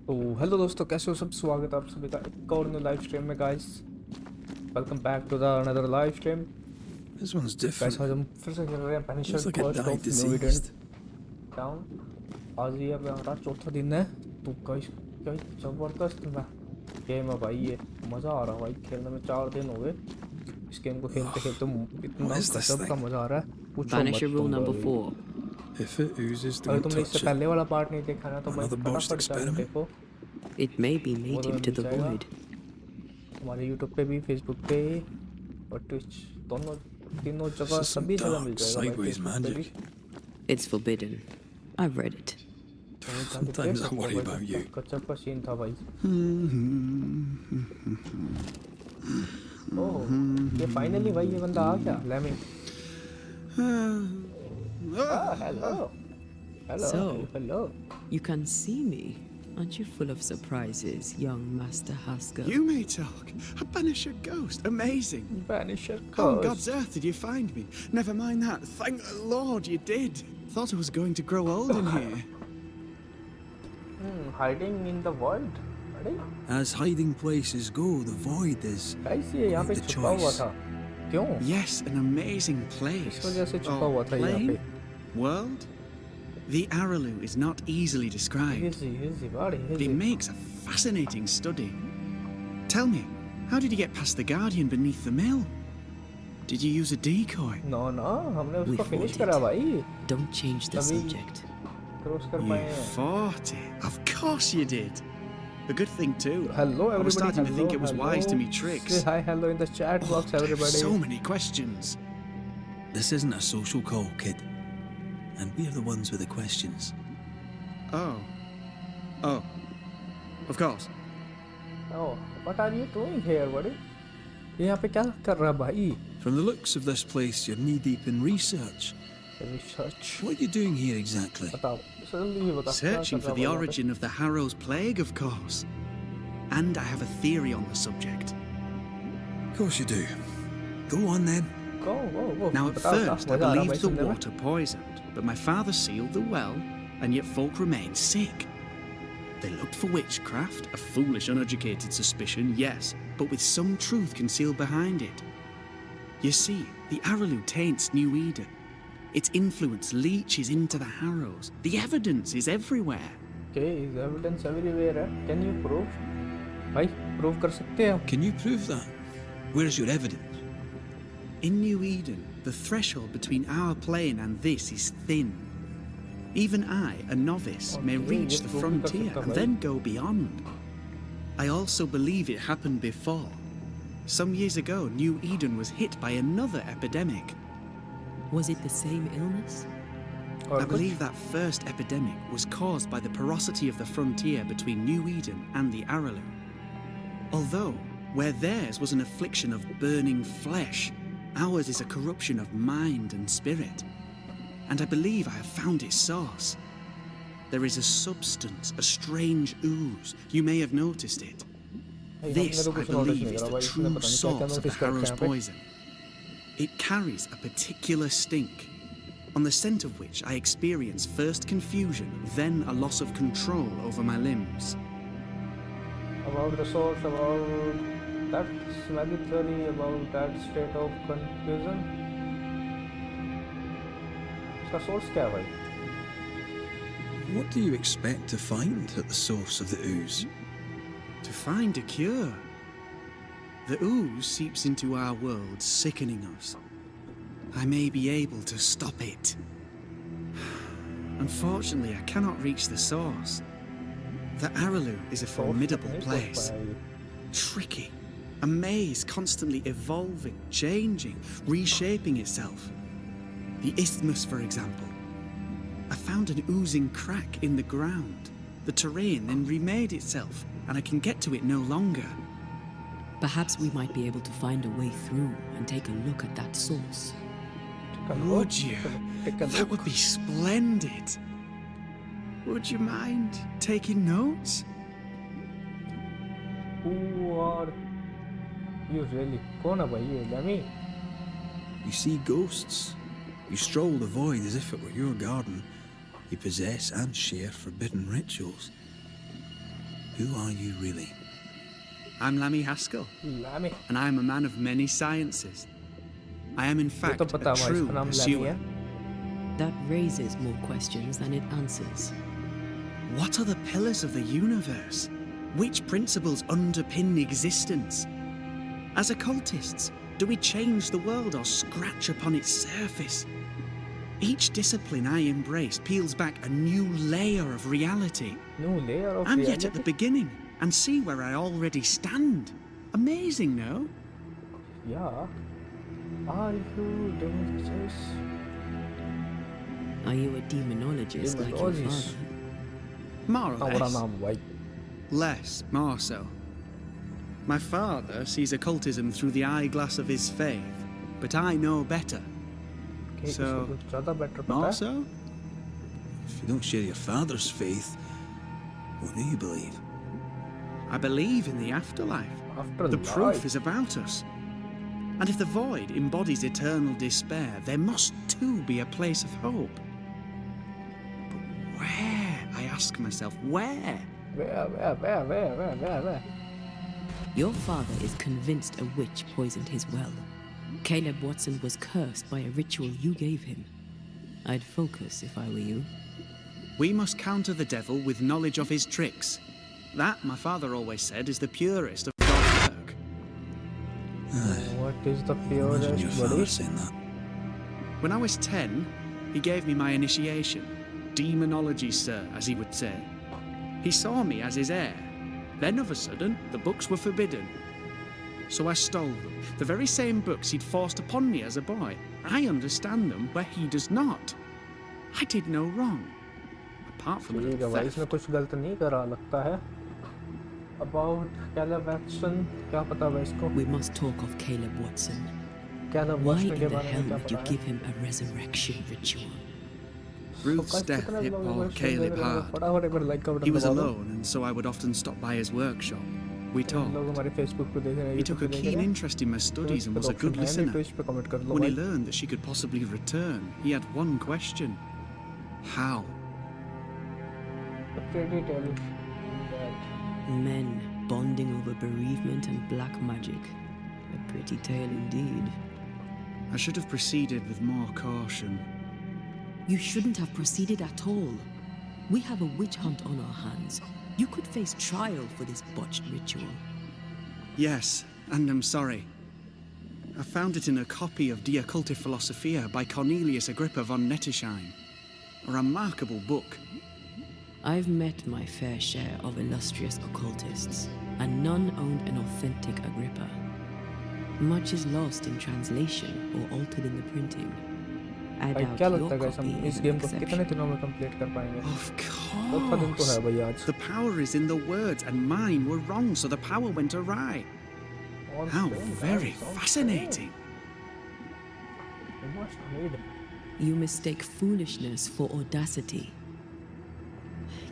तो हेलो दोस्तों, कैसे हो सब। स्वागत है आप सभी का एक और न्यू लाइव स्ट्रीम में guys. Welcome back to the another live stream. This one's guys different. आज हम फिर से खेल रहे हैं Looks banishers like it first died of new Eden deceased. Town. आज ये हमारा चौथा दिन है। तो गाइस क्या ज़बरदस्त गेम है भाई, ये मज़ा आ रहा है भाई खेलने में। 4 दिन हो गए इस गेम को खेलते खेलते, इतना What is this गजब का thing? मज़ा आ रहा है, पूछो मत Banisher rule तुम number भाई। 4. If it oozes, अगर don't तुमने इससे touch it. पहले वाला पार्ट नहीं देखा ना तो भाई Another botched फटाफट जाके experiment? देखो। It may be वो तो native to मिल the जाएगा void. हमारे यूट्यूब पे भी, फेसबुक पे और ट्विच, दोनों तीनों This जगह, is some सभी जगह मिल dark, जाएगा भाई। sideways फेसबुक पे भी। magic. It's forbidden. I've read it. तो वो जाके Sometimes देख I सकते हो worry भाई, about you. गजब का सीन था भाई। ओह, ये फाइनली भाई ये बंदा आ गया, let me. Hello hello So, hello. You can see me. Aren't you full of surprises, young Master Haskell? You may talk. A Banisher ghost. Amazing. बैनिशर How on God's earth did you find me? Never mind that. Thank the Lord you did. Thought I was going to grow old in here. Hiding in the world. अरे As hiding places go, the void is. Guys ये यहाँ पे Quite the छुपा हुआ choice. था, क्यों? Yes, an amazing place. इस वजह से छुपा Oh, हुआ था यहाँ plain? पे। World? The Araloo is not easily described, easy बड़ी but it makes a fascinating study. Tell me, how did you get past the Guardian beneath the mill? Did you use a decoy? No no, हमने We उसको fought finish it. करा भाई। Don't change the Tabi- subject. Cross कर You पाए हैं। fought it. Of course you did. A good thing too. Hello I everybody. was starting to think it was hello. wise to me tricks. Say hi, hello in the chat box, I have everybody. so many questions. This isn't a social call, kid. And we're the ones with the questions. Oh, of course. Oh, what are you doing here, buddy? ये यहाँ पे क्या कर रहा है भाई? From the looks of this place, you're knee-deep in research. Research. What are you doing here exactly? बताओ, जल्दी ही बताओ। Searching for the origin of the Harrow's plague, of course. And I have a theory on the subject. Of course you do. Go on then. Go. Now, at बताओ, first, I मजा आ रहा है believed भाई the सुनने में। water poisoned, but my father sealed the well, and yet folk remained sick. They looked for witchcraft, a foolish, uneducated suspicion, yes, but with some truth concealed behind it. You see, the Araloo taints New Eden. Its influence leaches into the Harrows. The evidence is everywhere. Okay, is evidence everywhere है? Can you prove? भाई, prove कर सकते हैं? Can you prove that? Where's your evidence? In New Eden, the threshold between our plane and this is thin. Even I, a novice, may Okay, reach yes, the prove frontier it, and then go beyond. I also believe it happened before. Some years ago, New Eden was hit by another epidemic. Was it the same illness? और I कुछ? believe that first epidemic was caused by the porosity of the frontier between New Eden and the Araloo. Although, where theirs was an affliction of burning flesh, ours is a corruption of mind and spirit. And I believe I have found its source. There is a substance, a strange ooze. You may have noticed it. भाई, This, हमने तो I कुछ notice believe, नहीं is करा the भाई, इसने true पता नहीं क्या-क्या source of the notice करके Harrow's यहाँ पे। poison. It carries a particular stink, on the scent of which I experience first confusion, then a loss of control over my limbs. About the source, about that smaggy theory, about that state of confusion. इसका source क्या है भाई? What do you expect to find at the source of the ooze? To find a cure. The ooze seeps into our world, sickening us. I may be able to stop it. Unfortunately, I cannot reach the source. The Araloo is a formidable नहीं place. सोच पाया ये। Tricky. A maze constantly evolving, changing, reshaping itself. The isthmus, for example. I found an oozing crack in the ground. The terrain then remade itself, and I can get to it no longer. Perhaps we might be able to find a way through and take a look at that source. Would you? Take a That look. would be splendid. Would you mind taking notes? Who are you really? कौन है भाई ये? Lemme? You see ghosts. You stroll the void as if it were your garden. You possess and share forbidden rituals. Who are you really? I'm Lammy Haskell, Lammy and I am a man of many sciences. I am in ये fact तो पता a है भाई true इसका नाम Lammy pursuer. है. That raises more questions than it answers. What are the pillars of the universe? Which principles underpin existence? As occultists, do we change the world or scratch upon its surface? Each discipline I embrace peels back a new layer of reality. New layer of I'm reality. yet at the beginning and see where I already stand. Amazing, no? Yeah. Are you dangerous? Are you a demonologist like your Demonologist. father? More or हाँ बड़ा less. नाम भाई. Less, more so. My father sees occultism through the eyeglass of his faith, but I know better. Okay, So, इसको कुछ ज़्यादा better पता More है. so? If you don't share your father's faith, what do you believe? I believe in the afterlife. After The life. proof is about us. And if the void embodies eternal despair, there must too be a place of hope. But where, I ask myself, where? Where? Your father is convinced a witch poisoned his well. Caleb Watson was cursed by a ritual you gave him. I'd focus if I were you. We must counter the devil with knowledge of his tricks. That, my father always said, is the purest of God's work. What is the Imagine your purest father body? saying that. When I was 10, he gave me my initiation. Demonology, sir, as he would say. He saw me as his heir. Then, of a sudden, the books were forbidden. So I stole them. The very same books he'd forced upon me as a boy. I understand them where he does not. I did no wrong. Apart from a ठीक है little भाई theft. इसने कुछ गलत नहीं करा लगता है. About Caleb Watson क्या पता भाई इसको? We must talk of Caleb Watson. Caleb Why Watson in के the बारे hell में क्या would you पता है? give him a resurrection ritual? Ruth's So, guys, death कितने hit लोगों poor को share Caleb करेंगे? hard. फटाफट एक बार like का He बटन was दबा दो. alone, and so I would often stop by his workshop. We लोग talked. हमारे Facebook पे देख रहे हैं, He YouTube took पे a देख keen रहे हैं. interest in my studies and Twitch was पे a तो good option है नहीं, listener. Twitch पे comment कर लो When he भाई. learned that she could possibly return, he had one question. How? The pretty tale that Men bonding over bereavement and black magic. A pretty tale indeed. I should have proceeded with more caution. You shouldn't have proceeded at all. We have a witch hunt on our hands. You could face trial for this botched ritual. Yes, and I'm sorry. I found it in a copy of De Occulti Philosophia by Cornelius Agrippa von Nettesheim. A remarkable book. I've met my fair share of illustrious occultists, and none owned an authentic Agrippa. Much is lost in translation or altered in the printing. I भाई doubt क्या your लगता है guys copy हम is इस an game को कितने exception. दिनों में कंप्लीट कर पाएंगे? Of चौथा दिन तो है course. भाई आज. The power is in the words, and mine were wrong, so the power went awry. On How stream, very guys, on fascinating. stream. You must need. You mistake foolishness for audacity.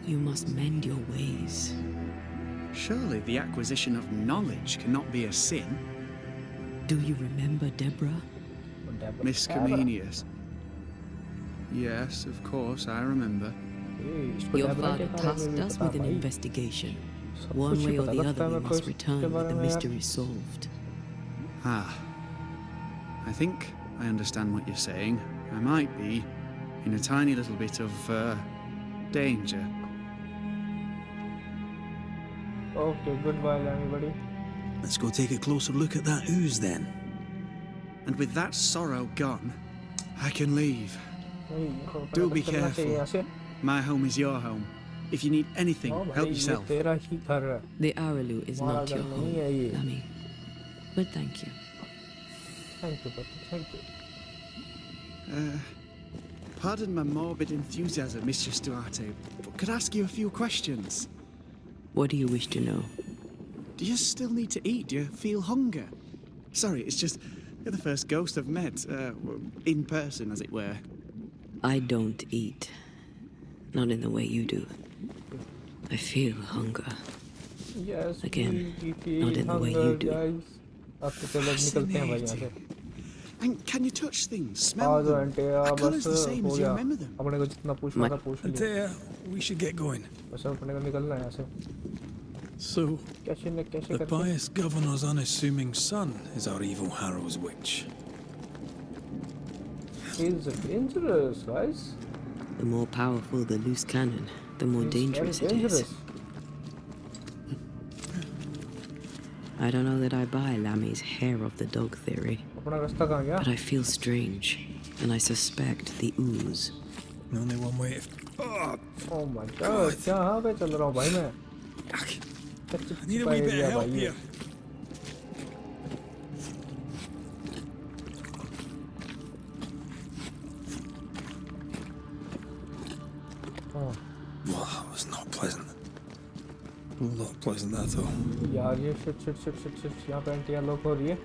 You must mend your ways. Surely the acquisition of knowledge cannot be a sin. Do you remember Deborah? Miss Comenius. Yes, of course, I remember. Your father tasked us with an investigation. One way or the other, we must return with the mystery solved. Ah. I think I understand what you're saying. I might be in a tiny little bit of danger. Okay, goodbye everybody. Let's go take a closer look at that ooze then. And with that sorrow gone, I can leave. Do be careful. My home is your home. If you need anything, help yourself. तेरा ही घर है. The Aralu is Wala not your nahi home, hai ye. Lamy. But thank you. Thank you, buddy. Thank you. Pardon my morbid enthusiasm, Mistress Duarte, but could I ask you a few questions? What do you wish to know? Do you still need to eat? Do you feel hunger? Sorry, it's just you're the first ghost I've met, in person, as it were. I don't eat. Not in the way you do. I feel hunger. Yes, Again, we feel not in the way you hunger, do. guys. अब तो चलो निकलते हैं भाई यहाँ से. And can you touch things, आ smell जाओ them? आंटी Are बस colours the same हो as you गया. remember them? अपने को जितना पूछना था पूछ लिया. We should get going. बस अपने को निकलना है यहाँ से. So, कैसे न कैसे the करके pious governor's unassuming son is our evil Harrow's witch. he's dangerous guys. The more powerful the loose cannon, the more He's very dangerous it is. dangerous. I don't know that I buy Lammy's hair of the dog theory, अपना रास्ता कहाँ गया? but I feel strange, and I suspect the ooze. Only one way. Oh, Oh my god, क्या हाँ पे चल रहा हूँ भाई मैं? I need a wee bit of help here. हाँ Well, that was not pleasant. Not pleasant at all. यार ये शिट यहाँ पे एंटी अनलॉक हो रही है।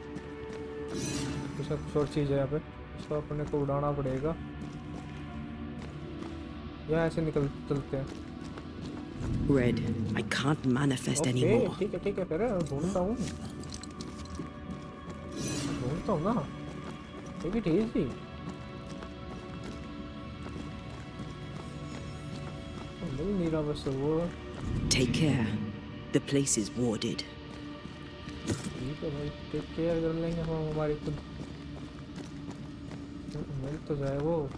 इसका कुछ और चीज़ है यहाँ पे, इसको अपने को उड़ाना पड़ेगा। यहाँ ऐसे निकल चलते हैं। Red, I can't manifest anymore. ठीक है फिर ढूंढता हूँ ना। Take it easy. मिल नहीं रहा बस वो। Take care. The place is warded. ठीक है भाई, टेक केयर कर लेंगे हम हमारी खुद। मिल तो जाए वो।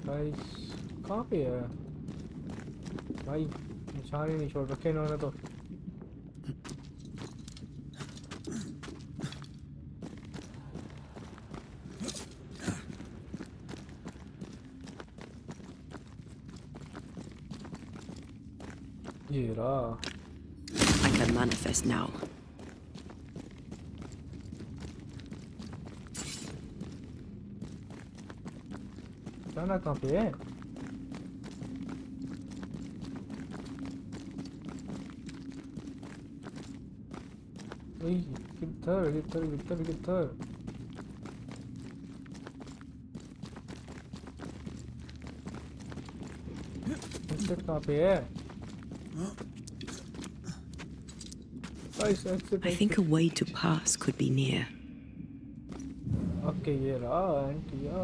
गाइस कहाँ पे है भाई? निशान ही नहीं छोड़ रखे इन्होंने तो। ये रहा। I can manifest now. जाना कहाँ पे है? किधर? एक्सिट कहाँ पे है? I think a way to pass could be near. Okay ये रहा एंटिया।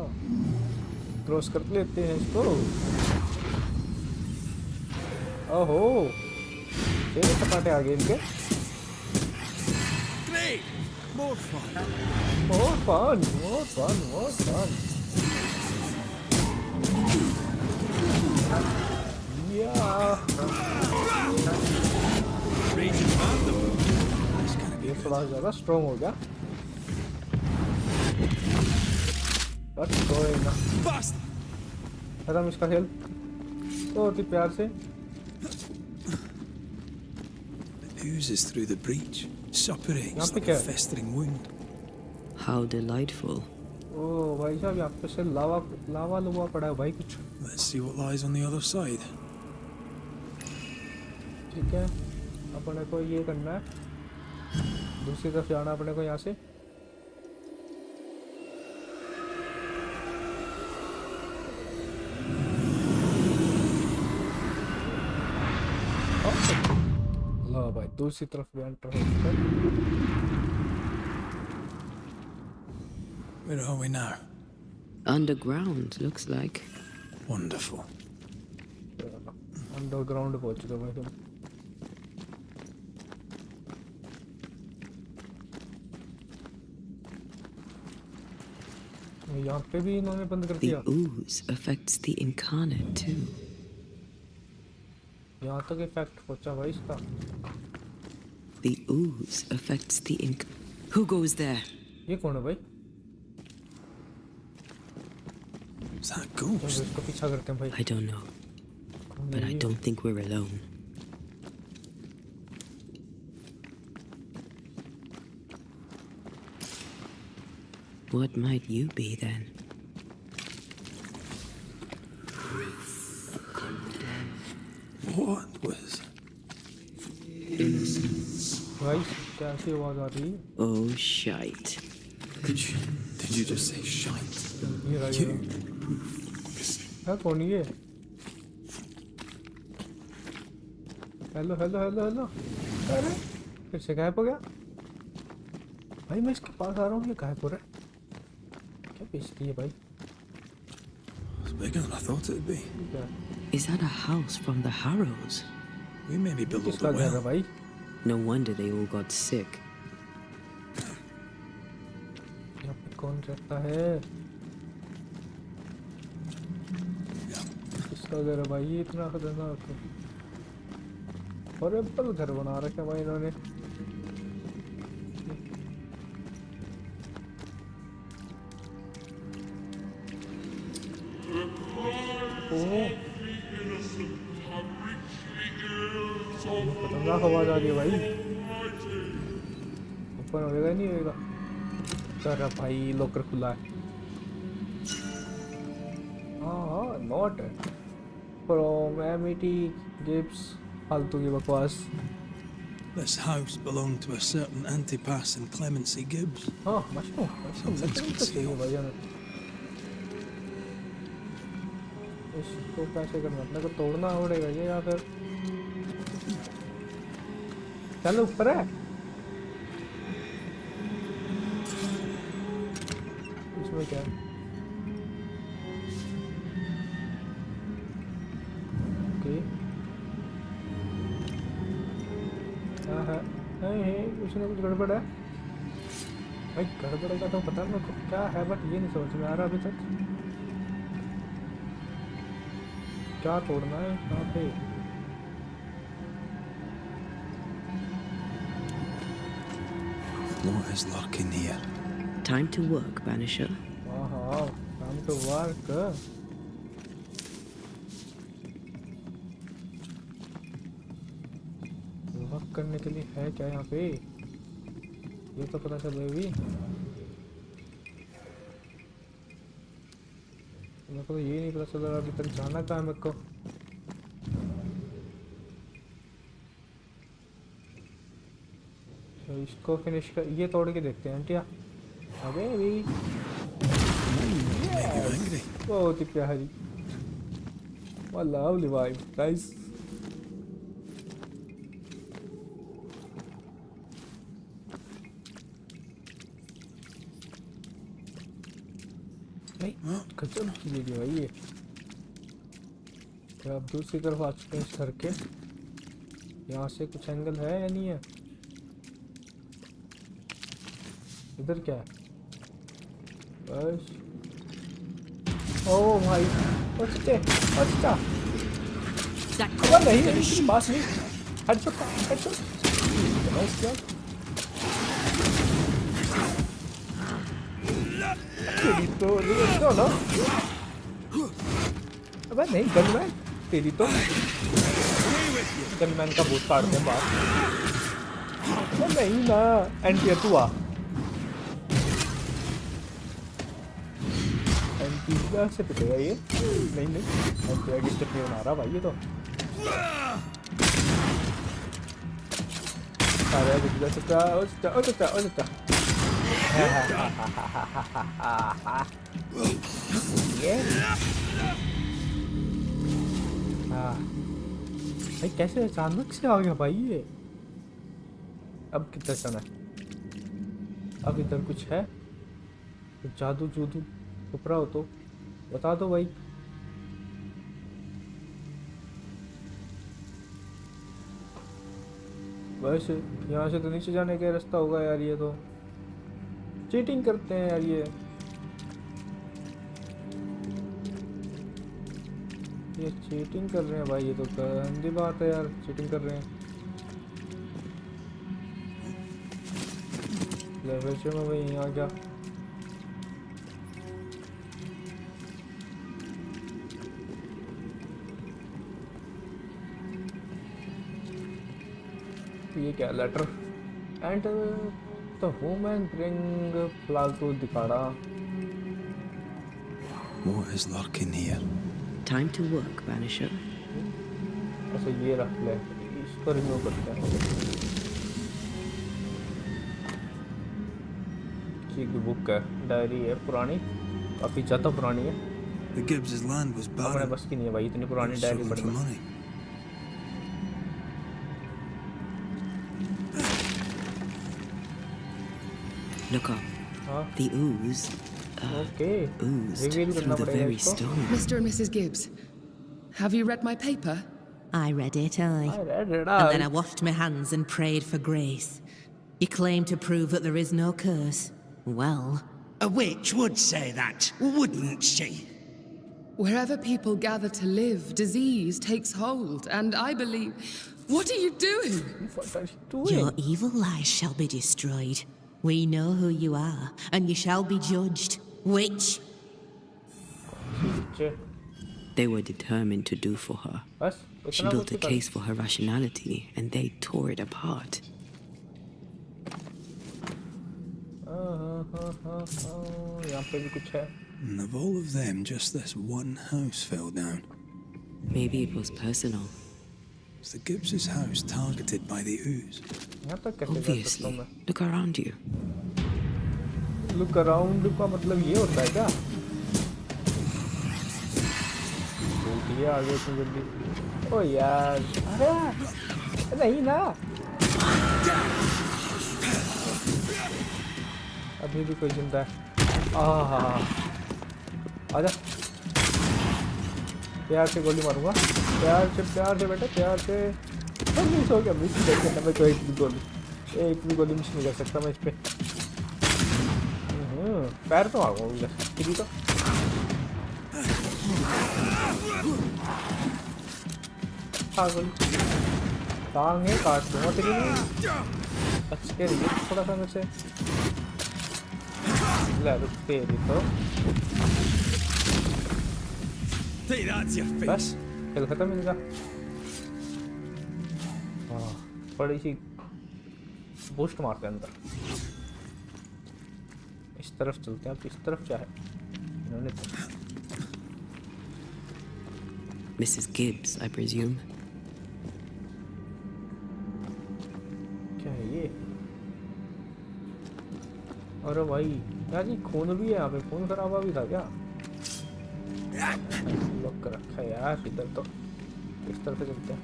क्रॉस कर लेते हैं इसको। ओहो तेरे सपाटे आ गए इनके। Great! More fun. More fun. Yeah. Raging random. ये थोड़ा ज़्यादा स्ट्रॉन्ग हो गया। What's going on? Fast! खत्म इसका खेल बहुत ही प्यार से। It oozes through the breach, suppurates यहाँ पे like क्या a है? festering wound. How delightful. ओह भाई साहब यहाँ पे से लावा लुवा पड़ा है भाई कुछ। Let's see what lies on the other side. ठीक है अपने को ये करना है, दूसरी तरफ जाना अपने को यहाँ से। लो भाई दूसरी तरफ भी एंटर हो चुका है। Where are we now? Underground, looks like. Wonderful. Underground पहुंच चुका भाई हम। यहाँ पे भी इन्होंने बंद कर The दिया। ooze affects the incarnate too. यहाँ तक इफेक्ट पहुंचा भाई इसका। The ooze affects the Who goes there? ये कौन है भाई? Is that a चलो ghost? इसको पीछा करते हैं भाई। I don't know, but I don't think we're alone. What might you be then? What was? भाई क्या ऐसी आवाज आ रही है? Oh, shite. Did you just say shite? ये रहा You. है कौन ये? हेलो। अरे फिर से गायब हो गया। भाई मैं इसके पास आ रहा हूँ, ये गायब हो रहा है। क्या बेचती है भाई? It's bigger than I thought it'd be. क्या Is that a house from the Harrows? We may be below किसका the घर है well. भाई? No wonder they all got sick. यहाँ पे कौन रहता है? किसका घर है भाई? ये इतना खतरनाक है। और बल घर बना रखा है भाई इन्होंने। खतरनाक आवाज आ रही है भाई। ओपन होएगा नहीं होएगा? कर भाई, लॉकर खुला है। हाँ नोट फ्रॉम एमिटी गिब्स, फालतू की बकवास। This house belonged to a certain Antipas and Clemency Gibbs. हाँ मशरूम लकड़ी तो चाहिए भाई हमें। इसको कैसे करना? अपने को तोड़ना पड़ेगा ये, या फिर चलो ऊपर है। इसमें क्या है? ओके क्या है? नहीं कुछ ना कुछ गड़बड़ है भाई। गड़बड़ का तो पता मेरे को क्या है, बट ये नहीं समझ में आ रहा अभी तक। क्या तोड़ना है कहाँ पे? What is lurking here? Time to work, Banisher. हाँ काम तो वर्क। वर्क करने के लिए है क्या यहाँ पे? ये तो पता चल भी। मेरे को तो ये नहीं पता चल रहा अभी तक जाना कहाँ है मेरे को। तो इसको फिनिश कर, ये तोड़ के देखते हैं आंटिया। अबे भी बहुत ही प्यारी, लवली वाइफ, नाइस। गजब की वीडियो है ये। क्या आप दूसरी तरफ आ चुके हैं इस घर के? यहाँ से कुछ एंगल है या नहीं है? इधर क्या है? बस ओ भाई अच्छा खबर नहीं है इसकी बात नहीं। हेडशॉट बस क्या तो ना। अबे नहीं गनमैन, तेरी तो गनमैन का भूत काट दे बात। नहीं ना एंटी तू आ। एंटी से पिटेगा ये? नहीं एंटी की चटनी बना रहा भाई ये तो। अरे ओ ये भाई कैसे अचानक से आ गया भाई ये? अब कितना चना है? अब इधर कुछ है? कुछ जादू जूदू उपरा हो तो बता दो भाई। बस यहाँ से तो नीचे जाने का रास्ता होगा यार। ये तो चीटिंग करते हैं यार ये चीटिंग कर रहे हैं भाई। ये तो गंदी बात है यार, चीटिंग कर रहे हैं। लेवल में भाई यहाँ क्या? ये क्या letter and the woman bring फालतू दिखाड़ा। What is lurking here? Time to work, Banisher. अच्छा ये रख ले, इसको रिमूव करते हैं। एक बुक है, डायरी है पुरानी, काफी ज्यादा पुरानी है। The Gibbs' land was अपने barren. बस की नहीं है भाई इतनी पुरानी डायरी Struggling for पढ़ना। money. Look up. हाँ The ooze okay oozed reveal through करना the पड़ेगा very इसको stone. Mr. and Mrs. Gibbs, have you read my paper? I read it, aye. I read it And then out. I washed my hands and prayed for grace. You claim to prove that there is no curse. Well, A witch would say that, wouldn't she? Wherever people gather to live, disease takes hold, and I believe. What are you doing? What are you doing? your evil lies shall be destroyed. We know who you are, and you shall be judged. Witch! नीचे They were determined to do for her. बस She इतना built कुछ a ही कर case for her rationality, and they tore it apart. यहाँ पे भी कुछ है And of all of them, just this one house fell down. Maybe it was personal. Was the Gibbs' house targeted by the ooze? यहाँ तक कैसे जा सकता हूँ Obviously. मैं Look around you. Look around का मतलब ये होता है क्या टूट गया आगे इतनी जल्दी ओ यार अरे नहीं ना अभी भी कोई जिंदा है आजा प्यार से गोली मारूंगा प्यार से बेटा प्यार से मिस हो गया मिस नहीं करना मैं कोई एक भी गोली मिस नहीं कर सकता मैं इस पे पैर तो आऊंगा उधर किसी तो पागल टांगे काट दूंगा तेरी बच के रही थोड़ा सा मेरे से ले रुक तेरी तो बस खेल खत्म इनका हाँ बड़ी सी बूस्ट मारते हैं अंदर इस तरफ चलते हैं अब इस तरफ क्या है इन्होंने Mrs. Gibbs, I presume. क्या है ये अरे भाई यार ये खून भी है यहाँ पे खून खराबा भी था क्या लॉक कर रखा है यार इधर तो इस तरफ से चलते हैं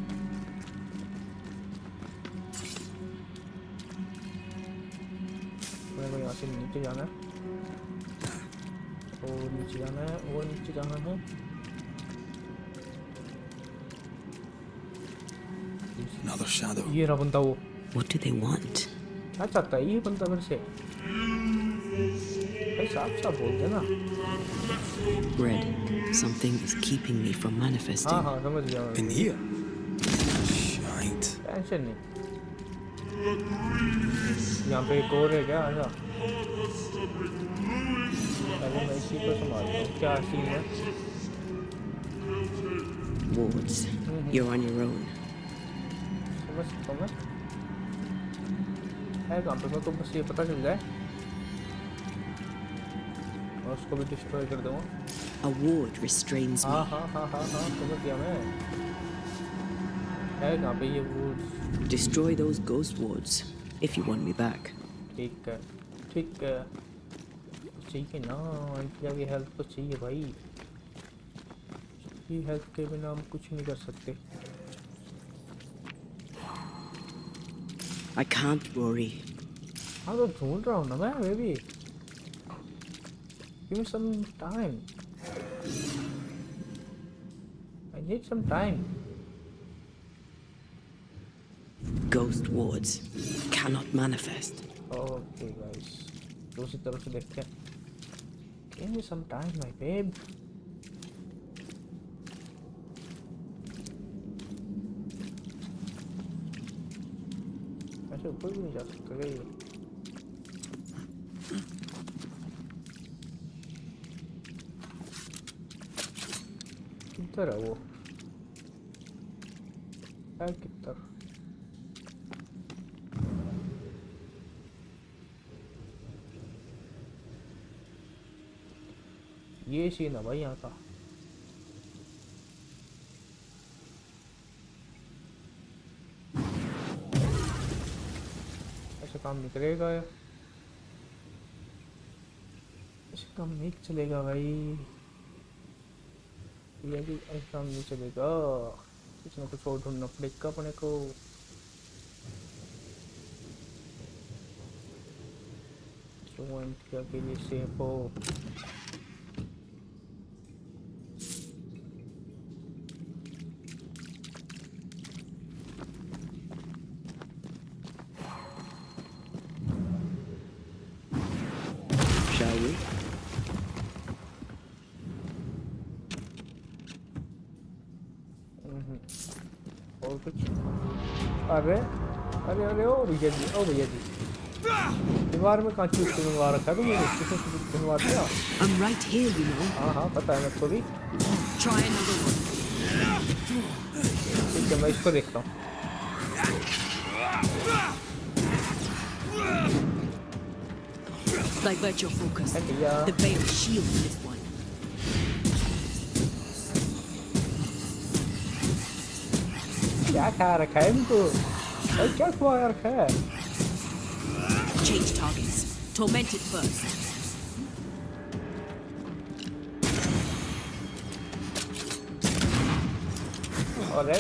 मेरे को यहाँ से नीचे जाना है और नीचे जाना है और नीचे जाना है Another shadow. ये रहा बंदा वो What do they want? क्या चाहता है ये बंदा मेरे से भाई साफ साफ बोल दे ना Red, something is keeping me from manifesting. हाँ समझ गया मैं In here? Shite. टेंशन नहीं यहाँ पे एक और है क्या आजा पहले मैं इसी को संभालता हूँ क्या सीन है Wards, you're on your own. समझ है कहाँ पे मेरे को बस ये पता चल जाए और उसको भी डिस्ट्रॉय कर दूँगा A ward restrains me. हाँ समझ गया मैं है कहाँ पे ये woods Destroy those ghost wards if you want me back. ठीक है चाहिए ना इंडिया की हेल्प तो चाहिए भाई ये हेल्प के बिना हम कुछ नहीं कर सकते I can't worry. हाँ तो ढूंढ रहा हूँ ना मैं baby give me some time I need some time Ghost wards cannot manifest. okay guys दूसरी तरफ से देखते हैं give me some time my babe ऐसे ऊपर भी नहीं जा सकते क्या ये किधर है वो है किधर ये सीन है भाई यहाँ का ऐसे काम नहीं करेगा ऐसे काम नहीं चलेगा भाई ये भी ऐसे काम नहीं चलेगा कुछ ना कुछ और ढूंढना पड़ेगा अपने को सुवंतिया के लिए सेफ हो। Shall we? और कुछ? अरे अरे अरे ओ भैया जी, ओ भैया जी, दीवार में कहाँ चूक के बनवा रखा है तुमने? किसने बनवा दिया? I'm right here, you know. हाँ हाँ पता है मेरे को भी। Try another one. ठीक है, मैं इसको देखता हूँ। Divert your focus. Hatia. The veil shields this one. क्या खा रखा है इनको? भाई क्या खुआ रखा है? Change targets. Torment it first. अरे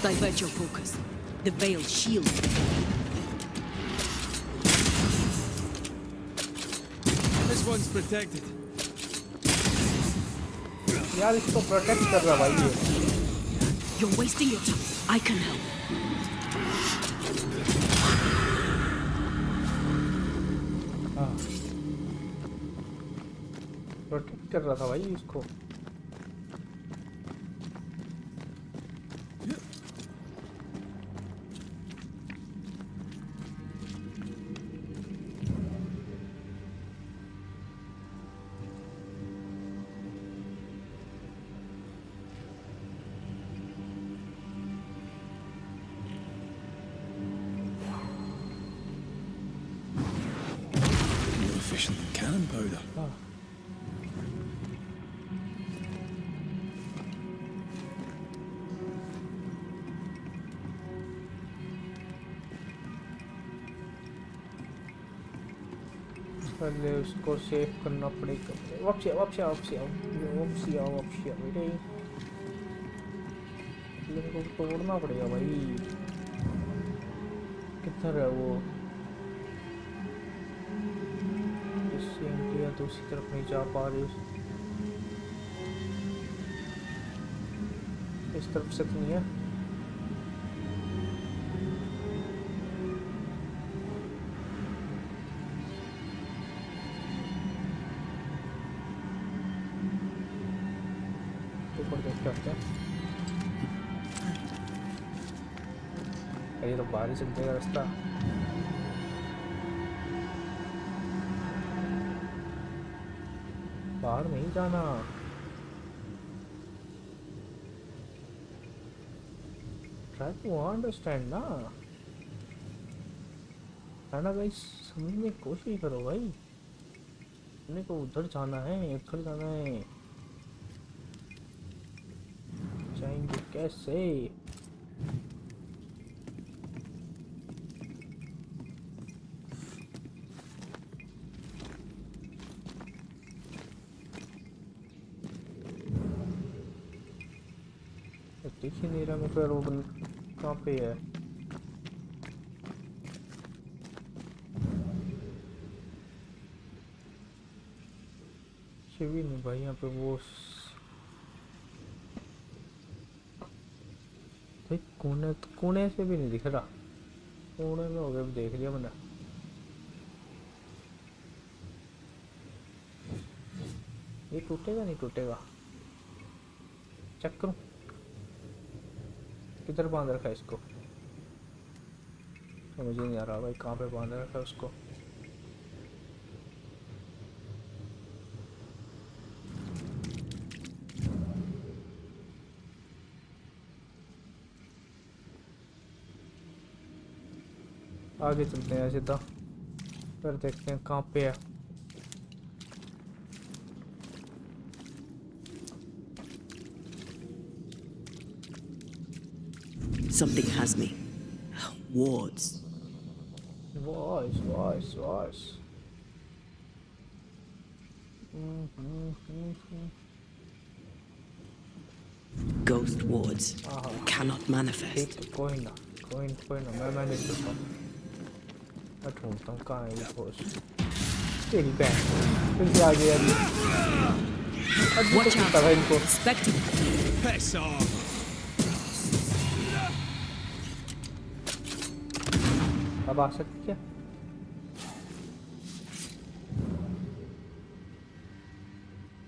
Divert your focus. The veil shields this one. This one's protected. यार इसको प्रोटेक्ट कर रहा भाई ये। You're wasting your time. I can help. Protect कर रहा था भाई इसको। More efficient than cannon powder. पहले उसको सेव करना पड़ेगा। वापसी आओ, वापसी आओ, वापसी आओ, वापसी आओ, वापसी आओ बेटे। मेरे को तोड़ना पड़ेगा भाई। किधर है वो? इससे इंडिया दूसरी तरफ नहीं जा पा रही। इस तरफ से तो नहीं है। ऊपर देख के आते हैं। ये तो बाहर ही चलते रास्ता। बाहर नहीं जाना। ट्राई टू अंडरस्टैंड ना। है ना भाई, समझने की कोशिश करो भाई। अपने को उधर जाना है, इधर जाना है। जाएंगे कैसे? दिख ही नहीं रहा मेरे को। वो कहाँ पे है? शिवी नहीं भाई यहाँ पे। वो भाई कोने, कोने से भी नहीं दिख रहा। कोने में हो गया, देख लिया मैंने। ये टूटेगा नहीं टूटेगा? चेक करूं किधर बांध रखा है इसको। तो मुझे नहीं आ रहा भाई कहाँ पे बांध रखा है उसको। आगे चलते हैं सीधा, फिर देखते हैं कहाँ पे है। Something has me. Wards. Voice. Ghost wards. Cannot manifest. ठीक, कोई ना मैं मैनेज करता हूँ। मैं ढूंढता हूँ कहाँ है ये पोस्ट। तेरी बहन फिर से आ गया अभी। अभी तो Watch कुत्ता था out! इनको। Spectre! Piss off! अब आ सकती क्या?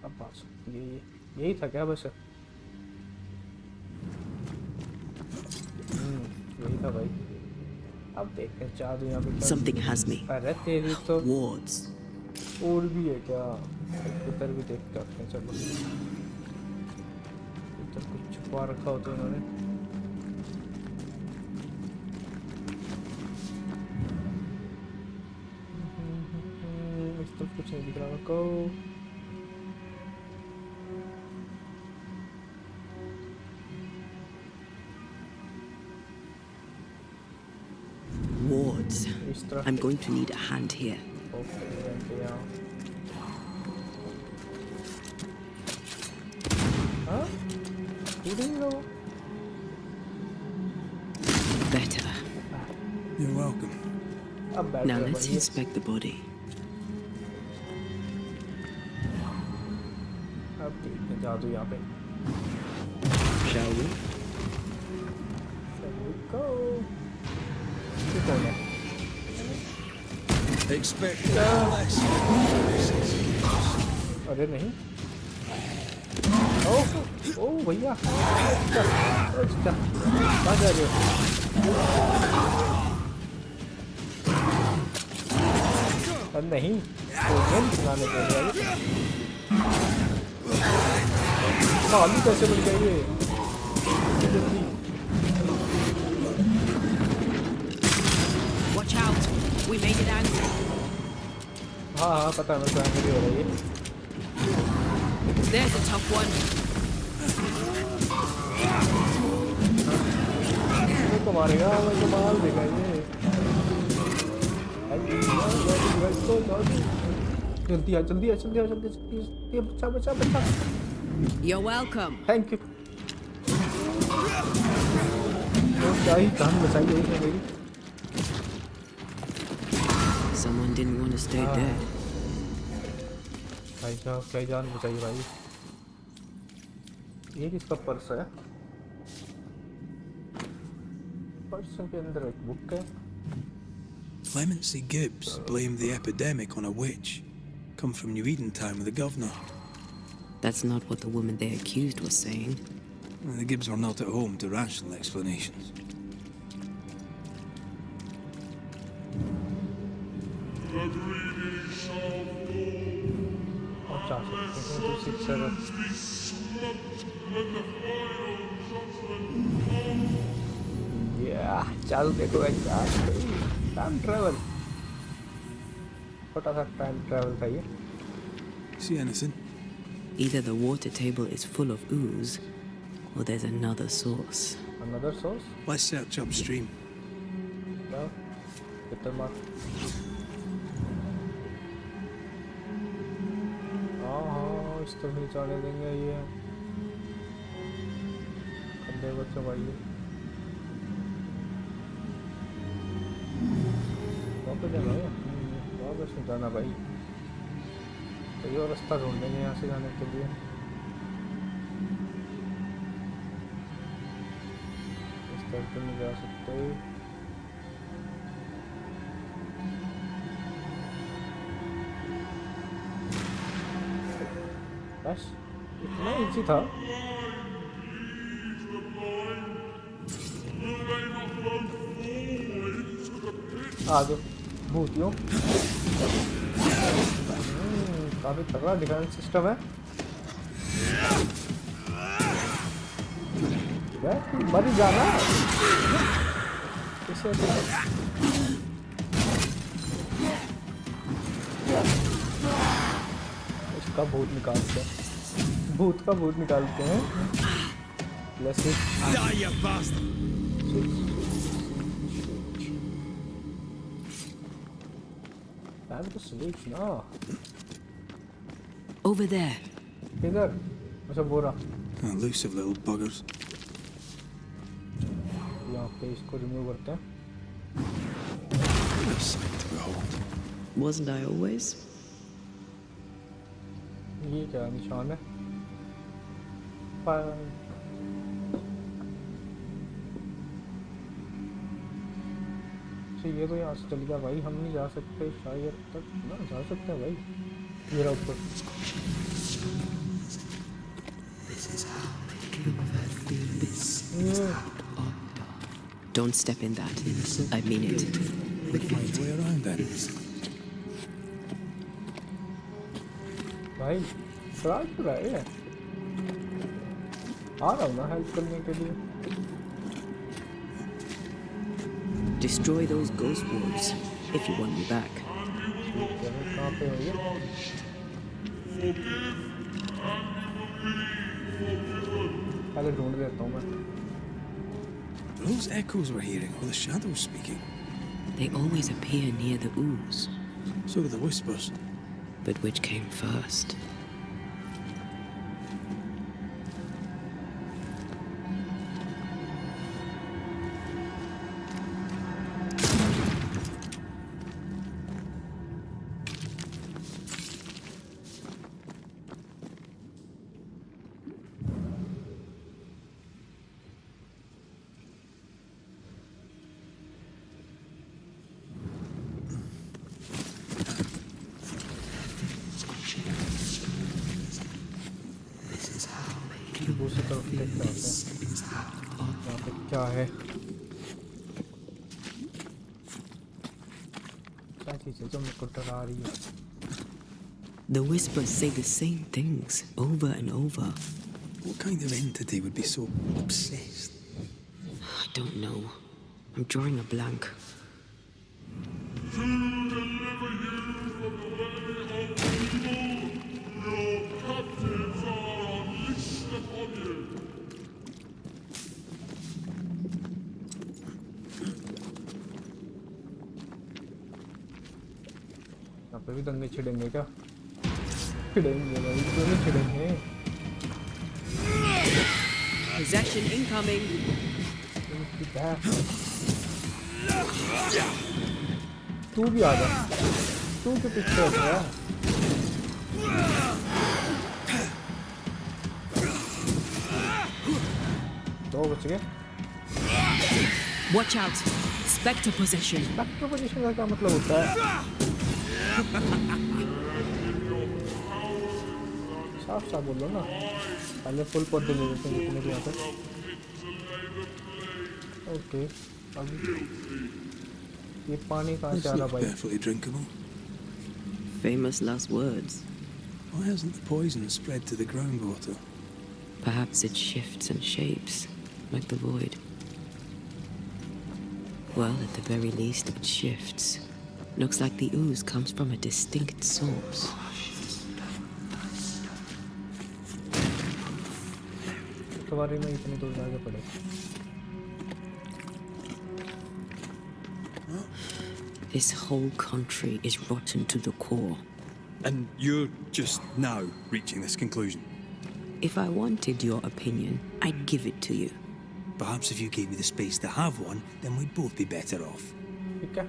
अब आ सकती है ये। यही था क्या बस? यही था भाई। अब देखते हैं जादू यहाँ पे क्या। Something has me. अरे तेरी तो Wards. और भी है क्या? उधर भी देखते हैं चलो। इधर कुछ छुपा रखा होता है इन्होंने। इस तरफ कुछ नहीं दिख रहा मेरे को। Wards. इस तरफ I'm going to need a hand here. Okay यहाँ। हाँ? Shooting though? Better. You're welcome. अब बैठ Now गया let's भाई ये। inspect the body. अब देखते हैं जादू यहाँ पे। Shall we? There we go. ये कौन है? Expect less. अरे नहीं। ओह ओह भैया। अच्छा कहाँ जा रहे हो? अरे नहीं गेम चलाने के लिए आलू कैसे बन गया ये? जल्दी। Watch out! We made it angry. हाँ हाँ पता है मेरे को एंग्री हो रही है। There's a tough one. मेरे को मारेगा मेरे को मार देगा ये। जल्दी आ जल्दी आ जल्दी आ जल्दी जल्दी बचा बचा बचा। You're welcome. Thank you. क्या ही जान बचाई है इसने मेरी। Someone didn't want to stay dead. भाई साहब क्या ही जान बचाई भाई। ये किसका पर्स है? पर्स के अंदर एक बुक है। Clemency Gibbs blamed the epidemic on a witch. Come from New Eden Town with the governor. That's not what the woman they accused was saying. The Gibbs were not at home to rational explanations. जा सकते हैं दूसरी तरफ। चल देखो time travel. छोटा सा time travel था ये। See anything? Either the water table is full of ooze, or there's another source. Another source? Let's search upstream. No. Bitter mark. हाँ इस तरफ नहीं जाने देंगे ये। कंधे बच्चों भाई ये। वापस जाना है? वापस नहीं जाना भाई। कोई और रास्ता ढूंढेंगे यहाँ से जाने के लिए। इस तरफ तो नहीं जा सकते। बस इतना इजी था। आगे भूतियों काफी तगड़ा डिफेंस सिस्टम है। मर ही जाना इसे। इसका भूत निकालते हैं। भूत का भूत निकालते हैं। Die, you bastard! Time to switch now. Over there. इधर अच्छा बोरा Elusive little buggers. यहाँ पे इसको रिमूव करते हैं। What a sight to Wasn't I always? ये क्या निशान है? पर ये तो यहाँ से चल गया भाई, हम नहीं जा सकते शायद तक ना, जा सकते हैं भाई मेरा ऊपर। Don't step in that. I mean it. We'll find a way around then. भाई सवाल पूरा है, आ रहा हूँ ना हेल्प करने के लिए। Destroy those ghost wards if you want me back. कहाँ पे हो ये? पहले ढूंढ देता हूँ मैं। Those echoes we're hearing are the shadows speaking. They always appear near the ooze. So do the whispers. But which came first? दूसरी तरफ देखते हैं यहाँ पे क्या है, क्या चीज़ है जो मेरे को डरा रही है। The whispers say the same things over and over. What kind of entity would be so obsessed? I don't know. I'm drawing a blank. यहाँ पे भी दंगे छिड़ेंगे क्या? छिड़ेंगे भाई, क्यों नहीं छिड़ेंगे? Possession incoming. तू भी आ जा, तू के पीछे हो गया। दो बच गए। Watch out! Spectre possession. Spectre position का क्या मतलब होता है? साफ साफ बोलो ना, पहले फुल पौधे ले लेते हैं जितने भी यहाँ पे। ओके, अभी ये पानी कहाँ This से आ रहा looks भाई? perfectly drinkable. Famous last words. Why hasn't the poison spread to the groundwater? Perhaps it shifts and shapes, like the void. Well, at the very least, it shifts. Looks like the ooze comes from a distinct source. सवारी में इतनी दूर जाके पड़े। This whole country is rotten to the core. And you're just now reaching this conclusion? If I wanted your opinion, I'd give it to you. Perhaps if you gave me the space to have one, then we'd both be better off. ठीक है,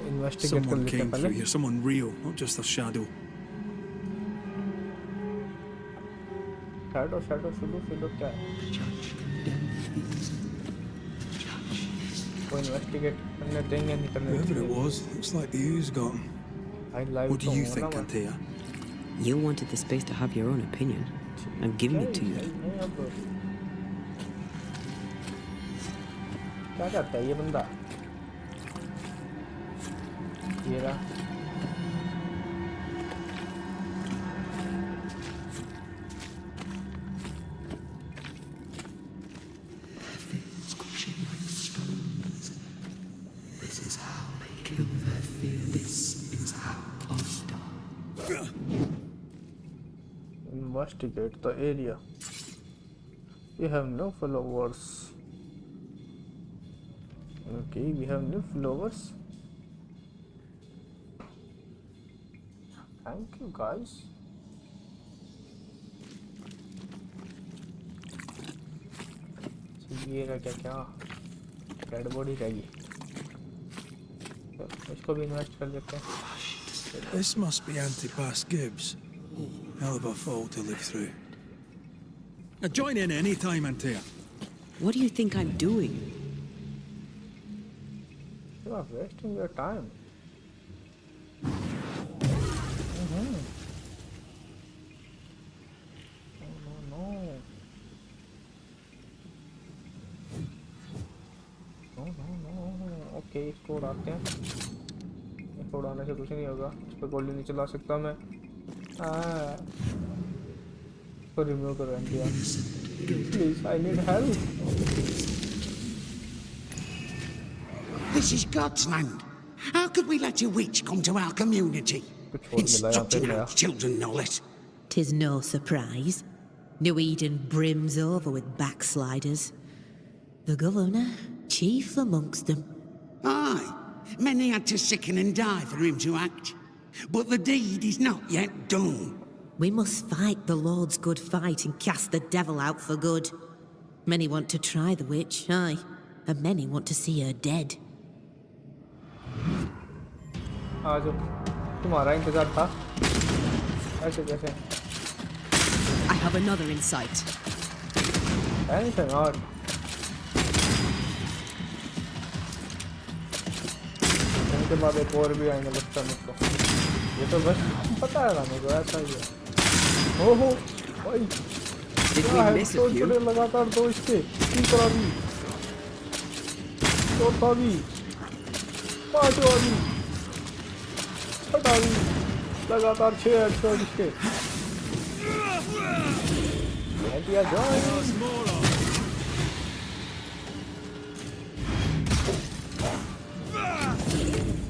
investigate कर Someone लेते हैं came through पहले। here, someone real, not just a shadow. Shadow shadow शुरू क्या है? वो इन्वेस्टिगेट करने देंगे नहीं करने Whoever it देंगे। was, looks like the ooze got him. भाई लाइव What तो do you हो think, ना Antea? You wanted the space to have your own opinion. I'm giving it to you. नहीं अब क्या करता है ये बंदा? ये रहा। Investigate the area. We have no followers. Okay, we have no followers. Thank you guys. ये रहा क्या क्या? डेड बॉडी रहेगी। इसको भी इन्वेस्ट कर देते हैं। This must be Antipas Gibbs. Hell of a fall to live through. Join in any time, Antea. What do you think I'm doing? You are wasting your time. No. Okay, इसको उड़ाते हैं। इसको उड़ाने से कुछ नहीं होगा। इस पर गोली नहीं चला सकता मैं। इसको रिमूव करो India. Please, I need help. This is God's land. How could we let a witch come to our community? Instructing our children, no less. 'Tis no surprise. New Eden brims over with backsliders. The governor, chief amongst them. Aye, many had to sicken and die for him to act. But the deed is not yet done. We must fight the Lord's good fight and cast the devil out for good. Many want to try the witch, aye, and many want to see her dead. आज तुम्हारा इंतजार था। ऐसे कैसे? I have another insight. Anything odd? इनके बाद एक और भी आएंगे लगता है मुझको। ये तो बस पता है ना मुझे, ऐसा ही है। ओहो भाई, क्या है? तो लगातार दो इसके, तीसरा भी, चौथा भी, पांचवा भी, छठा भी, लगातार 6 हेडशॉट इसके। दिया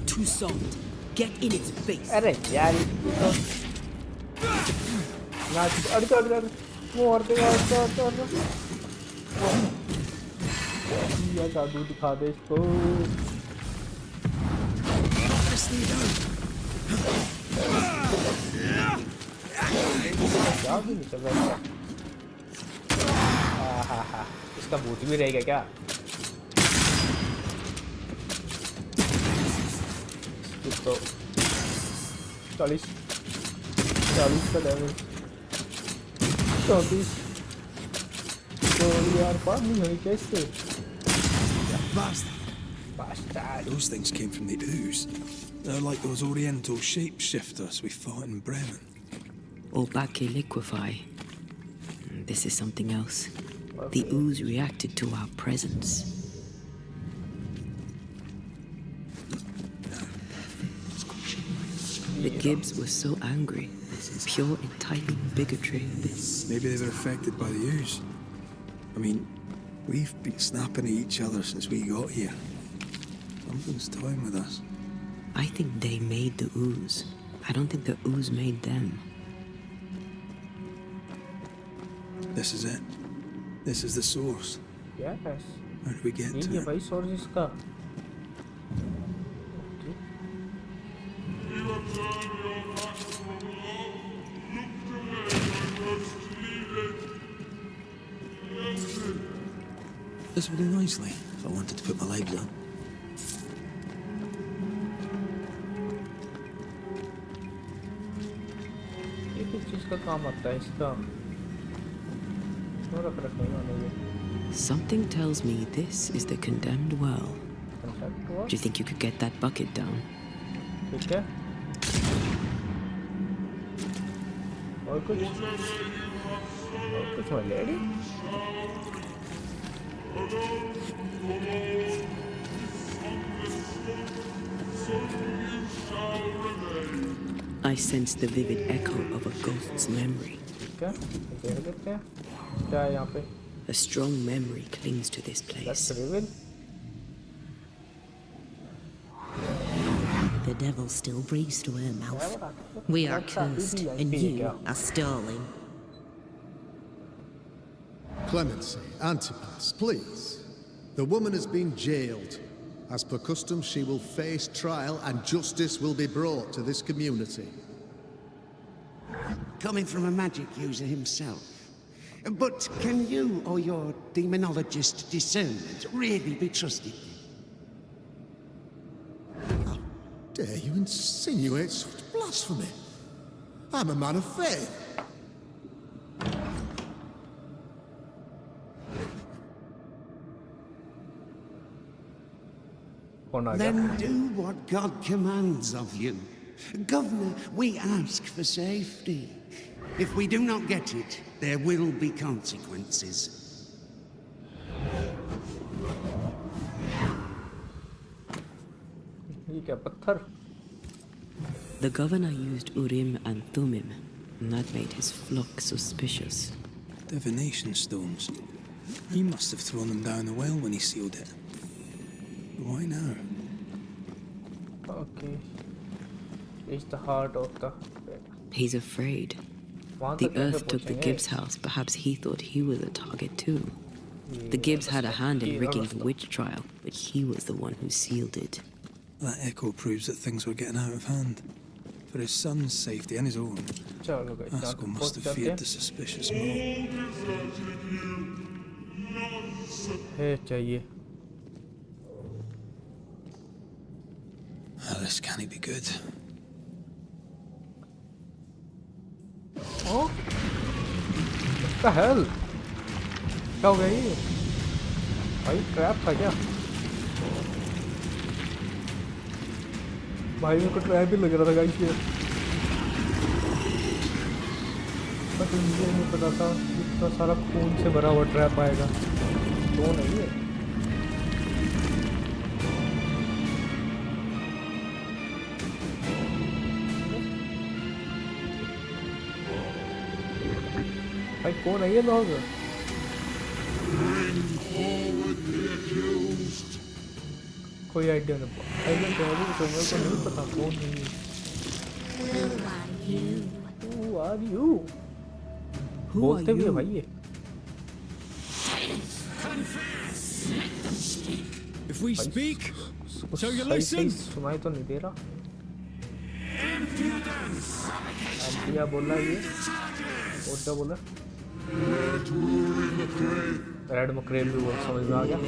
Too soft. Get in its face. अरे यार, ना अड़ मोर देगा या जादू दिखा दे इसको। क्या भी नहीं चल रहा है। इसका भूत भी रहेगा क्या? तो 40 का डैमेज, 34। तो यार बात नहीं हुई कैसे? Bastard. Those things came from the ooze. They're like those oriental shapeshifters we fought in Bremen. Obake liquefy. This is something else. The ooze reacted to our presence. The Gibbs were so angry. Pure entitled bigotry. Maybe they were affected by the ooze. I mean, we've been snapping at each other since we got here. Something's toying with us. I think they made the ooze. I don't think the ooze made them. This is it. This is the source. Yes. How do we get to ये it? भाई source इसका। This would do nicely if I wanted to put my legs on. ये किस चीज का काम आता है इसका? क्यों रख रखने वाले ये? Something tells me this is the condemned well. Concept हुआ? Do you think you could get that bucket down? ठीक है। और कुछ my lady? I sense the vivid echo of a ghost's memory. ठीक है, देख लेते हैं क्या है यहाँ पे। A strong memory clings to this That's place. reveal. The devil still breathes through her mouth. We are cursed, and you are stalling. Clemency, Antipas, please. The woman has been jailed. As per custom, she will face trial and justice will be brought to this community. Coming from a magic user himself. But can you or your demonologist discernment really be trusted? dare you insinuate such blasphemy? I'm a man of faith. Then do what God commands of you. Governor, we ask for safety. If we do not get it, there will be consequences. ये क्या पत्थर? The governor used Urim and Thummim, and that made his flock suspicious. Divination stones. He must have thrown them down the well when he sealed it. Why now? Okay. It's the heart of the. He's afraid. The earth took the Gibbs house. Perhaps he thought he was a target too. The Gibbs had a hand in rigging the witch trial, but he was the one who sealed it. That echo proves that things were getting out of hand. For his son's safety and his own, Haskell must have feared the suspicious mob. है चाहिए. This can't be good. Oh, what the hell? क्या हो गया ये? भाई trap था क्या? भाई मेरे को ट्रैप ही लग रहा था गाइस ये. बट मुझे नहीं पता था इतना सारा खून से भरा हुआ ट्रैप आएगा. तो नहीं है. भाई कौन है ये लोग? कोई आइडिया नहीं. आइडिया तो अभी तो मेरे को नहीं पता कौन है ये. Who are you? बोलते भी है भाई ये. If we speak, so you listen. सुनाई तो नहीं दे रहा. एम्पिया बोला ये. और क्या बोला? रेड मकरेल भी बहुत समझ में आ गया.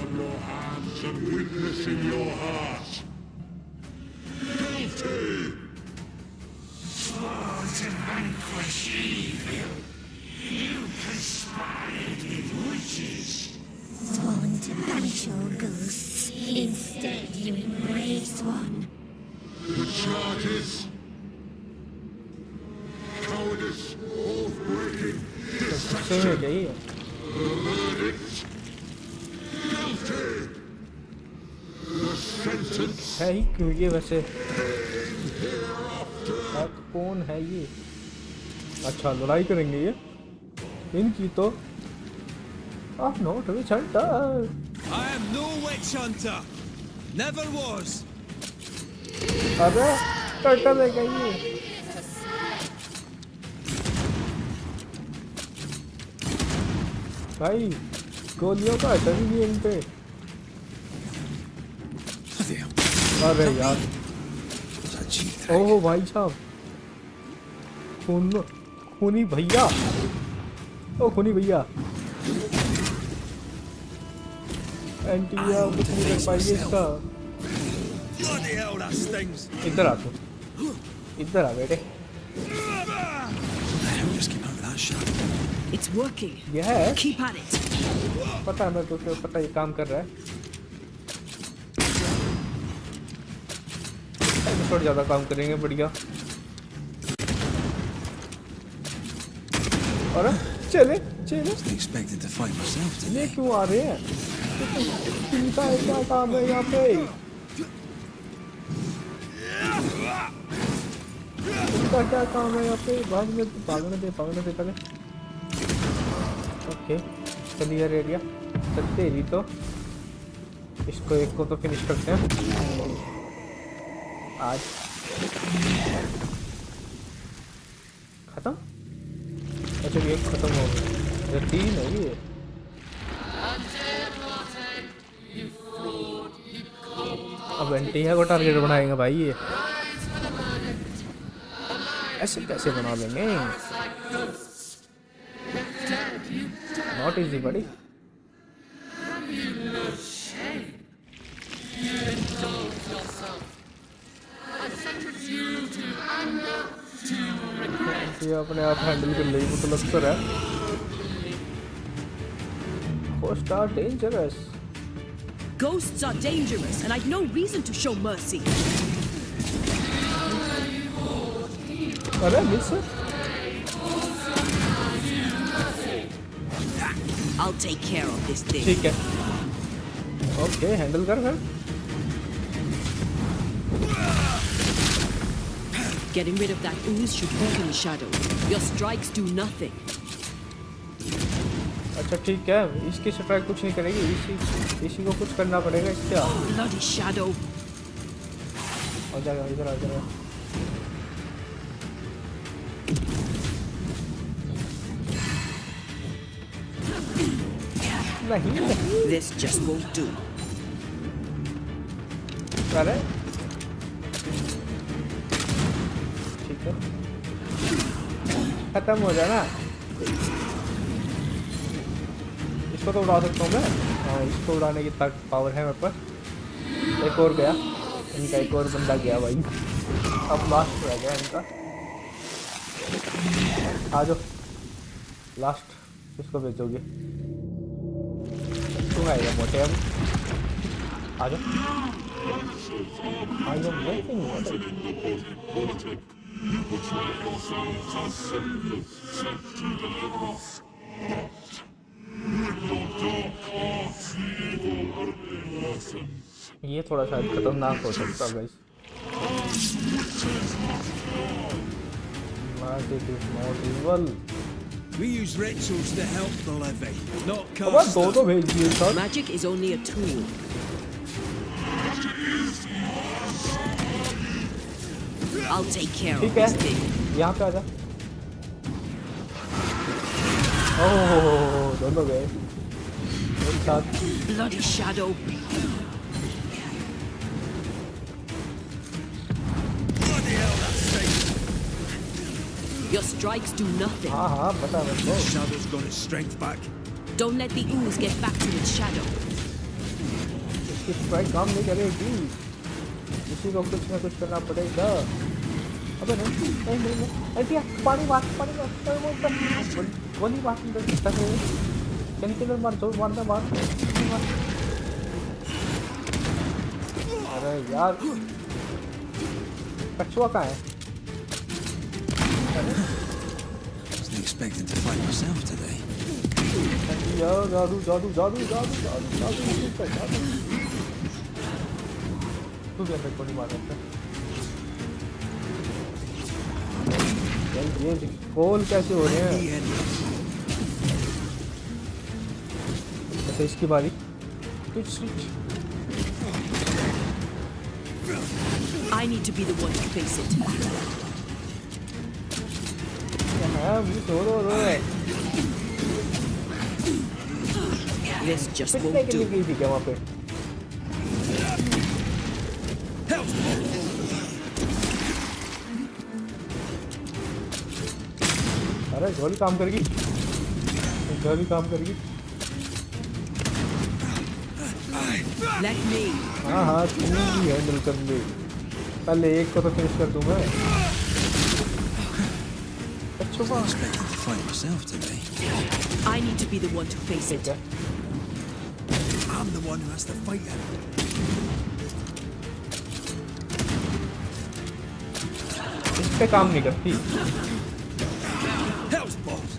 Sworn to banish all ghosts, instead you embrace one. The charges, cowardice, oath-breaking, deception. The verdict, guilty. The sentence. है ही क्यों ये वैसे? कौन है ये? अच्छा लड़ाई करेंगे ये? इनकी तो I'm not a witch hunter. I am no witch hunter. Never was. अरे कट देगा ये. भाई गोलियों का असर ही नहीं इन पे. अरे यार. ओह भाई साहब. खूनी भैया. ओ खूनी भैया. एंटिया कुछ नहीं कर पाएगी इसका. इधर आ तू. इधर आ बेटे. It's working. Yeah. Keep at it. पता है मेरे को पता ये काम कर रहा है. थोड़ा ज़्यादा काम करेंगे बढ़िया. और चले चले. ये क्यों आ रहे हैं? इनका क्या काम है यहाँ पे? इनका क्या काम है यहाँ पे? भागने दे पहले. Okay clear area. चलते ही तो इसको एक को तो फिनिश करते हैं आज. खत्म. अच्छा ये खत्म हो गया. ये 3 है ये. अब एंटिया को टारगेट बनाएंगे भाई ये. ऐसे कैसे बना लेंगे? Not easy, buddy. I ये अपने आप हैंडल कर लेगी, मुझे लग तो रहा है। Ghosts are dangerous. Ghosts are dangerous, and I've no reason to show mercy. अरे miss, I'll take care of this thing. ठीक है, ओके हैंडल कर फिर। Getting rid of that ooze should weaken the shadow. Your strikes do nothing. अच्छा ठीक है, इसकी strike कुछ नहीं करेगी, इसी को कुछ करना पड़ेगा इसका। Bloody shadow. आ जाएगा, इधर आ जाएगा। नहीं, This just won't do. अरे ठीक है, खत्म हो जाना। इसको तो उड़ा सकता हूँ मैं। हाँ, इसको उड़ाने की तक पावर है मेरे पास। एक और गया, इनका एक और बंदा गया भाई। अब लास्ट रह गया इनका। आ जाओ, लास्ट किसको भेजोगे? तुम आएगा मोटे, अब आ जाओ। I am waiting. ये थोड़ा शायद खतरनाक हो सकता है guys. Magic is not evil. We use rituals to help the living, not अब curse दो them. तो भेज दिए sir. Magic is only a tool. I'll take care of ठीक है, this thing. यहाँ पे आ जा। ओह, दोनों गए एक साथ। Bloody shadow. Bloody hell, that's safe. Your strikes do nothing. हाँ हाँ पता है मेरे को। Shadow's got its strength back. Don't let the ooze get back to its shadow. इसकी स्ट्राइक काम नहीं करेगी, इसी को कुछ ना कुछ करना पड़ेगा। अबे नहीं नहीं नहीं नहीं, ऐसे पानी मार गोली मार कैंसिलर मार, जोर मारना मार। अरे यार कछुआ कहाँ है? Wasn't expecting to fight myself today. यार जादू जादू जादू जादू जादू जादू जादू। तू भी अंदर गोली मार सकता है। ये गोल कैसे हो रहे हैं? अच्छा इसकी बारी। Switch. I need to be the one to face it. This just won't do. गई थी क्या वहाँ पे? अरे गोली काम करेगी, गोली काम करेगी। Let me. हाँ हाँ तू भी हैंडल कर ले, पहले एक को तो फिनिश कर दूँ मैं। अच्छा Wasn't expecting to fight myself today. I need to be the one to face it. I'm the one who has to fight him. इस पे काम नहीं करती। Hell's balls.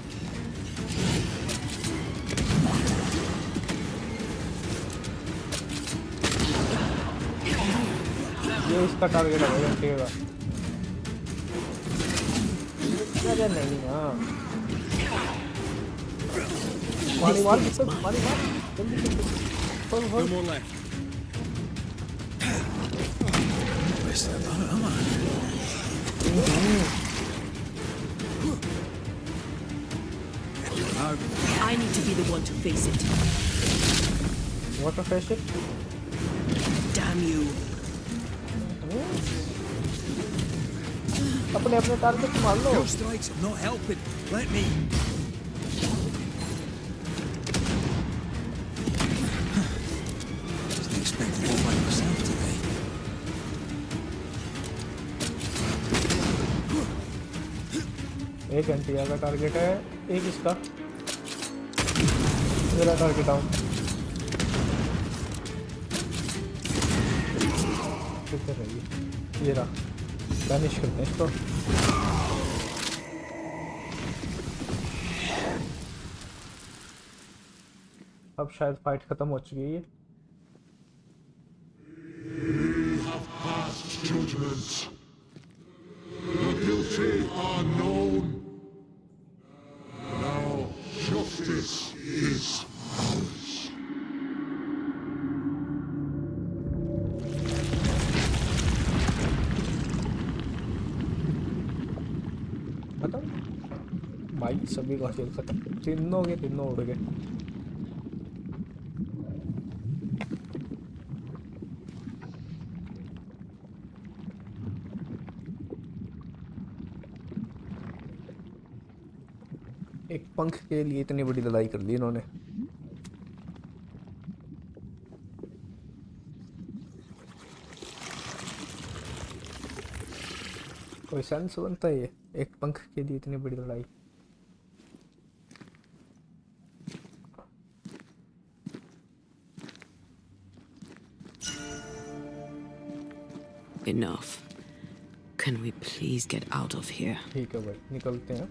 ये इसका टारगेट है, टिकेगा। अरे नहीं हाँ, मारी मार मारी मार जल्दी जल्दी। No more left. Messed about, am I? I need to be the one to face it. What a face it? Damn you. अपने अपने टारगेट मार लो। Your strikes are not helping. Let me. Wasn't expecting to fight myself today. एक एंटिया का target है, एक इसका, मेरा target down. किधर है ये रहा, बैनिश करते हैं इसको। अब शायद फाइट खत्म हो चुकी है। We have passed judgment. The guilty are known. Now justice is ours. खत्म भाई, सभी का खेल खत्म। तीनों के तीनों उड़ गए। एक पंख के लिए इतनी बड़ी लड़ाई कर ली इन्होंने। कोई सेंस बनता है ये, एक पंख के लिए इतनी बड़ी लड़ाई। Enough. Can we please get out of here? ठीक है भाई, निकलते हैं।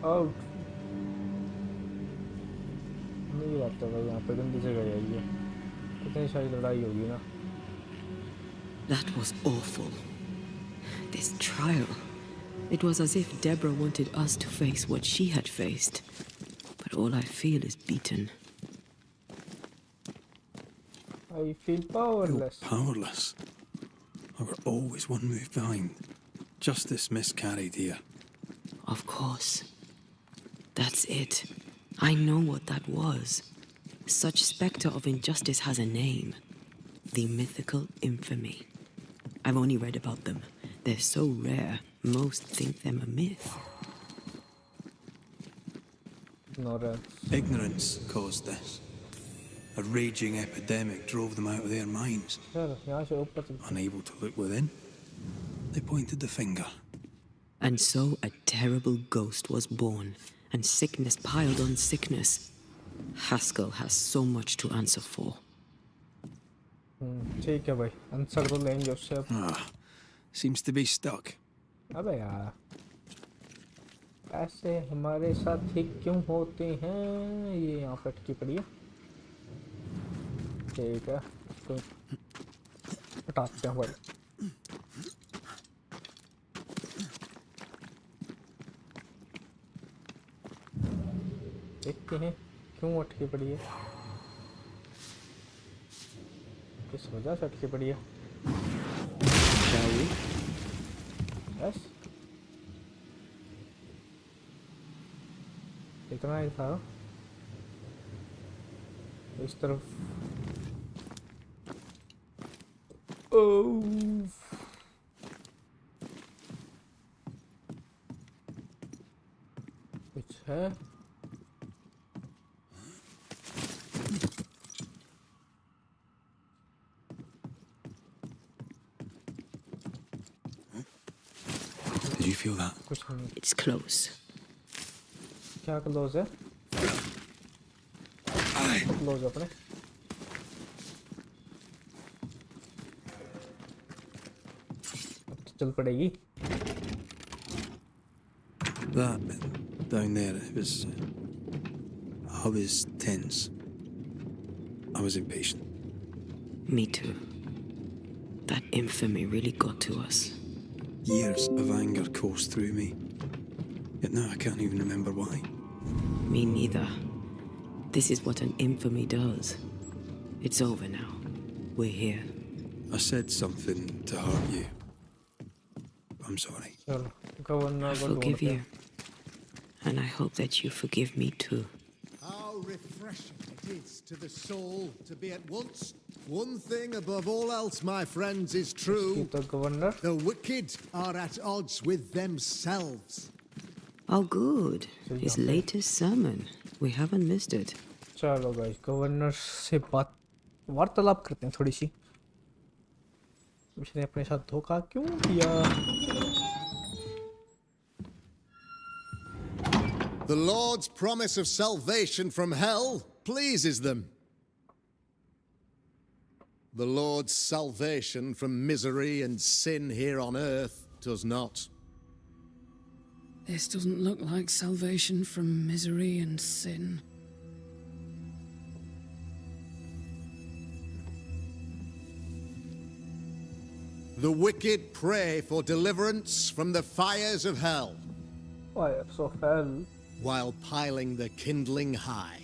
आउट नहीं आता भाई, यहाँ पे गंदी जगह है ये, इतनी सारी लड़ाई होगी ना। That was awful. This trial. It was as if Deborah wanted us to face what she had faced. But all I feel is beaten. I feel powerless. You're powerless. I were always one move behind. Justice miscarried here. Of course. That's it. I know what that was. Such spectre of injustice has a name. The mythical infamy. I've only read about them. They're so rare, most think them a myth. Ignorance caused this. A raging epidemic drove them out of their minds. Unable to look within, they pointed the finger. And so a terrible ghost was born, and sickness piled on sickness. Haskell has so much to answer for. ठीक है भाई, answer तो लेंगे उससे अब। Seems to be stuck. अबे यार, ऐसे हमारे साथ ही क्यों होते हैं? ये यहाँ पे अटकी पड़ी है। ठीक है, इसको हटाते हैं भाई। देखते हैं क्यों अटकी पड़ी है, किस वजह से अटकी पड़ी है। Shall we? यस, इतना ही था। इस तरफ कुछ है। Did you feel that? कुछ नहीं। It's close. क्या क्लोज है? क्लोज अपने। अब तो चल पड़ेगी। That down there, it was. I was tense. I was impatient. Me too. That infamy really got to us. Years of anger coursed through me. Yet now I can't even remember why. Me neither. This is what an infamy does. It's over now. We're here. I said something to hurt you. I'm sorry. चलो, governor I को forgive ढूंढते you. हैं। And I hope that you forgive me too. How refreshing it is to the soul to be at once. One thing above all else, my friends, is true. तो governor The wicked are at odds with themselves. Oh, good. His latest sermon. We haven't missed it. चलो guys governor से बात वार्तालाप करते हैं थोड़ी सी। उसने अपने साथ धोखा क्यों किया? The Lord's promise of salvation from hell pleases them. The Lord's salvation from misery and sin here on earth does not. This doesn't look like salvation from misery and sin. The wicked pray for deliverance from the fires of hell, Fires of hell. while piling the kindling high.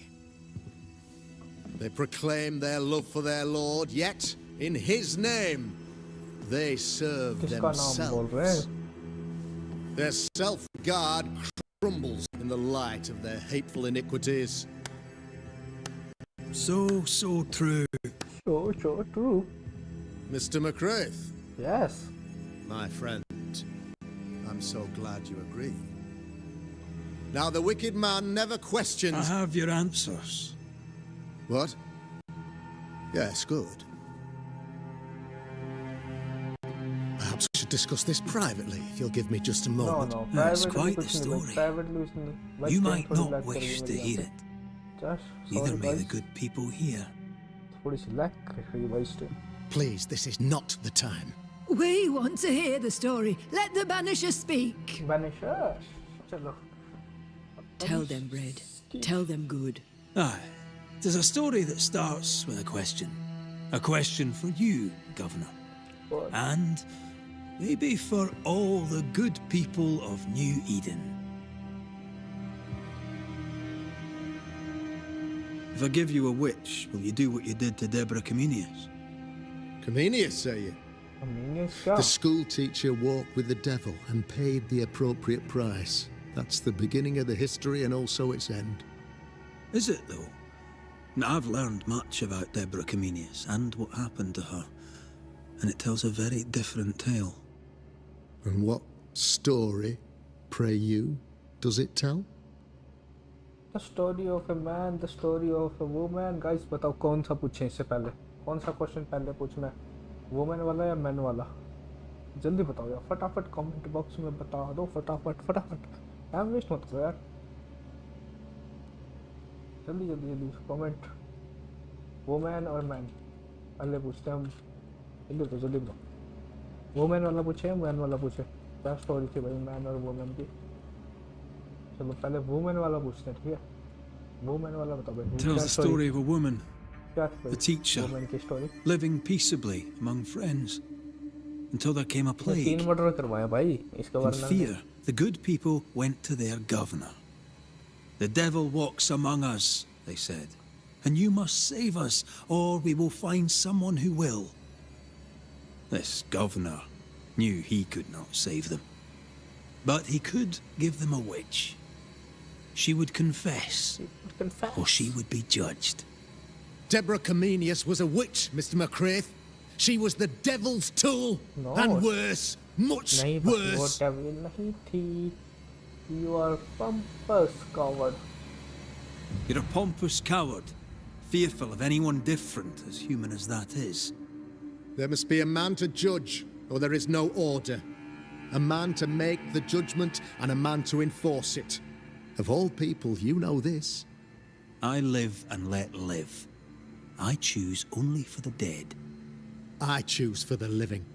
They proclaim their love for their Lord, yet in his name they serve किसका नाम बोल रहे themselves. हैं? Their self-regard crumbles in the light of their hateful iniquities. So true. So true. Mr. McCraith, Yes. my friend, I'm so glad you agree. Now the wicked man never I questions... have your answers. What? Yes, good. Perhaps we should discuss this privately, if you'll give me just a No, moment. no. That's Privately quite the कुछ नहीं, story. privately उसने You webcam might थोड़ी not lag wish करी to मेरी hear यहाँ it. पे। Just Neither sorry may the guys, good people here. थोड़ी सी lag करी voice पे। Please, this is not the time. We want to hear the story. Let the Banishers speak. Banishers. चलो। Tell them, Red. Tell them good. Aye, there's a story that starts with a question. A question for you, Governor. What? And maybe for all the good people of New Eden. If I give you a witch, will you do what you did to Deborah Comenius? Comenius, say you? Comenius क्या? The school teacher walked with the devil and paid the appropriate price. That's the beginning of the history and also its end. Is it, though? Now, I've learned much about Deborah Comenius and what happened to her, and it tells a very different tale. And what story, pray you, does it tell? The story of a man, the story of a woman. Guys, बताओ कौन सा पूछें इससे पहले? कौन सा question पहले पूछना है? वुमेन वाला या मैन वाला? जल्दी बताओ यार, फटाफट कमेंट बॉक्स में बता दो, फटाफट फटाफट। टाइम वेस्ट मत करो यार, जल्दी जल्दी जल्दी कमेंट। वुमेन और मैन पहले पूछते हैं हम, जल्दी बताओ। वुमेन वाला पूछे या मैन वाला पूछे? क्या स्टोरी थी भाई मैन और वुमेन की? चलो पहले वुमेन वाला पूछते हैं, ठीक है? वुमेन वाला बताओ भाई। Tells the story of a woman, क्या थी भाई a teacher, वुमेन की story? living peaceably among friends until there came a plague. 3 murder करवाए भाई इसके In बारे में। fear, the good people went to their governor. The devil walks among us, they said, and you must save us, or we will find someone who will. This governor knew he could not save them, but he could give them a witch. She would confess, or she would be judged. Deborah Comenius was a witch, Mr. McCraith. She was the devil's tool, No. and worse, much नहीं भाई, वो worse. Devil नहीं थी। You are pompous coward. You're a pompous coward, fearful of anyone different, as human as that is. There must be a man to judge, or there is no order. A man to make the judgment, and a man to enforce it. Of all people, you know this. I live and let live. I choose only for the dead. I choose for the living.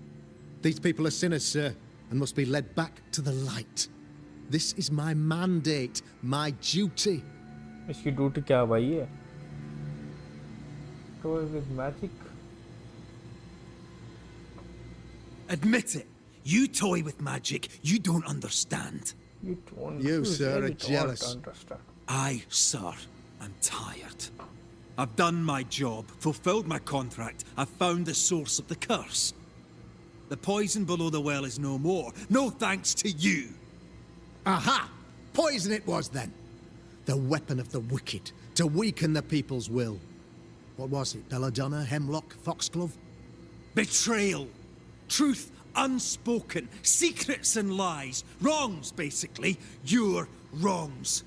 These people are sinners, sir, and must be led back to the light. This is my mandate, my duty. इसकी duty क्या भाई है? Toy with magic. Admit it. You toy with magic. You don't understand. You don't. You, sir, really are don't jealous. understand. I, sir, am tired. I've done my job, fulfilled my contract. I've found the source of the curse. The poison below the well is no more. No thanks to you. Aha! Poison it was then. The weapon of the wicked, to weaken the people's will. What was it? Belladonna, hemlock, foxglove? Betrayal. Truth unspoken, secrets and lies. Wrongs, basically. Your wrongs.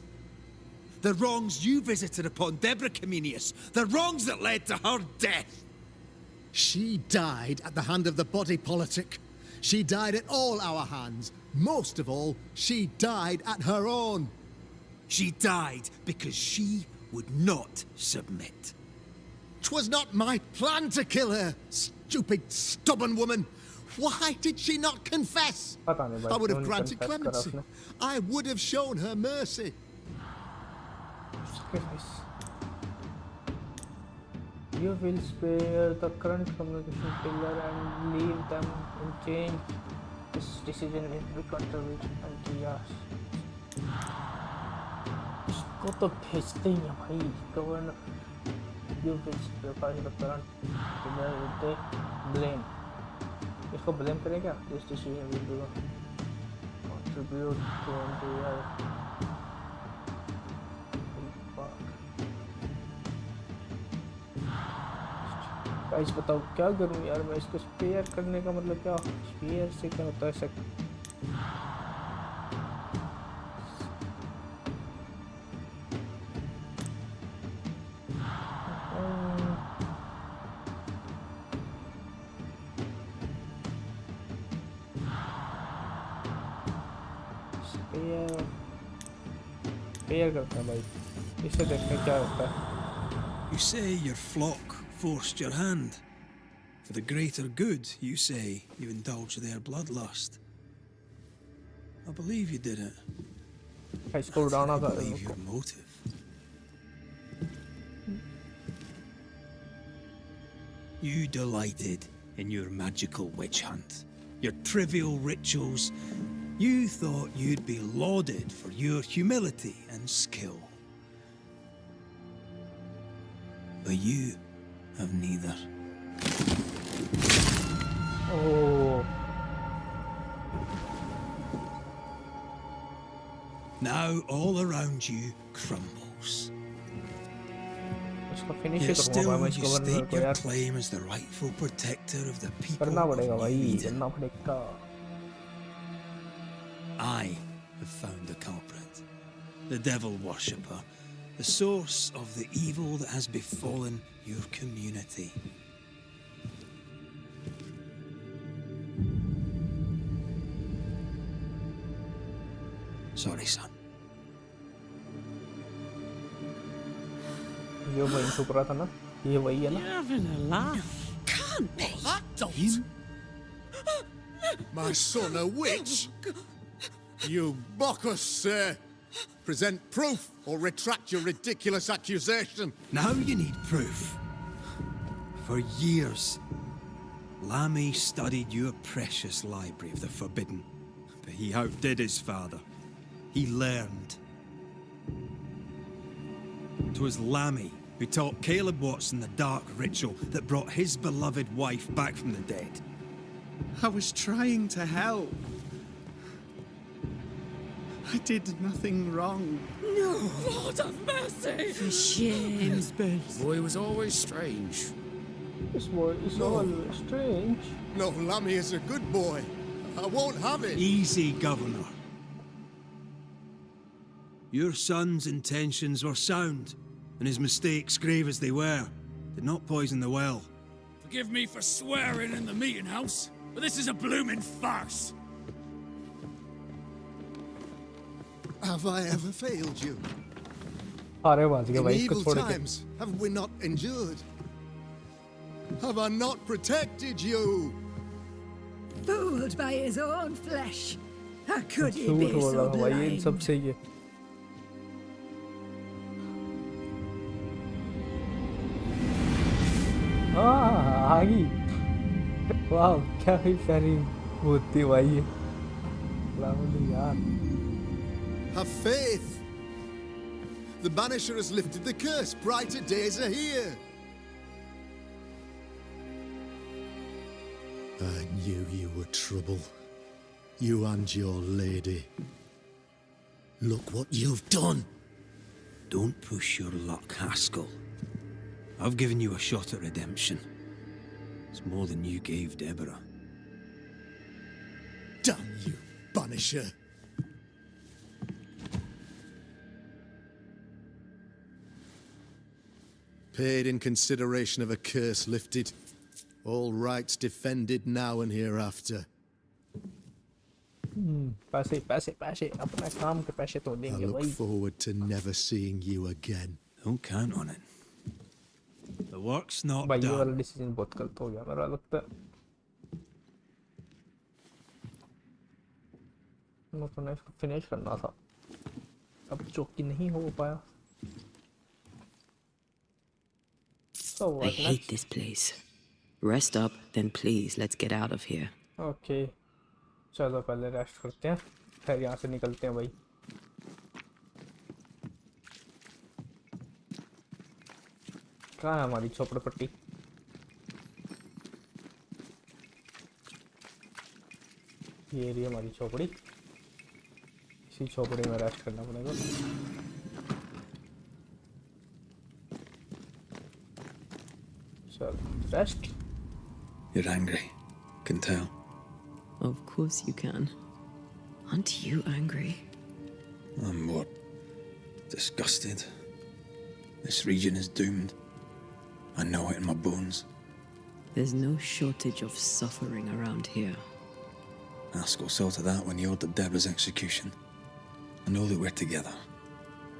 The wrongs you visited upon Deborah Comenius. The wrongs that led to her death. She died at the hand of the body politic. She died at all our hands. Most of all, she died at her own. She died because she would not submit. 'Twas not my plan to kill her, stupid, stubborn woman. Why did she not confess? पता नहीं भाई I would क्यों have नहीं granted confess करा clemency. उसने। I would have shown her mercy. Sacrifice. You will spare the current communication pillar and leave them in change. This decision will be controversial and yes. इसको तो भेजते ही हैं भाई governor. You will spare the current pillar with the blame. इसको blame करें क्या? This decision will be contribute to the guys बताओ क्या करूं यार मैं इसको स्पेयर करने का मतलब क्या स्पेयर से क्या होता है ऐसा स्पेयर स्पेयर करते हैं भाई इसे देखते हैं क्या होता है You say your flock forced your hand. For the greater good, you say you indulged their bloodlust. I believe you did it. I scroll down I on believe your motive. You delighted in your magical witch hunt, your trivial rituals. You thought you'd be lauded for your humility and skill. But you have neither. Oh. Now all around you crumbles. इसको finish Yet करूँगा still मैं you इसको governor state को your यार claim as the rightful protector of the people करना of पड़ेगा New भाई Eden. करना पड़ेगा I have found the culprit, the devil worshipper, the source of the evil that has befallen your community. Sorry, son. ये वही छुप रहा था ना ये वही है ना You're having a laugh. Can't be. Him? My son, a witch? You mock us, sir. Present proof or retract your ridiculous accusation. Now you need proof. For years, Lammy studied your precious library of the forbidden, but he outdid his father. He learned. 'Twas Lammy who taught Caleb Watson the dark ritual that brought his beloved wife back from the dead. I was trying to help. I did nothing wrong. No! Lord have mercy! For shame. Husband. Boy was always strange. this boy is all strange No, Lammy is a good boy. I won't have it. Easy, Governor. Your son's intentions were sound, and his mistakes, grave as they were, did not poison the well. Forgive me for swearing in the meeting house, but this is a blooming farce. Have I ever failed you? अरे बात क्या In भाई इसको evil छोड़ के times, have we not endured? Have I not protected you? Fooled by his own flesh. How could he झूठ be बोल रहा so हूँ भाई इन सब blind? से ये आ गई वाह क्या ही प्यारी मूर्ति भाई ये लावली यार Have faith. The Banisher has lifted the curse. Brighter days are here. I knew you were trouble. You and your lady. Look what you've done. Don't push your luck, Haskell. I've given you a shot at redemption. It's more than you gave Deborah. Damn you, Banisher. Paid in consideration of a curse lifted. All rights defended now and hereafter. पैसे पैसे पैसे अपना काम के पैसे तो I देंगे look भाई. forward to never seeing you again. Don't count on it. The work's not भाई ये वाला done. डिसीजन बहुत गलत हो गया मेरा लगता है. मैं इसको फिनिश करना था. अब चौकी नहीं हो पाया. So I what hate next? this place. Rest up, then please, let's get out of here. Okay. चलो पहले रेस्ट करते हैं फिर यहाँ से निकलते हैं भाई. कहाँ है हमारी झोपड़पट्टी? ये रही हमारी झोपड़ी. इसी झोपड़ी में रेस्ट करना पड़ेगा. चलो rest. You're angry. Can tell. Of course you can. Aren't you angry? I'm more disgusted. This region is doomed. I know it in my bones. There's no shortage of suffering around here. Askell saw to that when he ordered Deborah's execution. I know that we're together,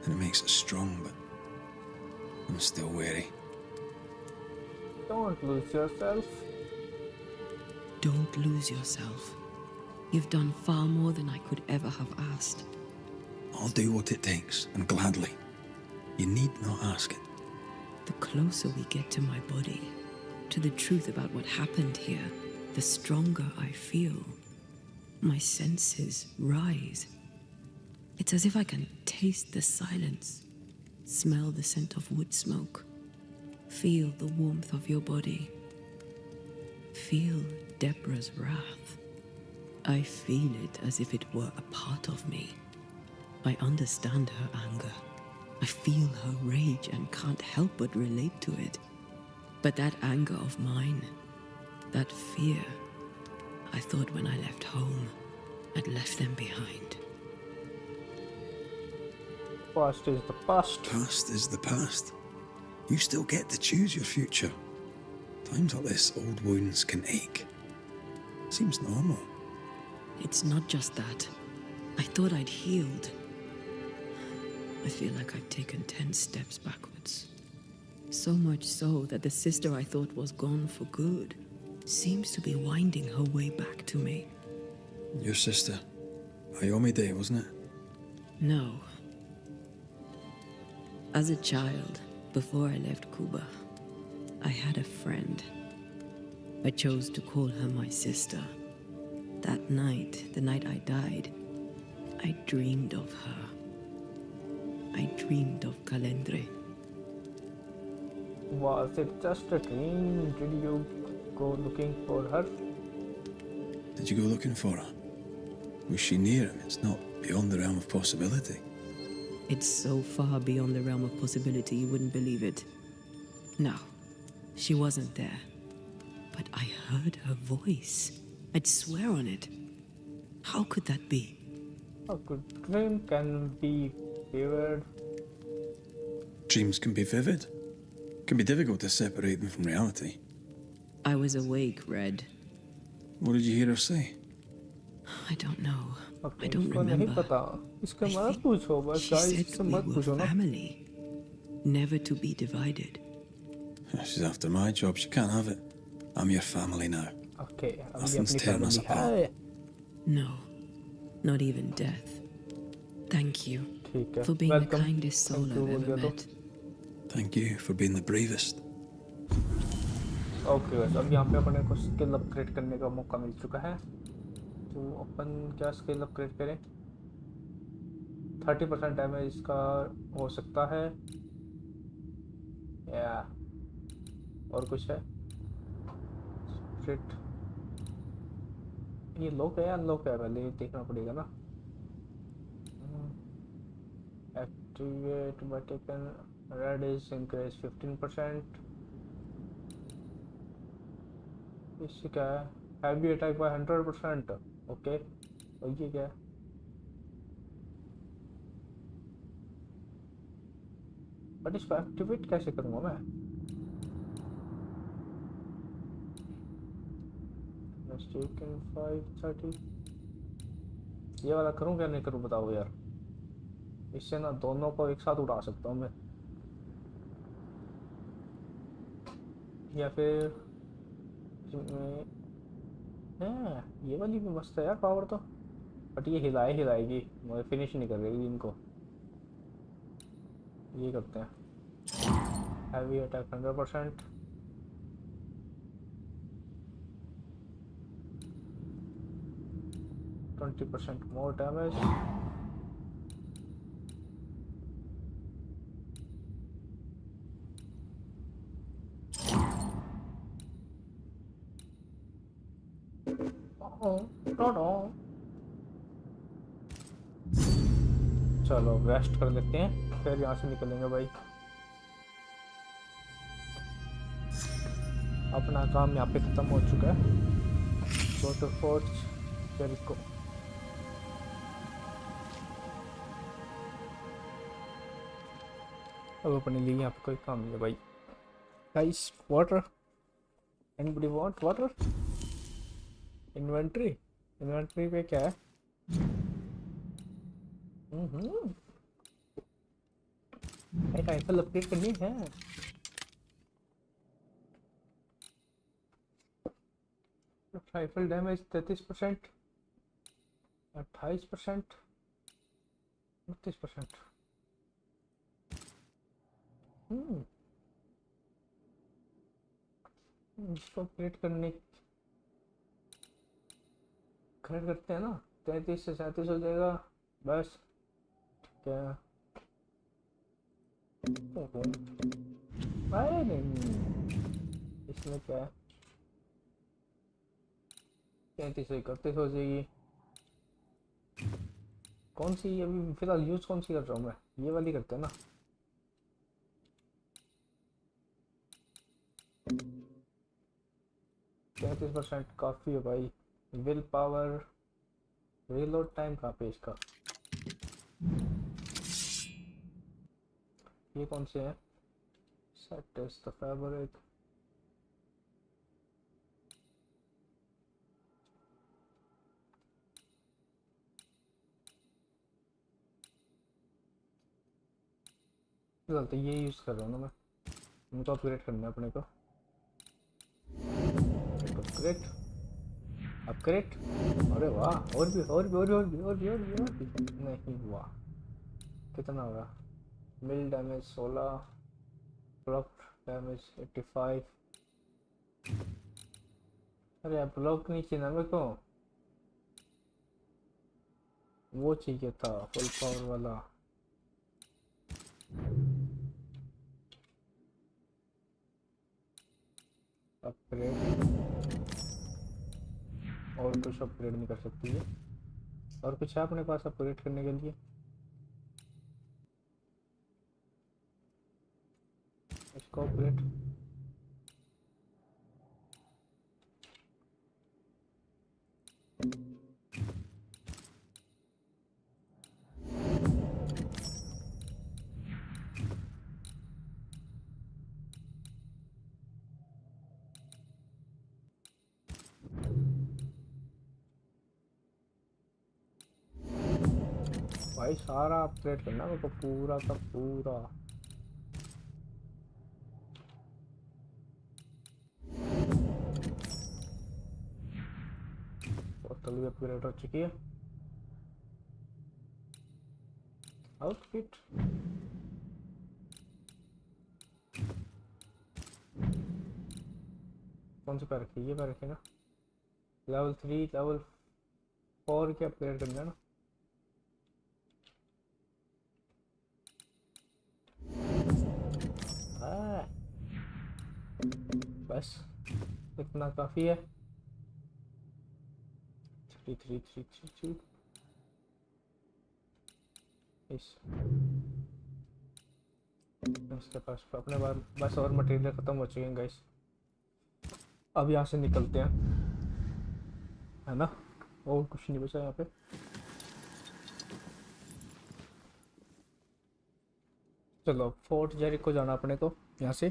and it makes us strong, but I'm still wary. Don't lose yourself. Don't lose yourself. You've done far more than I could ever have asked. I'll do what it takes, and gladly. You need not ask it. The closer we get to my body, to the truth about what happened here, the stronger I feel. My senses rise. It's as if I can taste the silence, smell the scent of wood smoke, feel the warmth of your body, feel Deborah's wrath. I feel it as if it were a part of me. I understand her anger. I feel her rage and can't help but relate to it. But that anger of mine, that fear, I thought when I left home, I'd left them behind. Past is the past. Past is the past. You still get to choose your future. Times like this, old wounds can ache. Seems normal. It's not just that. I thought I'd healed. I feel like I've taken 10 steps backwards. So much so that the sister I thought was gone for good seems to be winding her way back to me. Your sister. Ayomide, wasn't it? No. As a child, before I left Cuba, I had a friend. I chose to call her my sister. That night, the night I died, I dreamed of her. I dreamed of Calendre. Was it just a dream? Did you go looking for her? Did you go looking for her? Was she near him? It's not beyond the realm of possibility. It's so far beyond the realm of possibility you wouldn't believe it. No, she wasn't there. But I heard her voice. I'd swear on it. How could that be? A good dream can be vivid. Dreams can be vivid. Can be difficult to separate them from reality. I was awake, Red. What did you hear her say? I don't know. Okay, I don't इसको नहीं remember. पता. इसके I मत think पूछो बस she guys. said इससे we मत were पूछो ना. family, never to be divided. She's after my job. She can't have it. I'm your family now. Okay, अभी Nothing's अपनी tearing us family apart. है. No, not even death. Thank you ठीक है. for being the Welcome. kindest soul Thank you, I've ever बोल दिया met. Thank you for being the bravest. Okay बस अब यहाँ पे अपने को स्किल अपग्रेड करने का मौका मिल चुका है. तो अपन क्या स्किल अपग्रेड करें? 30% डैमेज इसका हो सकता है या और कुछ है. स्ट्रिट ये लॉक है या अनलॉक है? पहले ये देखना पड़ेगा ना. Activate by taken red is increase 15%. इससे क्या है? Heavy attack by 100%. ओके और ये क्या है? बट इसको एक्टिवेट कैसे करूँगा मैं? मिस्टेकन 530 ये वाला करूँ क्या नहीं करूँ बताओ यार। इससे ना दोनों को एक साथ उड़ा सकता हूँ मैं, या फिर हाँ ये वाली भी मस्त है यार पावर तो। बट ये हिलाएगी, मुझे फिनिश नहीं कर रही इनको। ये करते हैं हैवी अटैक 100%। %20 more damage। चलो रेस्ट कर लेते हैं, फिर यहाँ से निकलेंगे भाई। अपना काम यहाँ पे ख़त्म हो चुका है। Go to fort Jericho. अब अपने लिए यहाँ पे कोई काम नहीं है भाई। Guys water, anybody want water? Inventory पे क्या है? राइफल अपग्रेड करनी है। Rifle damage 33%, 28%, 29%। इसको अपग्रेड करते हैं ना, 33 से 37 हो जाएगा बस। क्या अरे नहीं, इसमें क्या है, 33 से 31 हो जाएगी। कौन सी अभी फिलहाल यूज कौन सी कर रहा हूँ मैं? ये वाली करते हैं ना। %33 काफ़ी है भाई। विल पावर, रीलोड टाइम कहाँ पे इसका? ये कौन से हैं? Set is the fabric. फिलहाल तो ये यूज़ कर रहा हूँ ना मैं। मुझे अपग्रेड करना है अपने को। अपग्रेड। अरे वाह, और भी नहीं हुआ। कितना होगा? मिल डैमेज 16, ब्लॉक डैमेज 85। अरे ब्लॉक नहीं चाहिए ना मेरे को, वो चाहिए था फुल पावर वाला। अपग्रेड, और कुछ अपग्रेड नहीं कर सकती है। और कुछ है अपने पास अपग्रेड करने के लिए? इसको अपग्रेड, भाई सारा अपग्रेड करना मेरे को, पूरा का पूरा। बोतल भी अपग्रेड हो चुकी है। आउटफिट, कौन से पैर रखी? ये पैर रखे ना। लेवल 3 लेवल 4 के अपग्रेड करना है ना। बस इतना काफ़ी है। 3 इसके पास अपने बस और मटेरियल ख़त्म हो चुके हैं गाइस। अब यहाँ से निकलते हैं, है ना। और कुछ नहीं बचा यहाँ पे। चलो फोर्ट जेरिको जाना अपने को यहाँ से।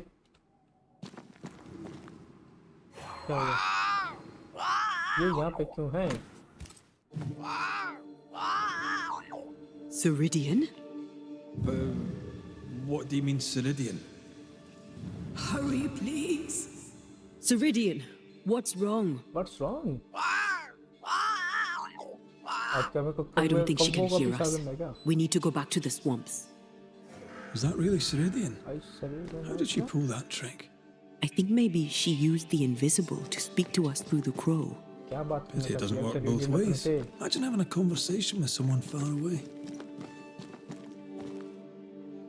क्या हुआ? ये यहाँ पे क्यों है? Ceridian? What do you mean, Ceridian? Hurry, please. Ceridian, what's wrong? What's wrong? I don't think she can hear us. We need to go back to the swamps. Is that really Ceridian? How did she How pull that trick? I think maybe she used the invisible to speak to us through the crow. Pity it doesn't work both ways. Imagine having a conversation with someone far away.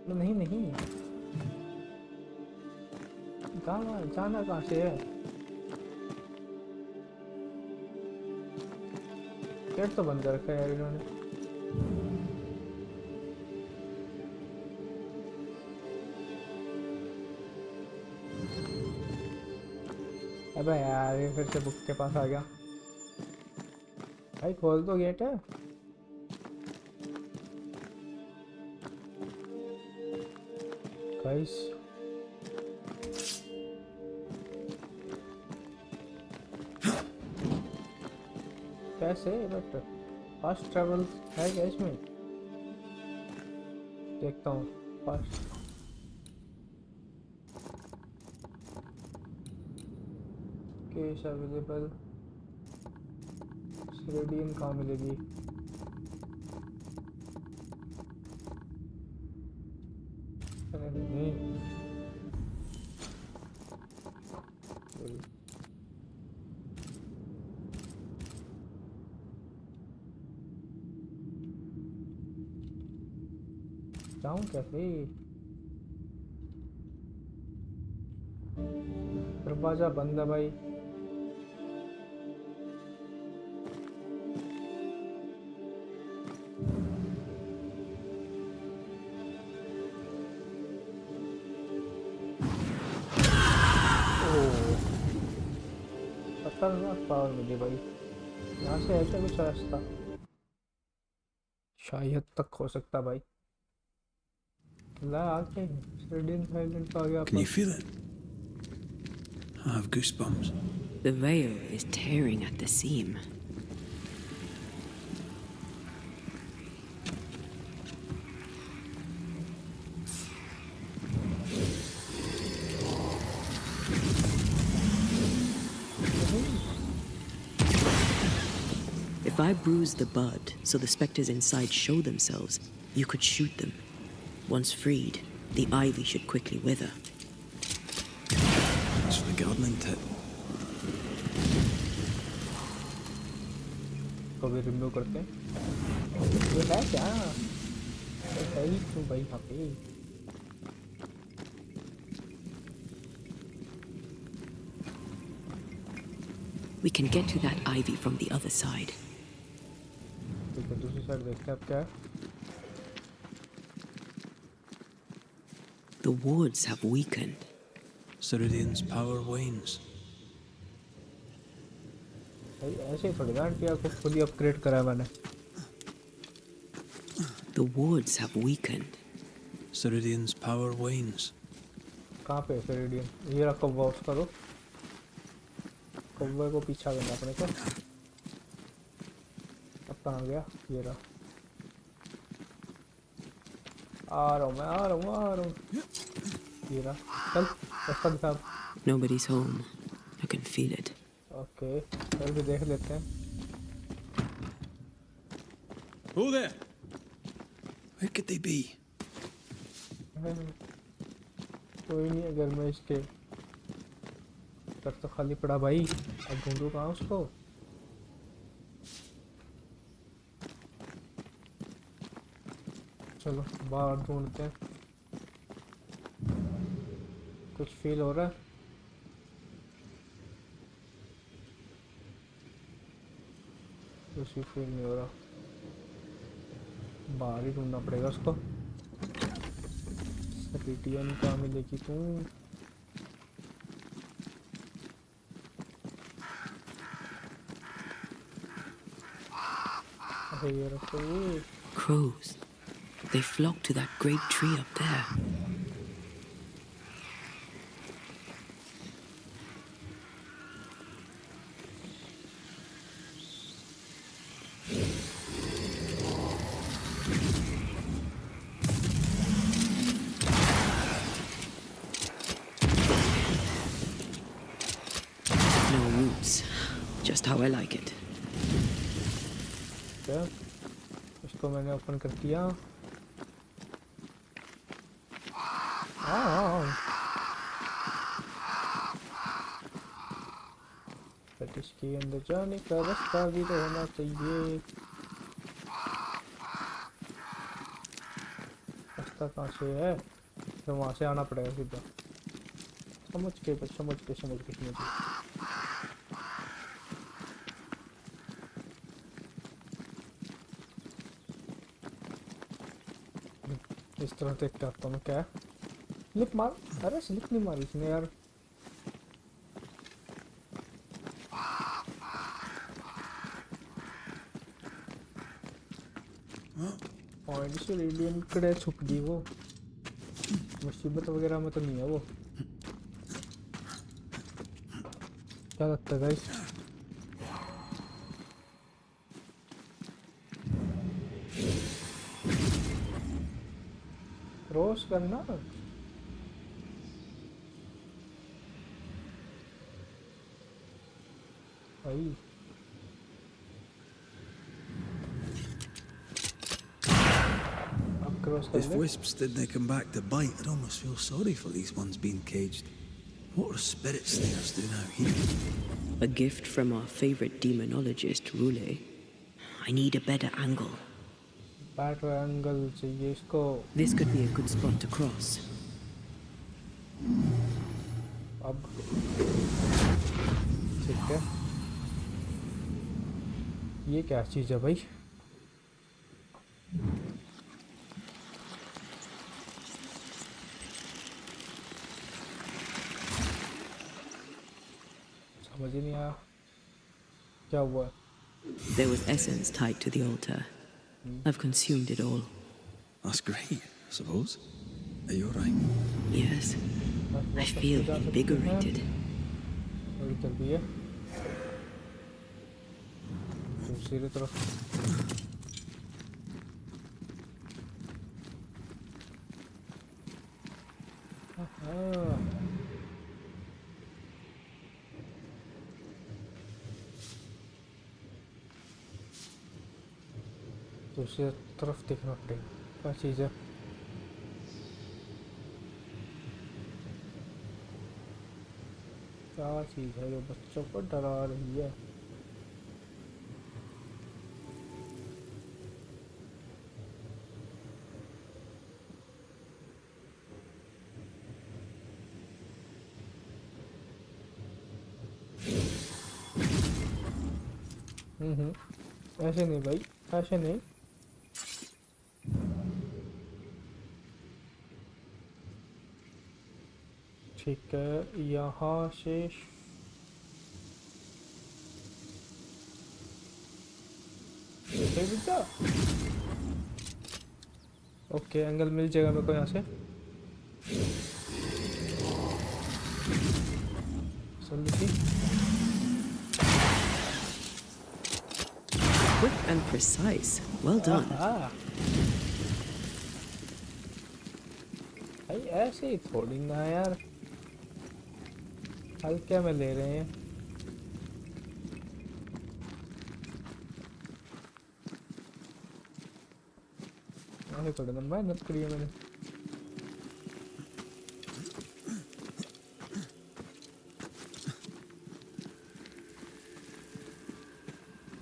नहीं नहीं, कहाँ जाना, कहाँ से है? Gate तो बंद कर रखा है यार इन्होंने। अबे यार ये फिर से बुक के पास आ गया। भाई खोल दो गेट है। गाइस कैसे, बट फास्ट ट्रैवल है क्या इसमें? देखता हूँ फास्ट। Case available. सेरेडियन कहाँ मिलेगी? नहीं जाऊं कैसे? दरवाजा बंद है भाई। खतरनाक पावर मिली भाई। यहाँ से ऐसा कुछ रास्ता शायद तक हो सकता भाई। ला आके सेरेडियन साइलेंट आ गया। Can you feel it? I have goosebumps. The veil is tearing at the seam. If I bruise the bud so the spectres inside show themselves, you could shoot them. Once freed, the ivy should quickly wither. That's for the gardening tip. को भी remove करते हैं। ये है क्या? है ही क्यों भाई यहाँ पे? We can get to that ivy from the other side. ठीक है, दूसरी साइड देखते हैं अब क्या है। The wards have weakened. Ceridian's power wanes. भाई ऐसे ही थोड़ी ना किया, को खुद ही अपग्रेड करा मैंने। The wards have weakened. Ceridian's power wanes. कहाँ पे है सेरेडियन? ये रहा कौवा, उसका तो कौवे को पीछा करना अपने को। अब कहाँ गया? ये रहा। आ रहा हूँ मैं, आ रहा हूँ, आ रहा हूँ। ये रहा। चल रास्ता दिखा। Nobody's home. I can feel it. Okay चल भी देख लेते हैं। Oh there! Where could they be? कोई नहीं, अगर मैं इसके तक तो खाली पड़ा भाई। अब ढूंढूं कहाँ उसको? चलो बाहर ढूंढते हैं। कुछ फील हो रहा है? कुछ भी फील नहीं हो रहा। बाहर ही ढूंढना पड़ेगा उसको। सेरेडियन कहाँ मिलेगी तू? ये रखो ये। Crows. They flock to that great tree up there. No roots. Just how I like it. क्या? इसको मैंने ओपन कर दिया। बट इसके अंदर जाने का रास्ता भी तो होना चाहिए। रास्ता कहाँ से है? तो वहाँ से आना पड़ेगा सीधा। समझ के समझ के। इस तरह देख के आता हूँ। क्या है? स्लिप मार। अरे स्लिप नहीं मारी इसने यार। पॉइंट से रेडियन कड़े छुप गई वो। मुसीबत वगैरह में तो नहीं है वो। क्या लगता है गाइस? क्रॉस करना भाई। अब क्रॉस कर If ले। wisps didn't come back to bite, I'd almost feel sorry for these ones being caged. What are spirit snares doing out here? A gift from our favorite demonologist, Rule. I need a better angle. Better angle चाहिए इसको। This could be a good spot to cross. अब ठीक है। ये क्या चीज़ है भाई? समझ ही नहीं आया क्या हुआ है। There was essence tied to the altar. I've consumed it all. That's great, I suppose. Are you alright? Yes. I feel invigorated. और इधर भी है। दूसरी तरफ। दूसरी तरफ देखना पड़ेगा। क्या चीज़ है? क्या चीज़ है जो बच्चों को डरा रही है? ऐसे नहीं भाई, ऐसे नहीं। ठीक है, यहाँ से ओके, एंगल मिल जाएगा मेरे को यहाँ से। Quick and precise. Well done. भाई ऐसे ही थोड़ी ना यार, हल्के में ले रहे हैं। ऐसे थोड़ी ना मेहनत करी है मैंने।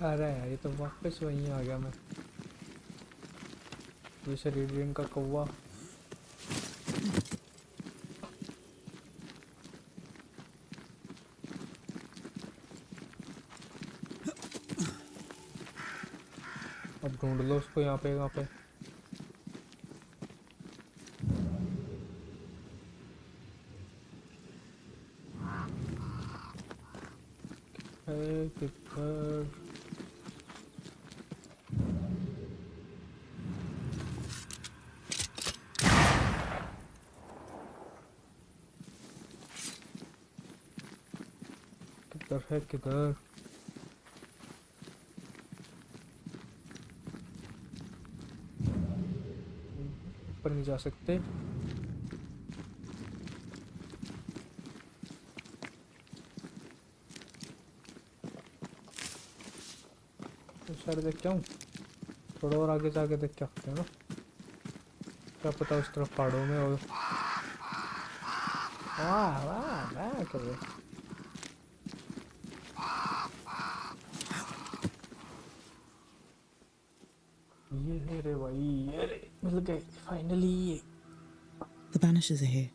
अरे यार, ये तो वापस वहीं आ गया मैं। ये शरीर का कौवा। अब ढूंढ लो उसको यहाँ पे, यहाँ पे। किधर? किधर है किधर? ऊपर नहीं जा सकते। शायद देख क्या हूँ, थोड़ा और आगे जाके देख क्या सकते हैं ना, क्या पता उस तरफ पहाड़ों में और वाह वाह वाह कर रहे। ये है रे भाई, ये रे मिल गए finally. The Banishers are here.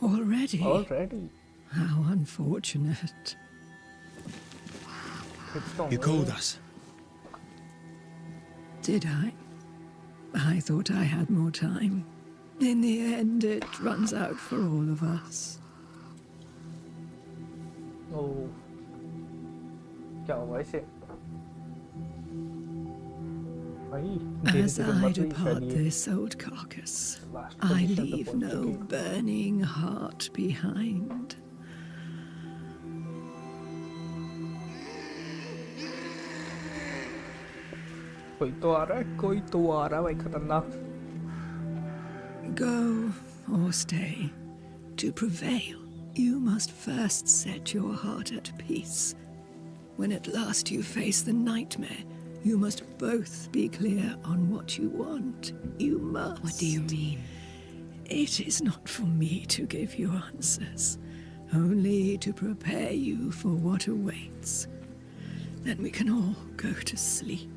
Already? Already. How unfortunate. You called us. Did I? I thought I had more time. In the end, it runs out for all of us. Oh. क्या हुआ इसे? As I depart this old carcass, I leave no burning heart behind. कोई तो आ रहा है, कोई तो आ रहा है भाई, खतरनाक। Go or stay, to prevail, you must first set your heart at peace. When at last you face the nightmare, you must both be clear on what you want. You must. What do you mean? It is not for me to give you answers, only to prepare you for what awaits. Then we can all go to sleep.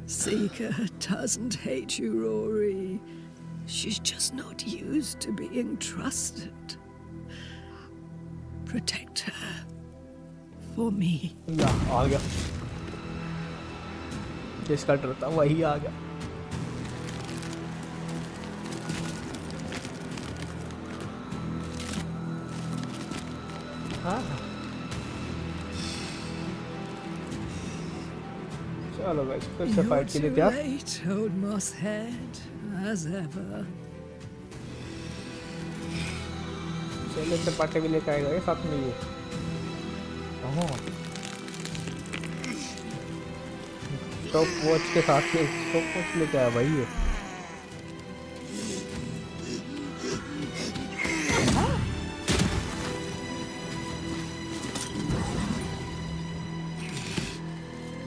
Seeker doesn't hate you, Rory. She's just not used to being trusted. Protect her. For me. या आ गया, जिसका डर था वही आ गया। हाँ चलो guys, फिर से फाइट के लिए तैयार। Old Mosshead, as ever. चलो चपाटे भी लेके आएगा ये साथ में ये। स्टॉप वॉच के साथ में स्टॉप वॉच लेके आया भाई ये।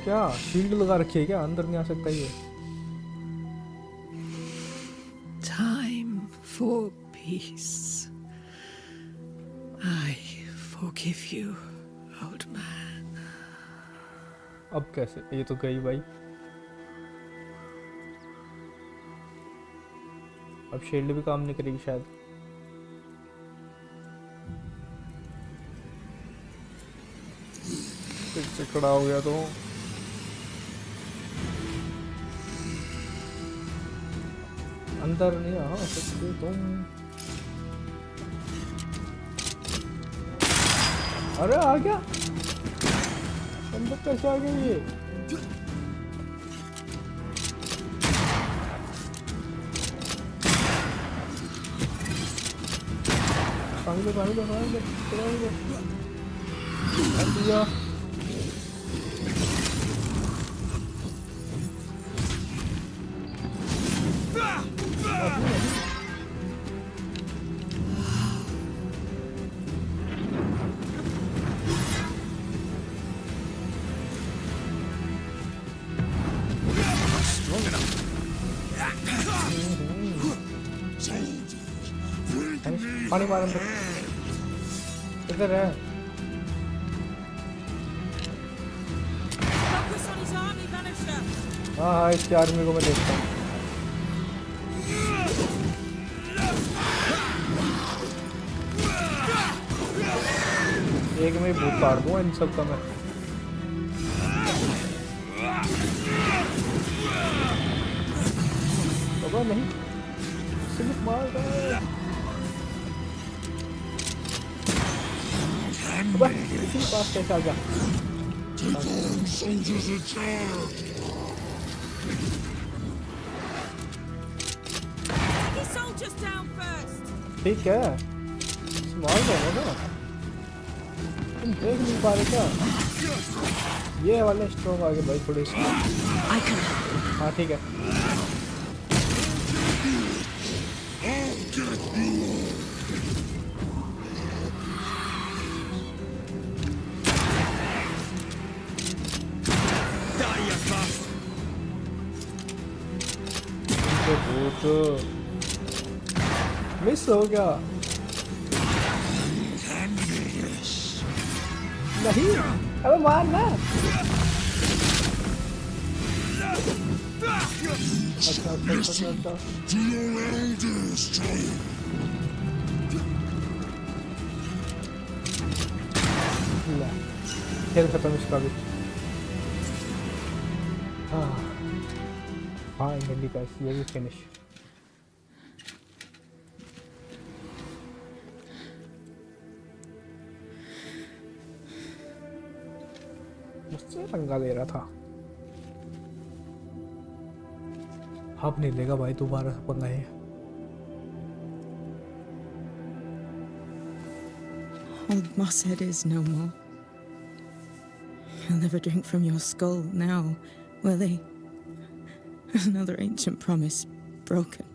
क्या शील्ड लगा रखी है क्या? अंदर नहीं आ सकता ये। Time for peace. I forgive you, old man. अब कैसे? ये तो गई भाई। अब शील्ड भी काम नहीं करेगी शायद। फिर से खड़ा हो गया तो अंदर नहीं आ सकते तुम। अरे आ गया अंदर, कैसे आ गया ये? पानी मार अंदर, इधर है। हाँ हाँ, इसकी आर्मी को मैं देखता हूँ। एक में भूत काट दूंगा इन सब का मैं। होगा नहीं, सिर्फ मार रहा है। इसी पास कैसे आ गया? ठीक है, स्मॉल है ना। तुम देख नहीं पा रहे क्या? ये वाले स्ट्रोक आगे भाई थोड़े से। हाँ ठीक है। मिस हो गया। नहीं, अबे मार ना। अच्छा अच्छा अच्छा। खेल खत्म इसका भी। हाँ फाइनली गाइस ये भी फिनिश। मुझसे पंगा ले रहा था, अब नहीं लेगा भाई दोबारा पंगा है। Old Mosshead is no more. He'll never drink from your skull now, will he? Another ancient promise broken.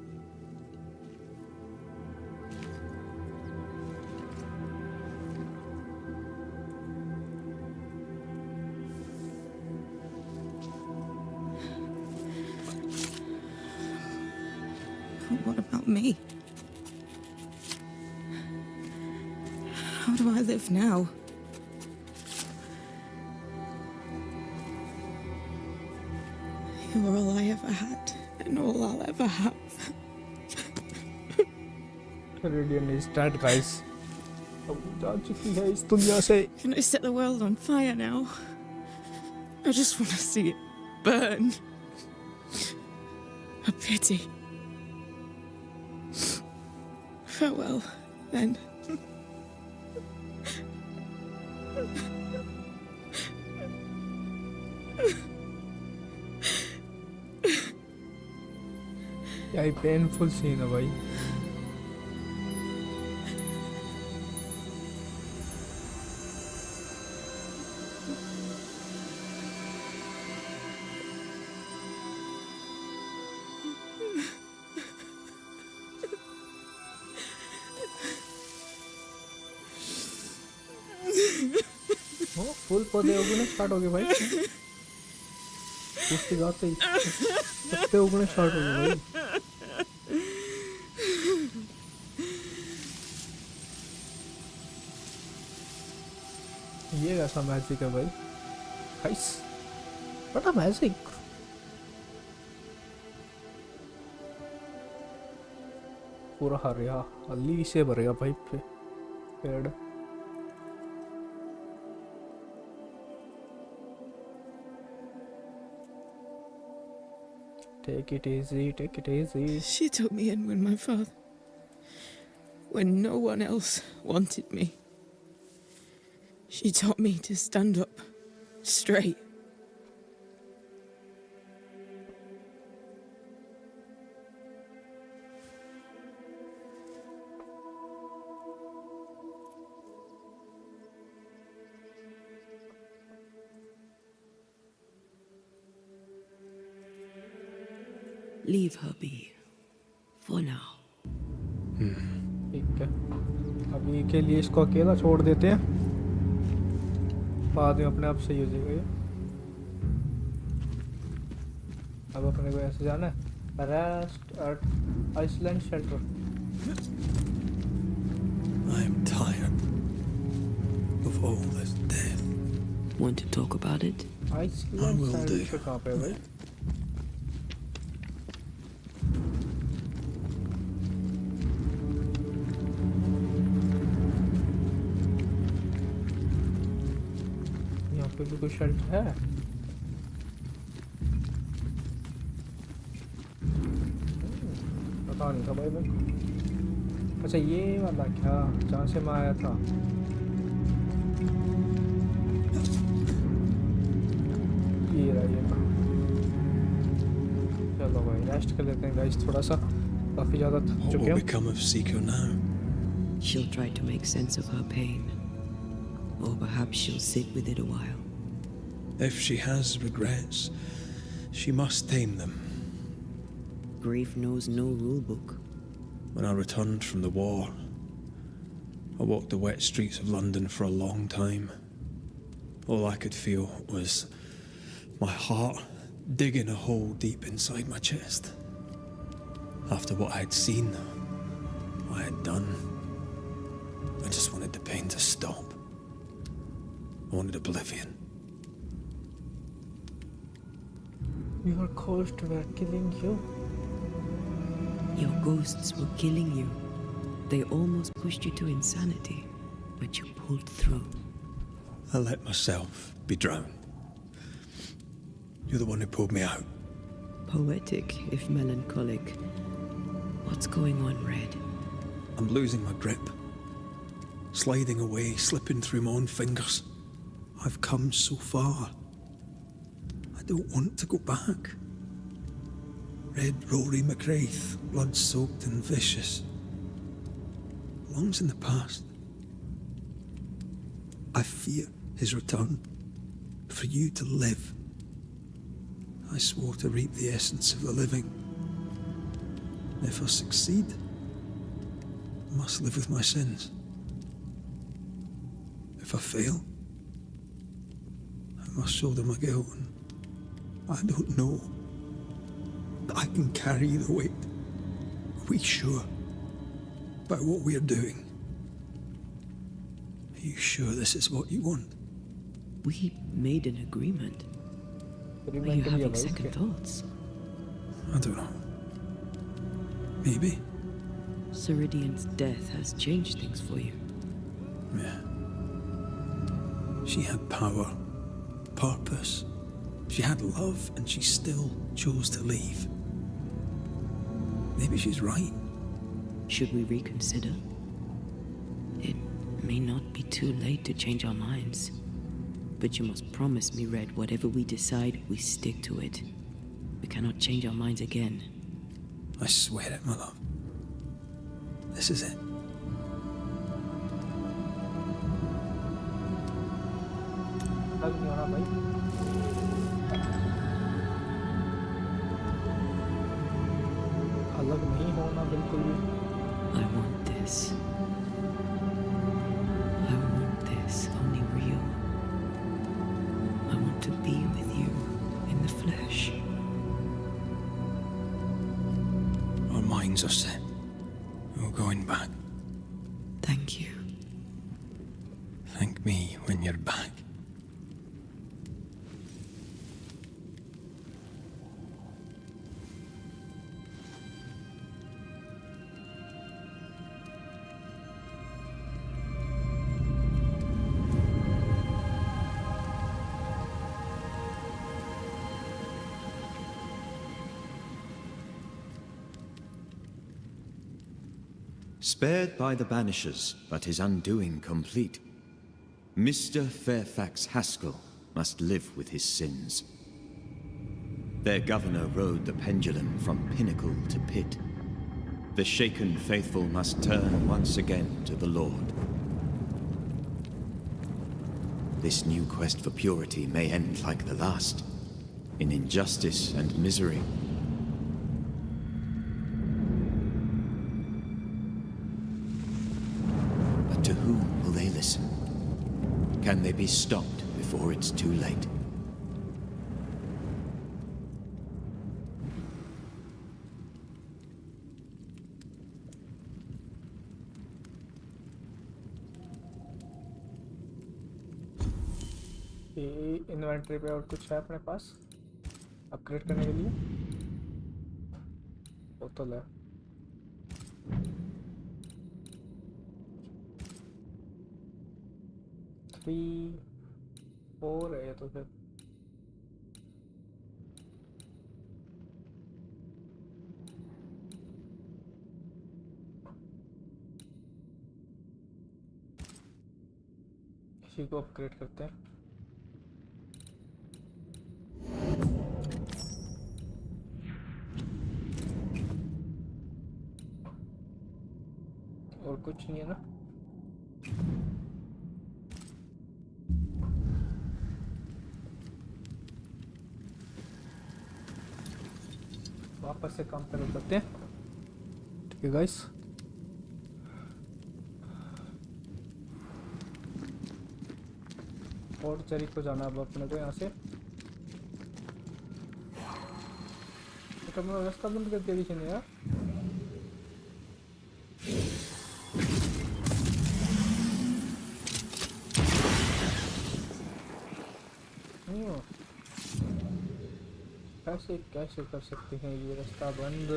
What about me? How do I live now? You were all I ever had, and all I'll ever have. Radiant is dead, guys. अब जा चुकी है इस दुनिया से। Can I set the world on fire now? I just want to see it burn. A pity. Farewell, then. क्या ही painful scene है भाई। फुल पौधे उगने स्टार्ट हो गए भाई। उसके जाते ही पत्ते उगने स्टार्ट हो गए भाई। ये कैसा मैजिक है भाई? गाइस बड़ा मैजिक। पूरा हरियाली से भर गया भाई पेड़। Take it easy, take it easy. She took me in when no one else wanted me. She taught me to stand up straight. Leave her be. For now. ठीक है, अभी के लिए इसको अकेला छोड़ देते हैं, बाद में अपने आप सही हो जाएगा ये। अब अपने को ऐसे जाना है, rest at Iceland shelter. I am tired of all this death. Want to talk about it? Iceland shelter कहाँ पे है भाई? कोई शेल्टर है? पता नहीं था भाई मैं। अच्छा ये वाला क्या, जहाँ से मैं आया था? ये रहा ये। चलो भाई रेस्ट कर लेते हैं गाइस, थोड़ा सा काफी ज्यादा थक चुके हैं। What will become of Seiko now? She'll try to make sense of her pain. or perhaps she'll sit with it a while. If she has regrets, she must tame them. Grief knows no rule book. When I returned from the war, I walked the wet streets of London for a long time. All I could feel was my heart digging a hole deep inside my chest. After what I had seen, what I had done, I just wanted the pain to stop. I wanted oblivion. Your ghosts were killing you. Your ghosts were killing you. They almost pushed you to insanity, but you pulled through. I let myself be drowned. You're the one who pulled me out. Poetic, if melancholic. What's going on, Red? I'm losing my grip. Sliding away, slipping through my own fingers. I've come so far. I don't want to go back. Red Rory McWraith, blood-soaked and vicious. Long's in the past. I fear his return. For you to live. I swore to reap the essence of the living. If I succeed, I must live with my sins. If I fail, I must shoulder my guilt. And I don't know that I can carry the weight. Are we sure about what we are doing? Are you sure this is what you want? We made an agreement. Are you having second thoughts? I don't know. Maybe. Ceridian's death has changed things for you. Yeah. She had power, purpose. She had love, and she still chose to leave. Maybe she's right. Should we reconsider? It may not be too late to change our minds. But you must promise me, Red, whatever we decide, we stick to it. We cannot change our minds again. I swear it, my love. This is it. अलग नहीं होना भाई। अलग नहीं होना बिल्कुल भी। I want this. I want this, only real. I want to be with you in the flesh. Our minds are set. We're going back. Thank you. Thank me when you're back. Spared by the Banishers, but his undoing complete, Mr. Fairfax Haskell must live with his sins. Their governor rode the pendulum from pinnacle to pit. The shaken faithful must turn once again to the Lord. This new quest for purity may end like the last, in injustice and misery. To whom will they listen? Can they be stopped before it's too late? Inventory पे और कुछ है अपने पास upgrade करने के लिए? बोतल है। 3, 4 है तो फिर इसी को अपग्रेड करते हैं। और कुछ नहीं है ना? वापस से काम पे करते हैं। ठीक है गाइस, और चरी को जाना अब अपने को यहाँ से। तो मैं रास्ता बंद कर दिया किसी ने यार। कैसे कैसे कर सकते हैं ये रास्ता बंद?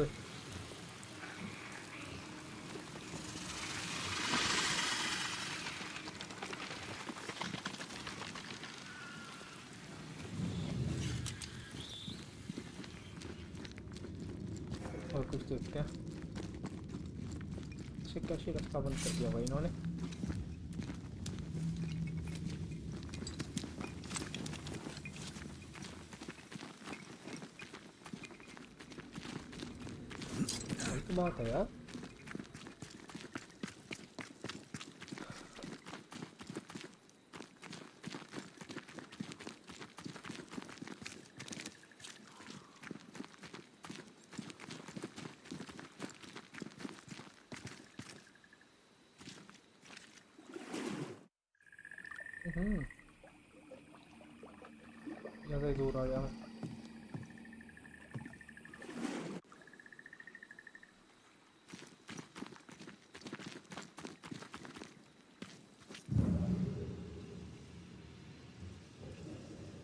और कुछ देखते हैं इसे कैसे रास्ता बंद कर दिया भाई इन्होंने। तो बात है यार, ज़्यादा ही दूर आ गया मैं।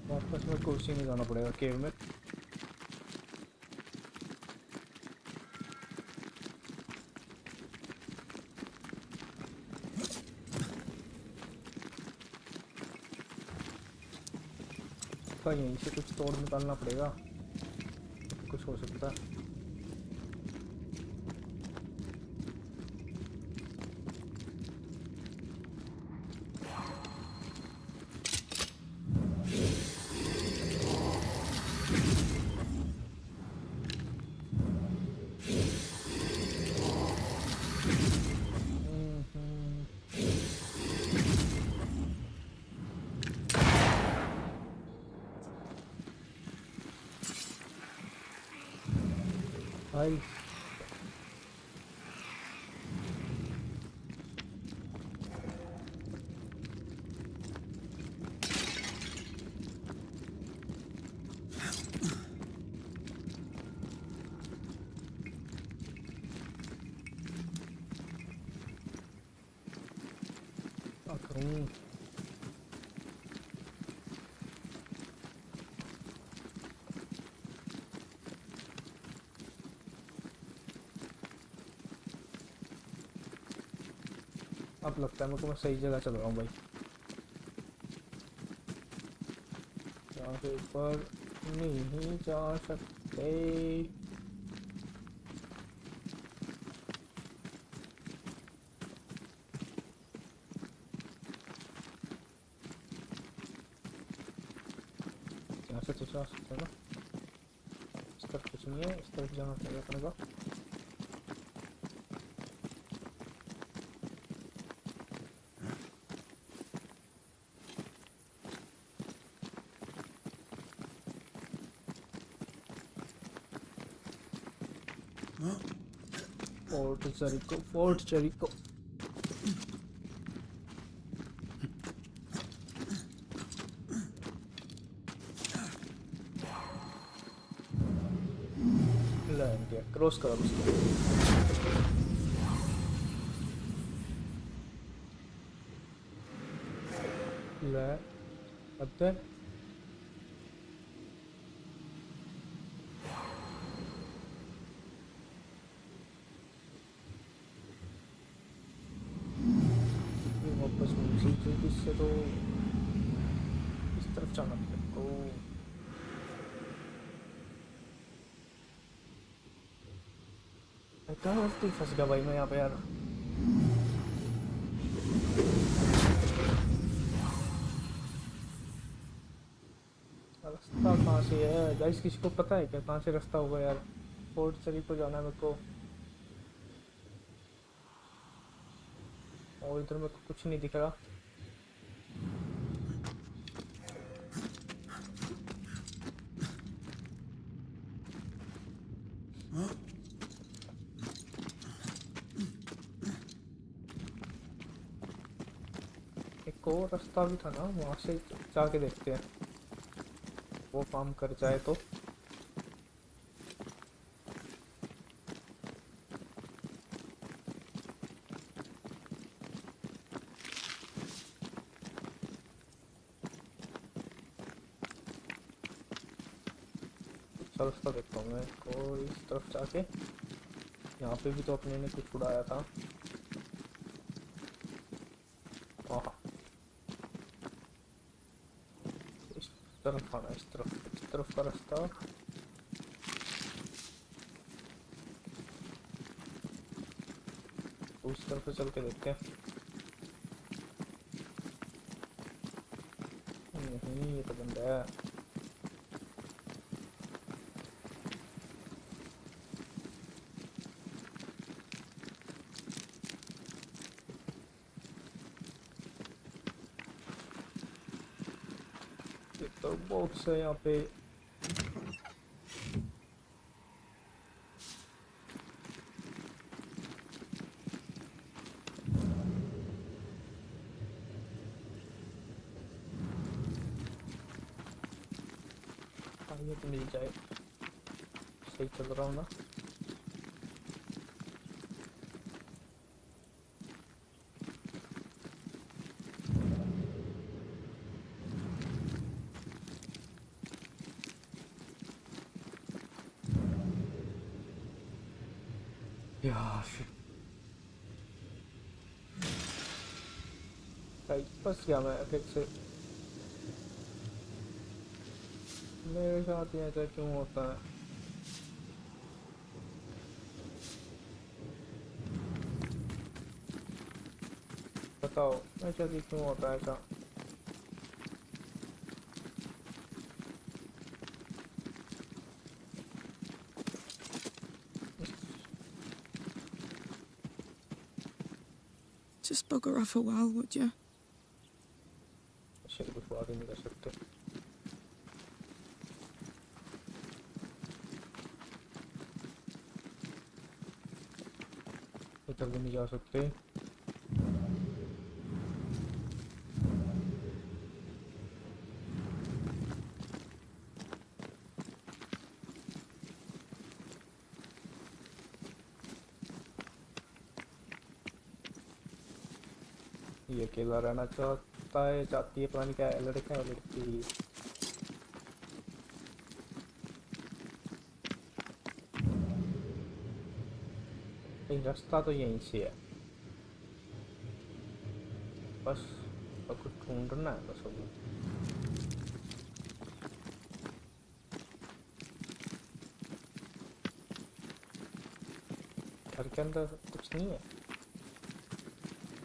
वापस में कुर्सी में जाना पड़ेगा केव में। का यहीं से कुछ तोड़ निकालना पड़ेगा, कुछ हो सकता है। भाई क्या करूं? अब लगता है मेरे को मैं सही जगह चल रहा हूँ भाई। यहाँ से ऊपर नहीं जा सकते। यहाँ से तो जा सकते हैं ना। इस तरफ कुछ नहीं है, इस तरफ जाना पड़ेगा अपने को। Fort Jericho. क्रॉस कर उसको। ले अब वापस इससे तो इस तरफ जाना पड़ेगा। कहाँ फंस गया भाई मैं यहाँ पे यार। रास्ता कहाँ से है गाइस? किसी को पता है क्या कहाँ से रास्ता होगा यार? फोर्ट चली को जाना है मेरे को, और इधर मेरे को कुछ नहीं दिख रहा। एक और रास्ता भी था ना, वहां से जाके देखते हैं, वो काम कर जाए तो। अच्छा रास्ता देखता हूँ मैं, और इस तरफ जाके, यहाँ पे भी तो अपने ने कुछ उड़ाया था। आहा, इस तरफ आना, इस तरफ का रास्ता। उस तरफ से चल के देखते हैं। नहीं, ये तो बंद है। ये तो बॉक्स है यहाँ पे। ये तो मिल जाए, सही चल रहा हूँ ना। यार फंस गया मैं फिर से। मेरे साथ ही ऐसा क्यों होता है? बताओ ऐसा भी क्यों होता है ऐसा? Just bugger off a while, would you? शायद कुछ आगे नहीं कर सकते। इधर भी नहीं जा सकते। ये अकेला रहना चाहता है, चाहती है, पता नहीं क्या है, लड़का है लड़की। रास्ता तो यहीं से है, बस और कुछ ढूंढना है बस अभी। घर के अंदर कुछ नहीं है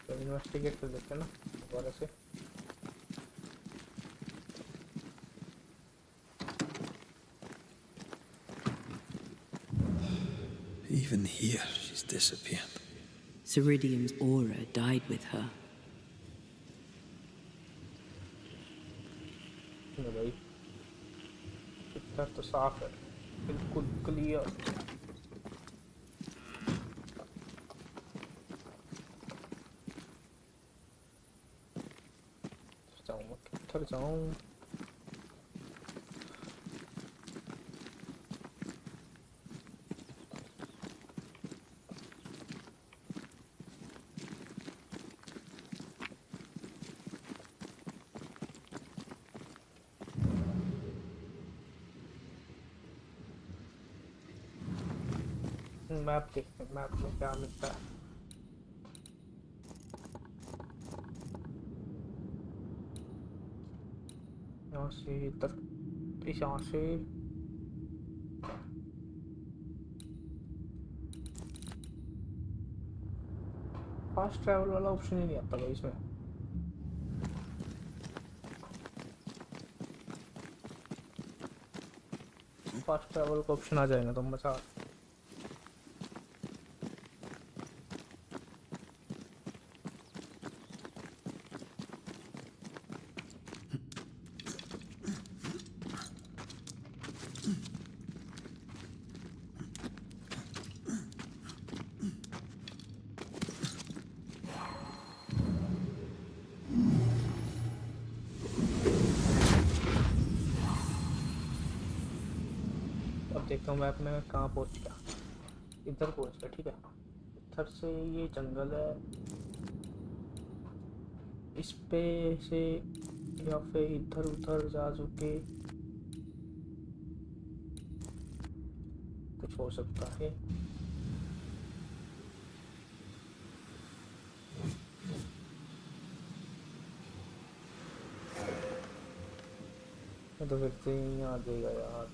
तो इन्वेस्टिगेट कर लेते हैं ना दोबारा से। Even here, she's disappeared. Ceridium's aura died with her. भाई पिक्चर तो साफ है, बिल्कुल क्लियर। जाऊँ मैं किधर जाऊँ? मैप देखते हैं, मैप में क्या मिलता है। यहाँ से इधर, इस यहाँ से फास्ट ट्रैवल वाला ऑप्शन ही नहीं आता भाई इसमें। फास्ट ट्रैवल का ऑप्शन आ जाएगा तो मजा। देखता हूँ मैप में कहाँ पहुँच गया। इधर पहुँच गया, ठीक है। इधर से ये जंगल है, इस पे से या फिर इधर उधर जा चुके कुछ हो सकता है। तो फिर से यहाँ आ जाएगा यार।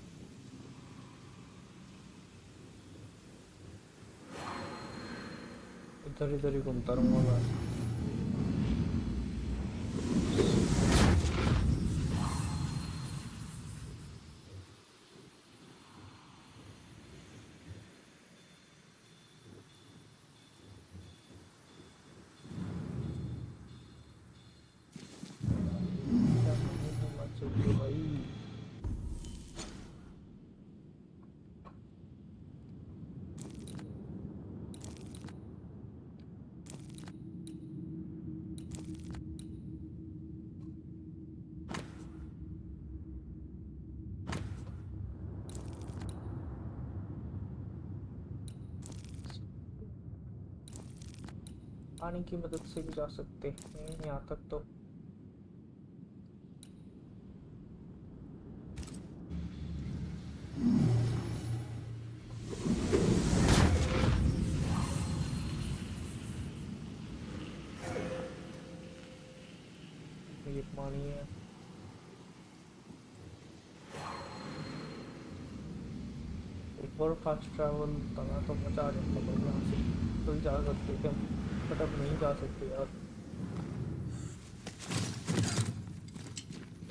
इधर इधर ही घूमता रहूँगा मैं। पानी की मदद से भी जा सकते हैं यहाँ तक तो। ये पानी है। एक और फास्ट ट्रैवल करना तो मजा आ जाता है। यहाँ से तो जा सकते थे, बट अब नहीं जा सकते यार।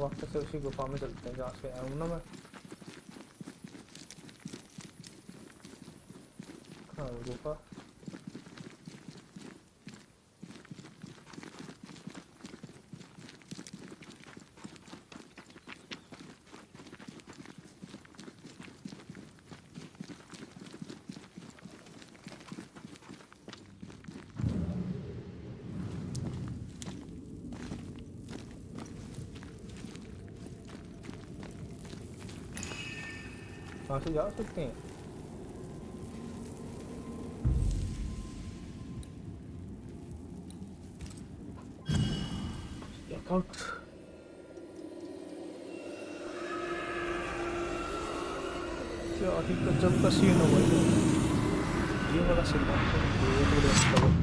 वापस से उसी गुफा में चलते हैं जहाँ से आया हूँ ना मैं। हाँ गुफा। वहाँ से जा सकते हैं। चेकआउट। क्या ही गजब का सीन हो गया। ये वाला सीन ये तो अच्छा है।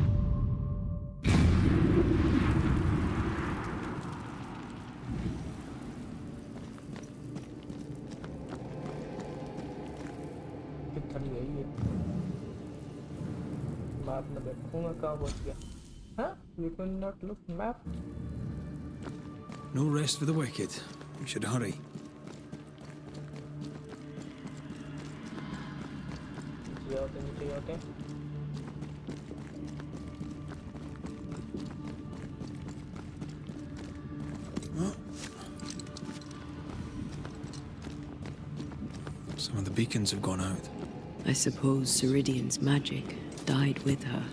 मैप में देखूंगा कहाँ पहुँच गया। हाँ? We can not look map. No rest for the wicked. We should hurry. नीचे आते हैं। Some of the beacons have gone out. I suppose Ceridian's magic died with her.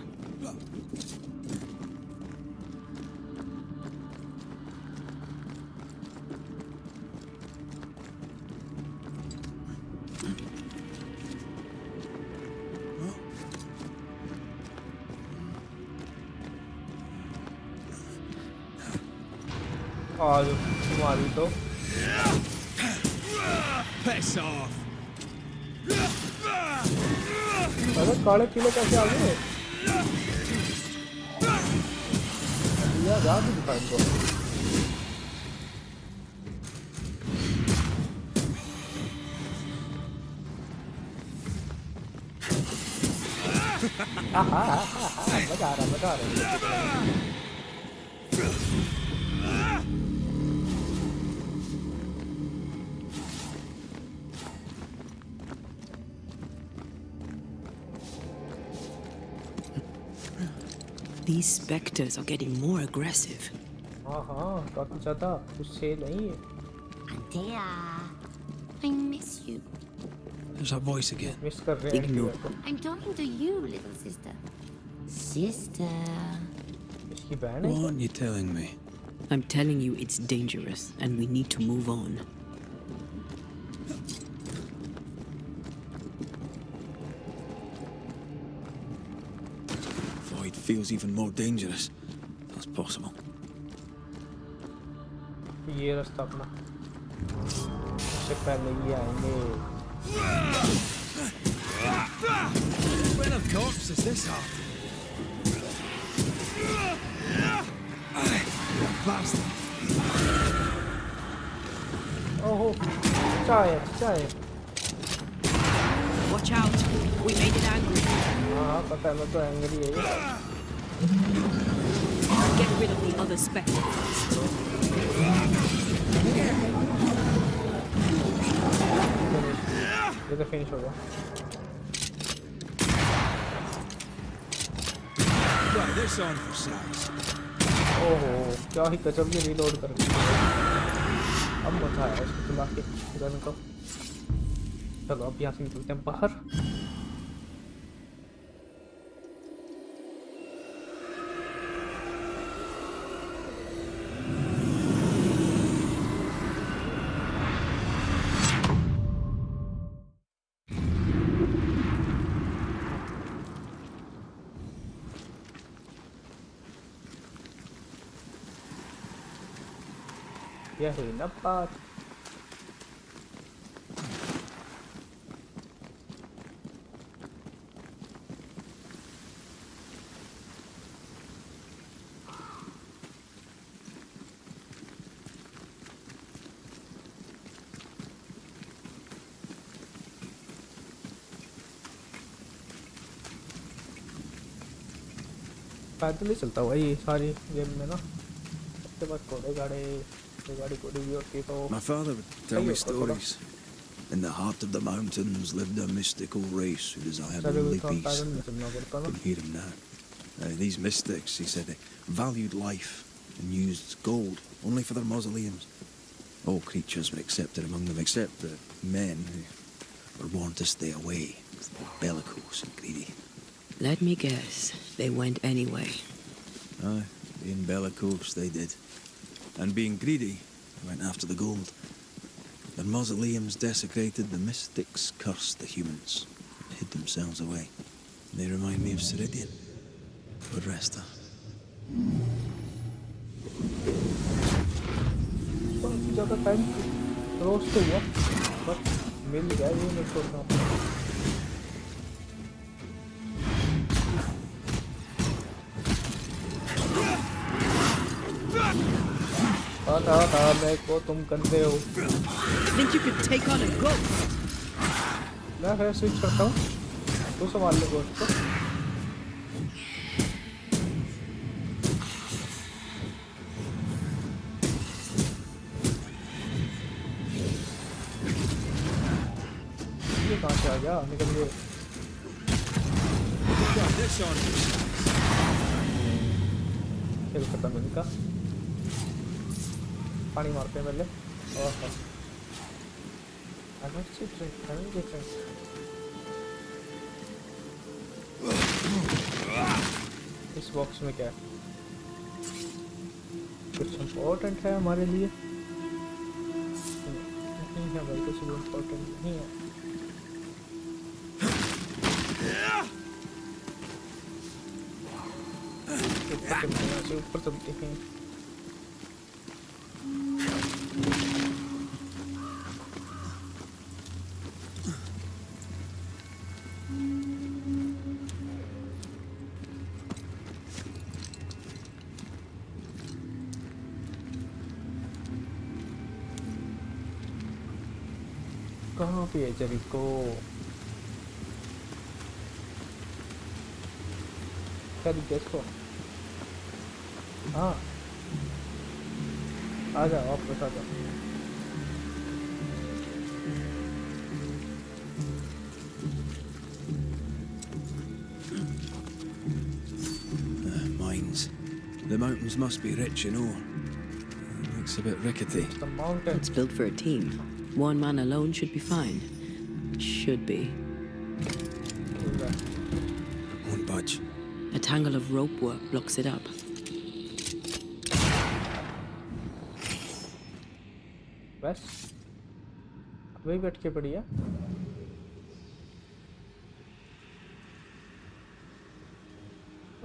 आज तुम्हारी तो Piss off! अरे काले किले कैसे आ गए? या जा भी दिखा इनको। मजा आ रहा है। These specters are getting more aggressive. हाँ काफी ज़्यादा। उससे नहीं है। Antea, I miss you. There's that voice again. Miss कर रहे हैं। I'm talking to you, little sister. Sister. इसकी बहन है। What are you telling me? I'm telling you it's dangerous and we need to move on. feels even more dangerous. That's possible. ये रास्ता अपना उससे पहले ये आएंगे. When of corpse is this hard? Bastard. ओहो चाय. Watch out. We made it angry. हाँ पता है मैं तो एंग्री है. Get rid of the other spectre first. ये तो फिनिश हो गया. Try this on for size. ओहो क्या ही गजब ये रीलोड कर दिया. अब मजा आया इसको चला के गन को. चलो अब यहाँ से निकलते हैं बाहर. यह हुई ना बात. पैदल ही चलता हुआ ये सारी गेम में ना. उसके बाद घोड़े गाड़ी भी होती तो. My father would tell me stories. In the heart of the mountains lived a mystical race who desired only peace. I can hear him now. These mystics, he said, they valued life and used gold only for their mausoleums. All creatures were accepted among them except the men who were warned to stay away. They were bellicose and greedy. Let me guess. They went anyway. Aye, being bellicose they did. And being greedy, they went after the gold. Their mausoleums desecrated, the mystics cursed the humans and hid themselves away. They remind me of Ceridian. But Resta. ज़्यादा time roast तो हुआ but मिल गया ये मैं छोड़ रहा हूँ. था मैं को तुम करते हो. Think you could take on a ghost? मैं फिर स्विच करता हूँ. तू संभाल ले गोश्त को. ये कहाँ से आ गया? निकल गए. खेल खत्म इनका. पानी मारते हैं पहले. इस बॉक्स में क्या है? कुछ इम्पोर्टेंट है हमारे लिए? नहीं है भाई, कुछ भी इम्पोर्टेंट नहीं है. ऊपर चलते हैं. कहाँ पे है जेरिको? क्या दिख गया इसको? हाँ आ जाओ वापस आ जाओ. Mines. The mountains must be rich in ore. Looks a bit rickety. The mountain. It's built for a team. One man alone should be fine. Should be. Won't budge. A tangle of rope work blocks it up. बस वही बैठ के पड़ी है.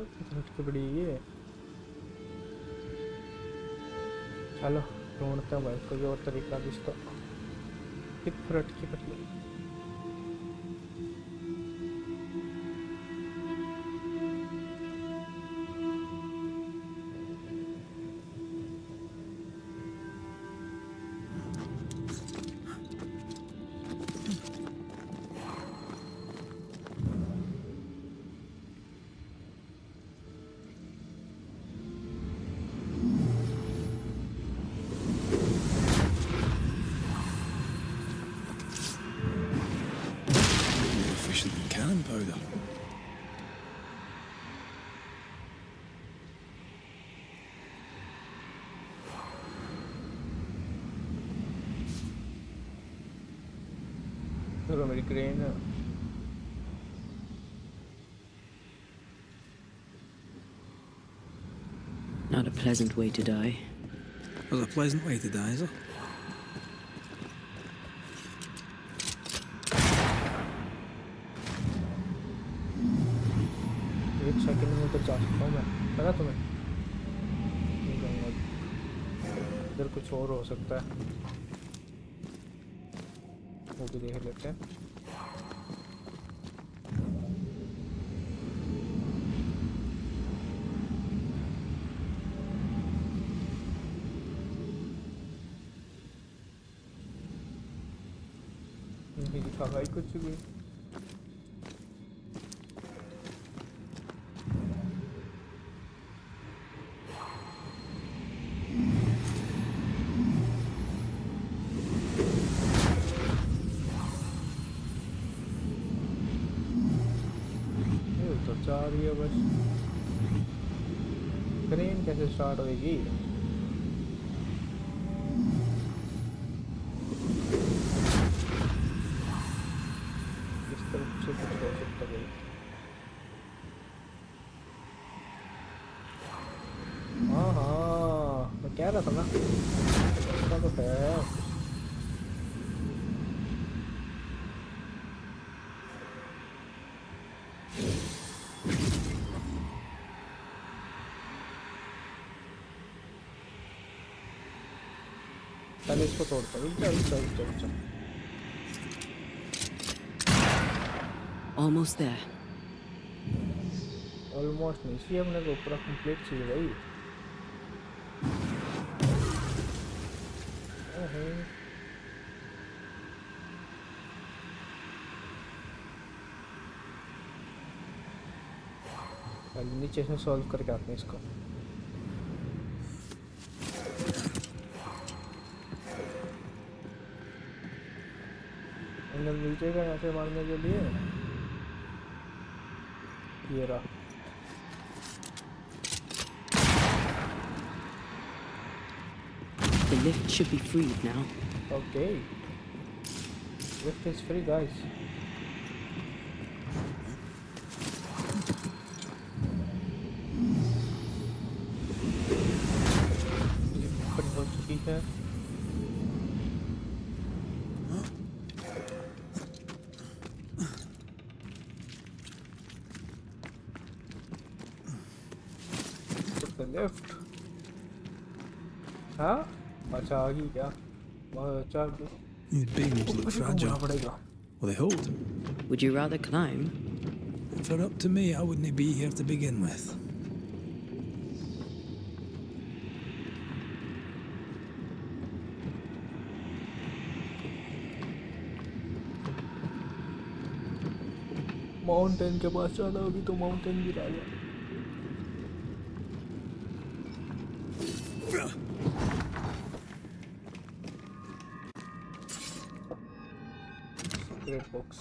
लटकी पड़ी है ये। चलो ढूंढते हैं भाई कोई और तरीका भी इसका। कित लटकी पड़ी है। Efficient than cannon powder. चलो मेरी crane Not a pleasant way to die. Was a pleasant way to die, is it? एक सेकंड में उधर जा सकता हूँ मैं, पता तुम्हें? इधर कुछ और हो सकता है, वो भी देख लेते हैं। नहीं दिखा भाई कुछ भी। तो जा रही है बस। क्रेन कैसे स्टार्ट होएगी? इस तरफ से कुछ हो सकता है। हाँ हाँ मैं कह रहा था ना, इसका तो है। पहले इसको तोड़ता हूँ। चल चल चल चल। Almost there. ऑलमोस्ट नहीं, इसलिए अपने को पूरा कंप्लीट चाहिए भाई। पहले नीचे से सॉल्व करके आते हैं इसको। एंगल मिल जाएगा यहाँ से मारने के लिए। ये रहा। The lift should be freed now. Okay. Lift is free, guys. Open हो चुकी है। लेफ्ट। हाँ अच्छा आ गई क्या? बहुत अच्छा। These beams look fragile. Will they hold? Would you rather climb? If it were up to me, I wouldn't be here to begin with. Mountain के पास जाना होगी तो माउंटेन गिरा गया। Great box.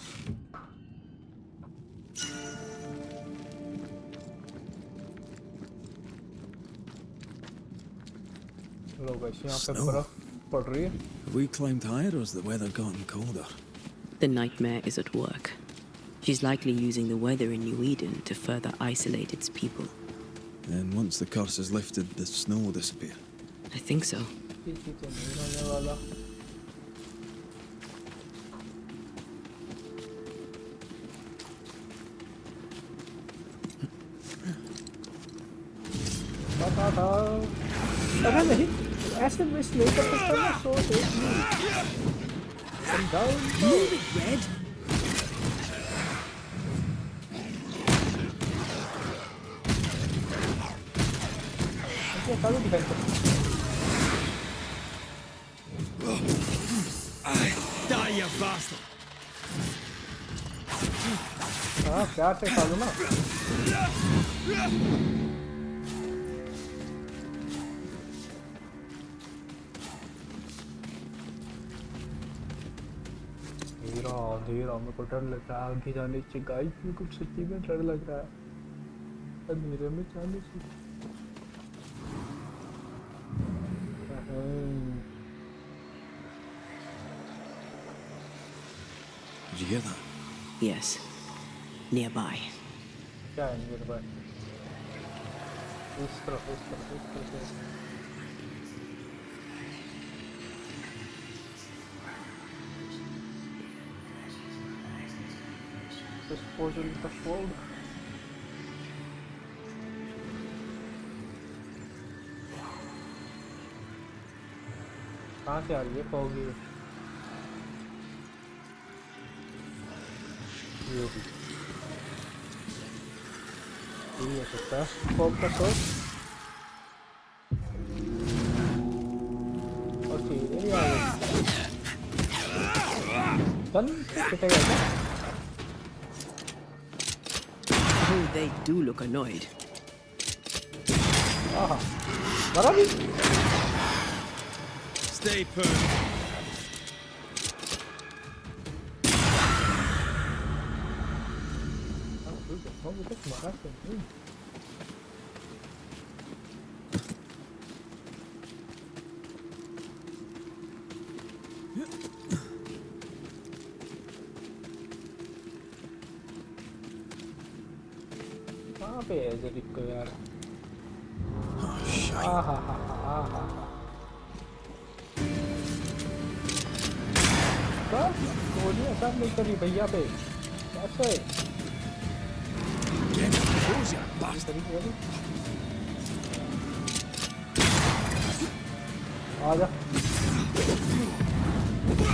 लो गाइस यहाँ पे बर्फ पड़ रही है। Have we climbed higher or has the weather gotten colder? The nightmare is at work. She's likely using the weather in New Eden to further isolate its people. And once the curse is lifted, the snow will disappear. I think so. पता था। अरे नहीं, ऐसे miss नहीं कर सकता मैं, सो देख समझाओ उनको। Move it, Red. ये सारे डिफेंस Die, you bastard! हाँ प्यार से खा लो ना। अंधेरा मेरे को डर लग रहा है आगे जाने से। गाइस मेरे को सच्ची में डर लग रहा है अंधेरे में जाने से। Did you hear that? Yes, nearby. क्या है मेरे पास? इस तरफ Disposal the fold. कहाँ से आ रही है फॉग? ये भी यही हो सकता है फॉग का सोर्स। ओके ये आ गया। गन कितने का है? Oh, they do look annoyed. आहा मरा भी। Stay put. कहाँ पे है जरिक को यार? Oh, shite. आहा बस गोलियां सब नहीं करी भैया पे कैसे? Get those, you bastard! आजा।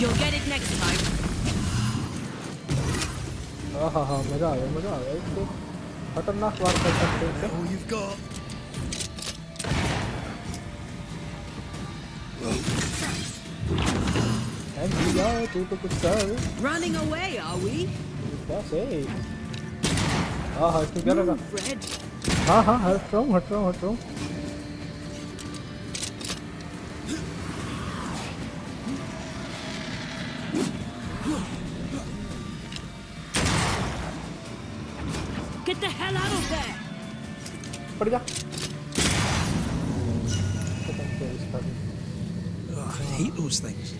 You'll get it next time. आहा मजा आ गया इसको खतरनाक वार कर सकते हैं। All you've got. तू तो कुछ कर। Running away, are we? कैसे? हाँ इसमें क्या लगा? Red. हाँ हट रहा हूँ। Get the hell out of there! पड़ जा। Oh, I hate those things.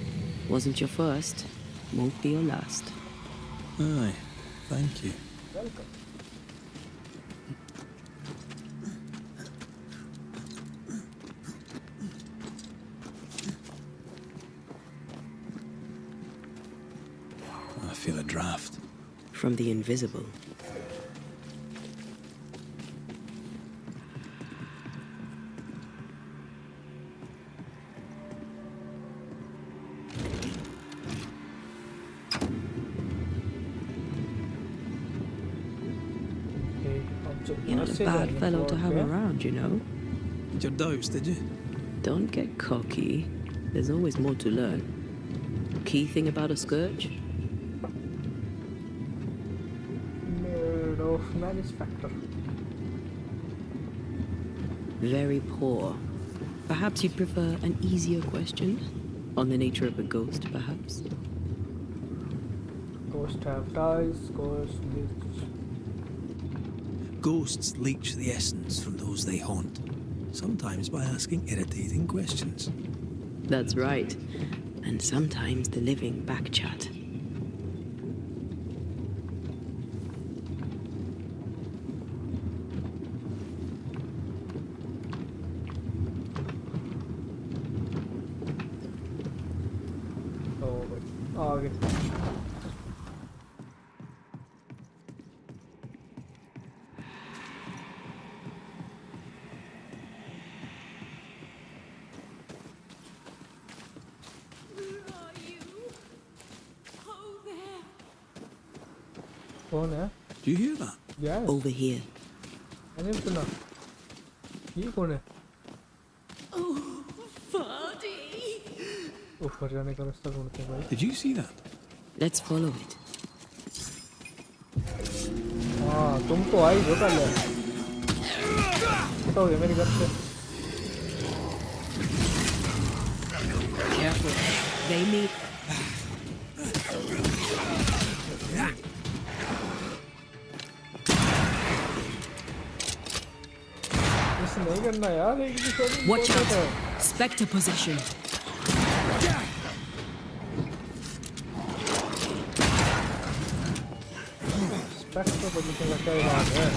Wasn't your first, won't be your last. Aye, thank you. Welcome. I feel a draft. From the invisible. You're not a bad fellow to have around, you know. Did your doubts, did you? Don't get cocky. There's always more to learn. Key thing about a scourge? Made of manufacture. Very poor. Perhaps you'd prefer an easier question? On the nature of a ghost, perhaps? Ghost have ties, ghost leech. Ghosts leech the essence from those they haunt, sometimes by asking irritating questions. That's right. And sometimes the living backchat. Oh, okay. कौन है? Do you hear that? Yes. Over here. मैंने भी सुना. ये कौन है? Oh, Vardy! ऊपर जाने का रास्ता ढूंढते हैं भाई. Did you see that? Let's follow it. हाँ, तुम तो आई हो पहले. बताओगे मेरे घर से. Careful. They need. ऐसे नहीं करना यार. एक दूसरे को. Watch out. Spectre possession. Spectre possession का क्या इलाज है?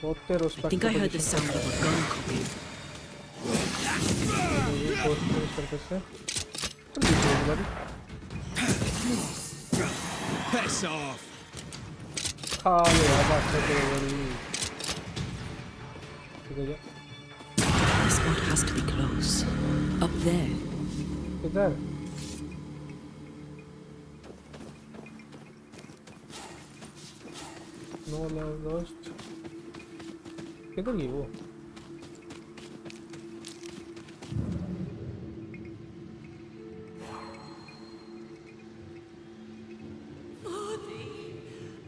होते रहो I Spectre think I heard the possession. sound of a gun cocking. ये कोर्स में इस तरह से. चल दीजिए भाई. Piss off! खा ले यार बात करते हो भाई. ठीक है. The spot has to be close. Up there. किधर? No love lost. किधर गई वो?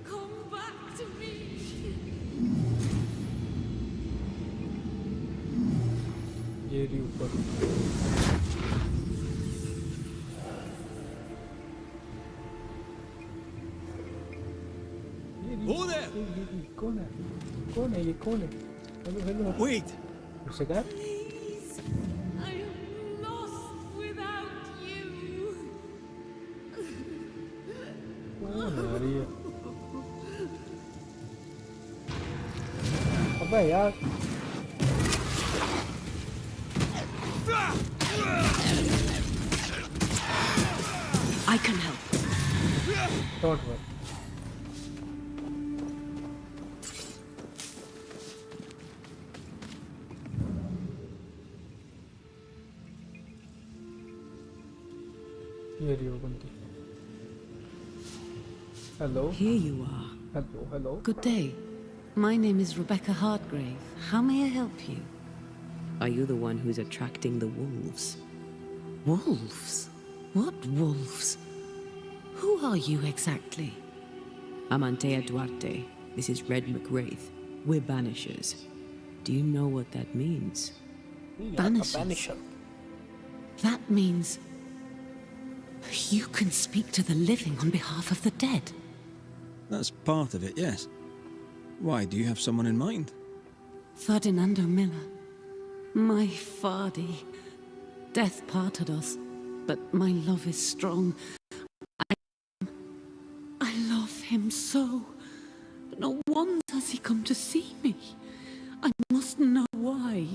Come back to me. ये रही ऊपर. Oh there! ये कौन है? कौन है ये कौन है? Hello hello. Wait! उससे क्या? Please, I am lost without you. कौन है यार ये? अबे यार. I can help. Don't worry. ये रही वो बंदी. Hello. Here you are. Hello. Hello. Good day. My name is Rebecca Hardgrave. How may I help you? Are you the one who's attracting the wolves? Wolves? What wolves? Who are you exactly? I'm Antea Duarte. This is Red McWraith. We're Banishers. Do you know what that means? Banishers? Banisher. That means you can speak to the living on behalf of the dead. That's part of it, yes. Why, do you have someone in mind? Ferdinando Miller. My Fardy. Death parted us, but my love is strong. I love him so. No wonder has he come to see me. I must know why.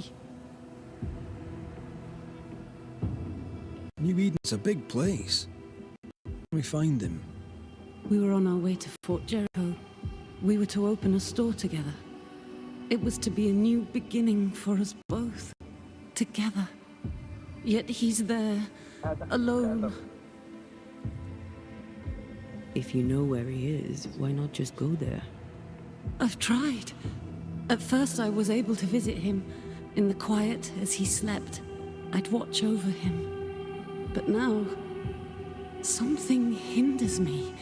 New Eden's a big place. Where do we find him? We were on our way to Fort Jericho. We were to open a store together. It was to be a new beginning for us both. Together. Yet he's there, alone. If you know where he is, why not just go there? I've tried. At first I was able to visit him in the quiet as he slept. I'd watch over him. But now, something hinders me.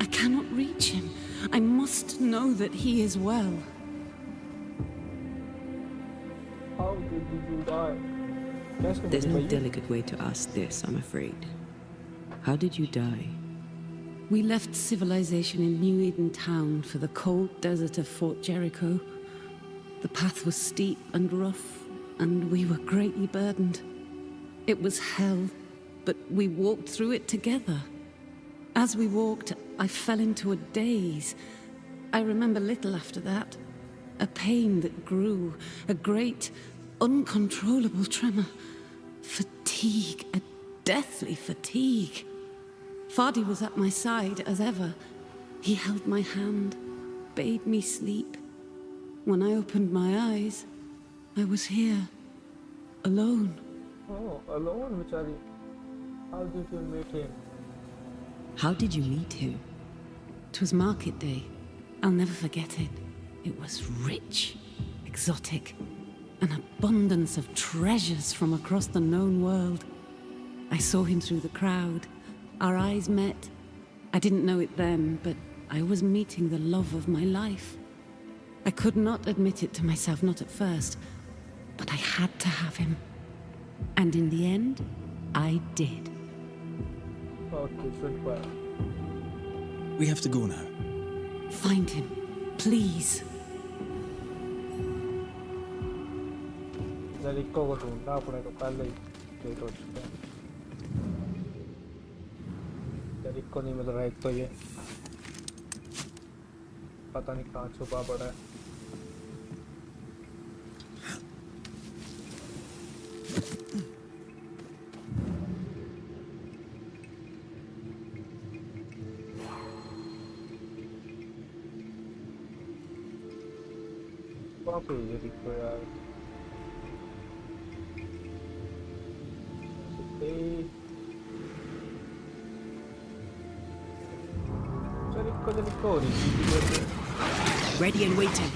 I cannot reach him. I must know that he is well. How did you die? There's no delicate way to ask this, I'm afraid. How did you die? We left civilization in New Eden town for the cold desert of Fort Jericho. The path was steep and rough, and we were greatly burdened. It was hell, but we walked through it together. As we walked, I fell into a daze. I remember little after that. A pain that grew, a great, uncontrollable tremor. Fatigue, a deathly fatigue. Fardy was at my side as ever. He held my hand, bade me sleep. When I opened my eyes, I was here, alone. Oh, alone, Vichari. How did you meet him? How did you meet him? 'Twas market day. I'll never forget it. It was rich, exotic, an abundance of treasures from across the known world. I saw him through the crowd. Our eyes met. I didn't know it then, but I was meeting the love of my life. I could not admit it to myself, not at first, but I had to have him. And in the end, I did. Okay, goodbye. We have to go now. Find him, please. जरिको को ढूंढना अपने को पहले ही late हो चुका है। जरिको नहीं मिल रहा, एक तो ये पता नहीं कहाँ छुपा पड़ा है। कहाँ पे है जरिको यार? Ready and waiting.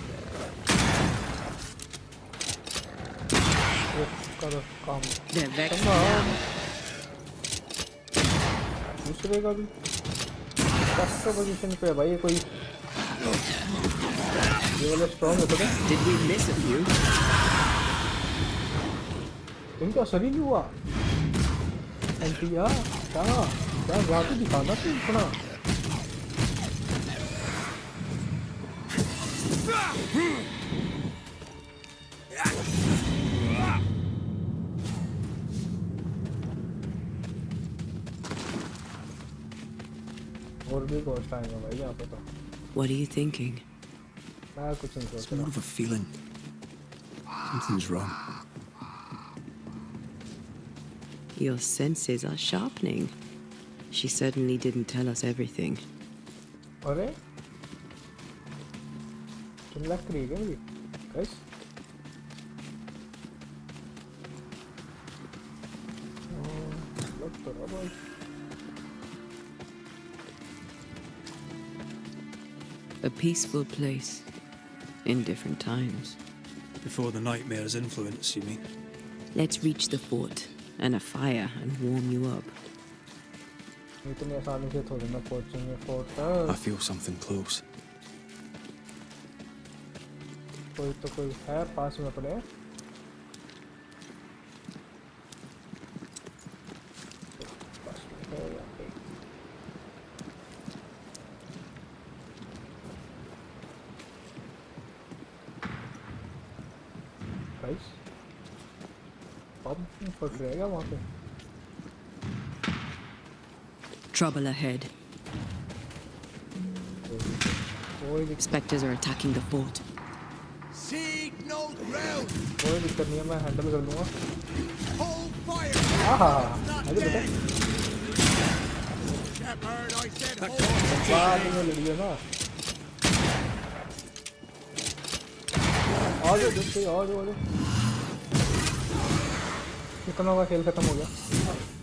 They're vexed now. दूसरे का भी फर्स्ट पोजीशन पे है भाई ये कोई, ये वाला स्ट्रॉन्ग है पता? Did we miss a few? इनका असर ही नहीं हुआ। एंटिया क्या जादू दिखाना तू इतना। और भी कॉस्ट आएगा भाई यहाँ पे तो। What are you thinking? मैं कुछ नहीं It's सोच more of a feeling. Something's wrong. Your senses are sharpening. She certainly didn't tell us everything. अरे तुम लग रही है मुझे गाइस। लग तो रहा भाई। A peaceful place in different times. Before the nightmare's influence, you mean? Let's reach the fort and a fire and warm you up. इतनी आसानी से थोड़ी ना पहुंचेंगे फोर्ट I तक। feel something close. कोई तो कोई है पास में अपने। पास में है यहाँ पे। गाइस अब फट रहेगा वहाँ पे। Trouble ahead. Spectres are attacking the fort. Seek no ground. कोई दिक्कत नहीं है, मैं हैंडल कर लूँगा। Hold fire. आगे बेटा। Shepherd, I said hold बाद में लड़ी है ना। आगे देखते आगे। कितना का खेल खत्म हो गया?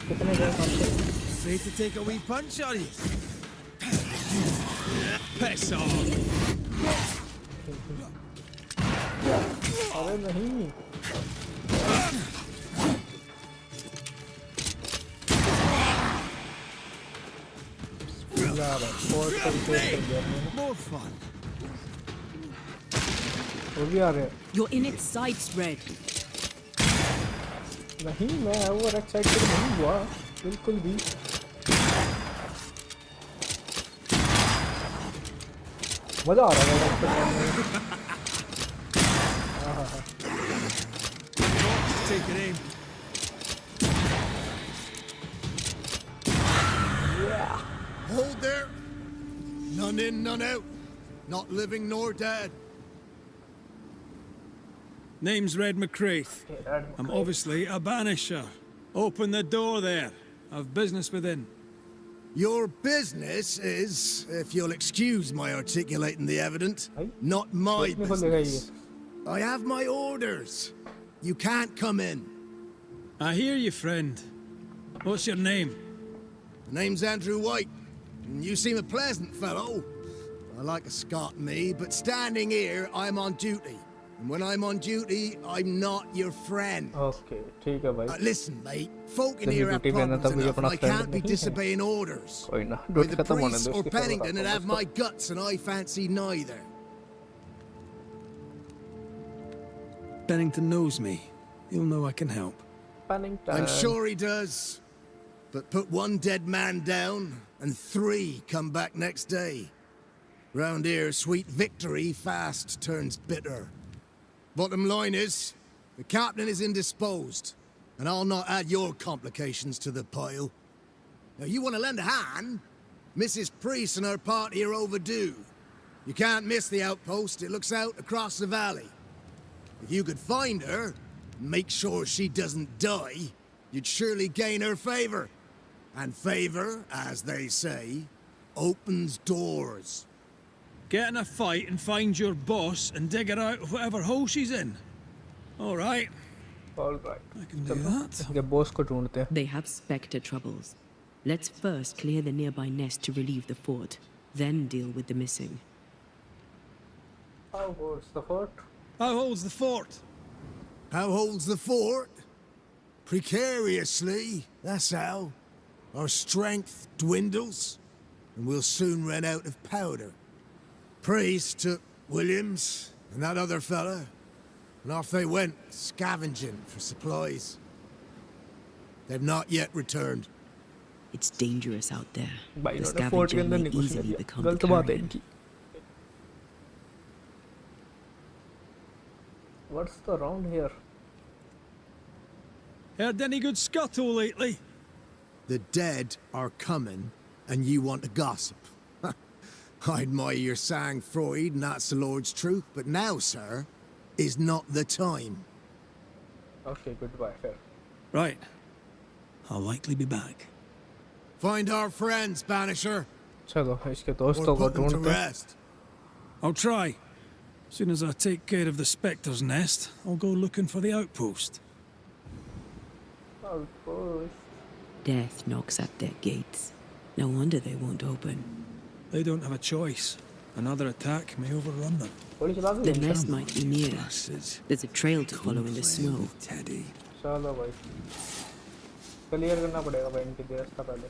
कितने गए सामने? Afraid to take a wee punch, are you? Piss off. अरे नहीं। More fun. वो भी आ रहे हैं। You're in its sights, Red. नहीं, मैं वो रेड साइड पे नहीं हुआ बिल्कुल भी। मजा आ रहा है। Take it aim. Yeah. Hold there. None in, none out. Not living nor dead. Name's Red McCraith. I'm obviously a banisher. Open the door there. I've business within. Your business is, if you'll excuse my articulating the evident, not my business. I have my orders. You can't come in. I hear you, friend. What's your name? The name's Andrew White. And you seem a pleasant fellow. I like a Scot, me, but standing here, I'm on duty. And when I'm on duty, I'm not your friend. Okay, ठीक है भाई. Listen, mate, folk in जब here have duty पे ना problems तब ये enough, अपना and I friend can't be नहीं है. disobeying orders. कोई ना, With duty the खत्म होने priests दो or उसकी खबर Pennington आता that हूँ have उसको. my guts, and I fancy neither. Bennington knows me. He'll know I can help. Pennington. I'm sure he does. But put one dead man down, and 3 come back next day. Round here, sweet victory fast turns bitter. Bottom line is, the captain is indisposed, and I'll not add your complications to the pile. Now, you want to lend a hand? Mrs. Priest and her party are overdue. You can't miss the outpost. It looks out across the valley. If you could find her, and make sure she doesn't die, you'd surely gain her favor. And favor, as they say, opens doors. Get in a fight and find your boss and dig her out of whatever hole she's in. All right. All right. I can do that. ये boss को ढूंढते हैं. They have Spectre troubles. Let's first clear the nearby nest to relieve the fort, then deal with the missing. How holds the fort? How holds the fort? How holds the fort? Precariously, that's how. Our strength dwindles, and we'll soon run out of powder. Priest took Williams and that other fella, and off they went, scavenging for supplies. They've not yet returned. It's dangerous out there. भाई The इन्होंने fort के scavenger अंदर may नहीं घुसने easily दिया. become the गलत बात है carrion. इनकी. What's the round here? Heard any good scuttle lately? The dead are coming, and you want to gossip. I admire your sang-froid, and that's the Lord's truth, but now, sir, is not the time. Okay, goodbye, fair. Right. I'll likely be back. Find our friends, Banisher. चलो इसके Or दोस्तों को put them to ढूंढते हैं. rest. I'll try. As soon as I take care of the Spectre's nest, I'll go looking for the outpost. Outpost. Death knocks at their gates. No wonder they won't open. They don't have a choice. Another attack may overrun them. The nest might be near. Bastards. There's a trail to follow in the snow. Teddy. चलो भाई. Clear करना पड़ेगा भाई इनकी देर से पहले.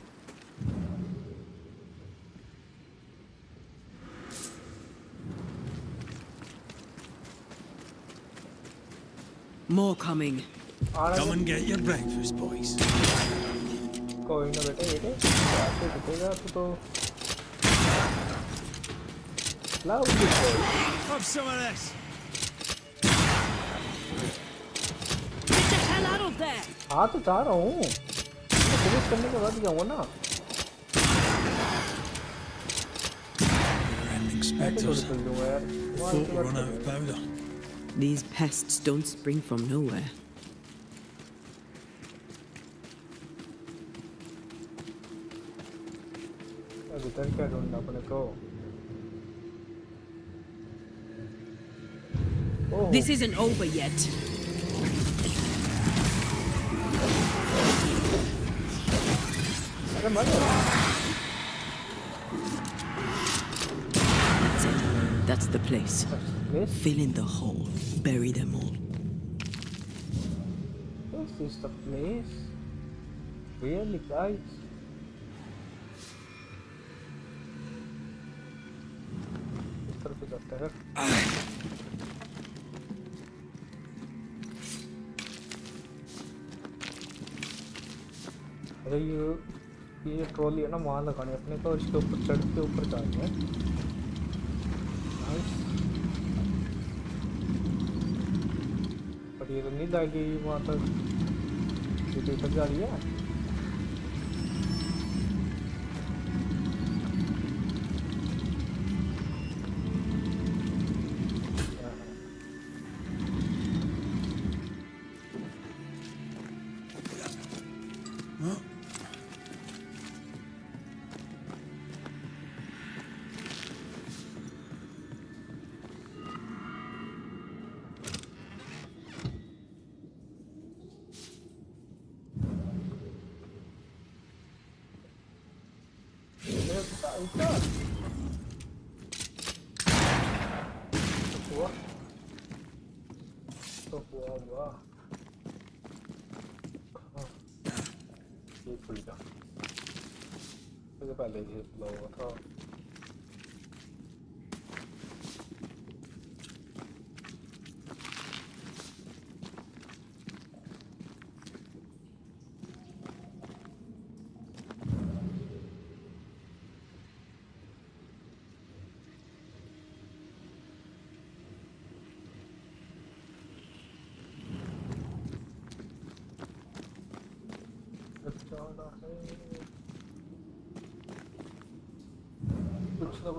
More coming. Come and get your breakfast, boys. कोई ना बेटे बेटे. ऐसे टूटेगा तो लाओ बेटे. Have some of this. Get the hell out of there! हाँ तो जा रहा हूँ. फिनिश करने के बाद जाऊँगा ना. Ending spectres. कर दूँगा यार. Thought we run out of powder. These pests don't spring from nowhere. अभी तक क्या ढूंढना अपने को? This isn't over yet. अरे मर गया. That's it. That's the place. This? Fill in the hole. Bury them all. This is the place. Really, guys? इस तरफ से जाते हैं. अरे ये ट्रॉली है ना वहाँ लगानी है अपने को. इसके ऊपर चढ़ के ऊपर जानी है. Nice. पर ये तो नहीं जाएगी वहाँ तक. ये तो इधर जा रही है. हुआ तो हुआ ये खुल गया इससे पहले ये खुला हुआ था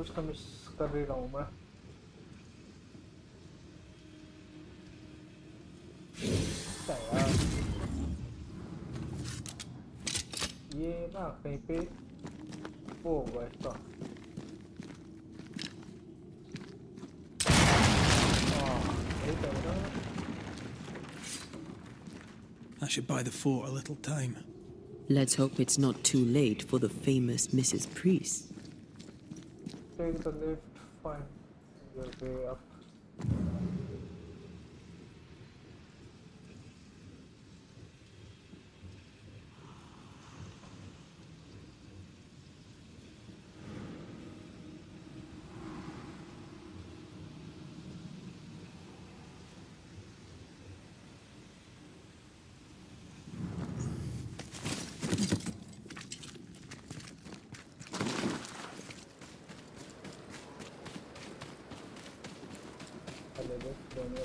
कुछ तो मिस कर रही रहा हूँ मैं यार ये ना कहीं पे वो होगा इसका I should buy the fort a little time. Let's hope it's not too late for the famous Mrs. Priest. Take the lift, find your way up.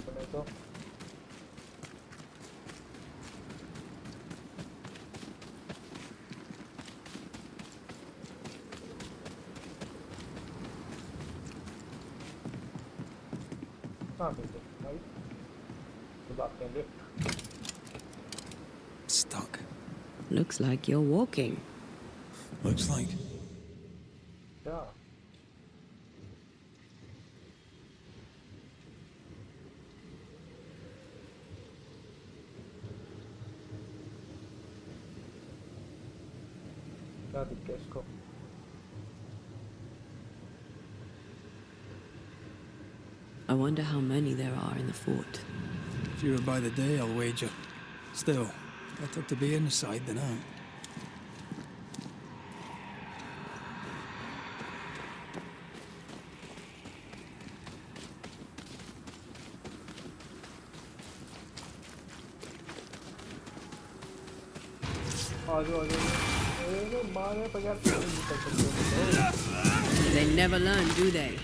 अपने को Stuck. Looks like you're walking. Looks like. Yeah. I wonder how many there are in the fort. Fewer by the day, I'll wager. Still, better to be inside than out. They never learn, do they?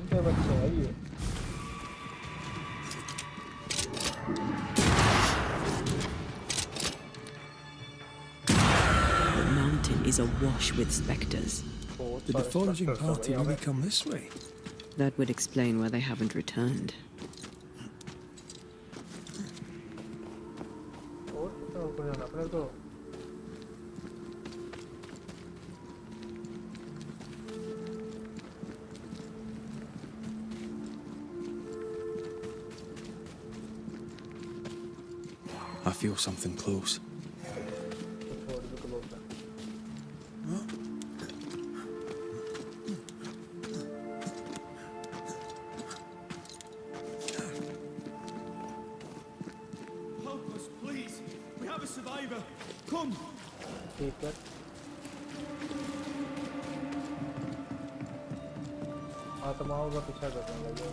The mountain is awash with spectres. Did the foraging party really come this way? That would explain why they haven't returned. I feel something close. Help us, please. We have a survivor. Come. आत्माओं का पीछा करने लगे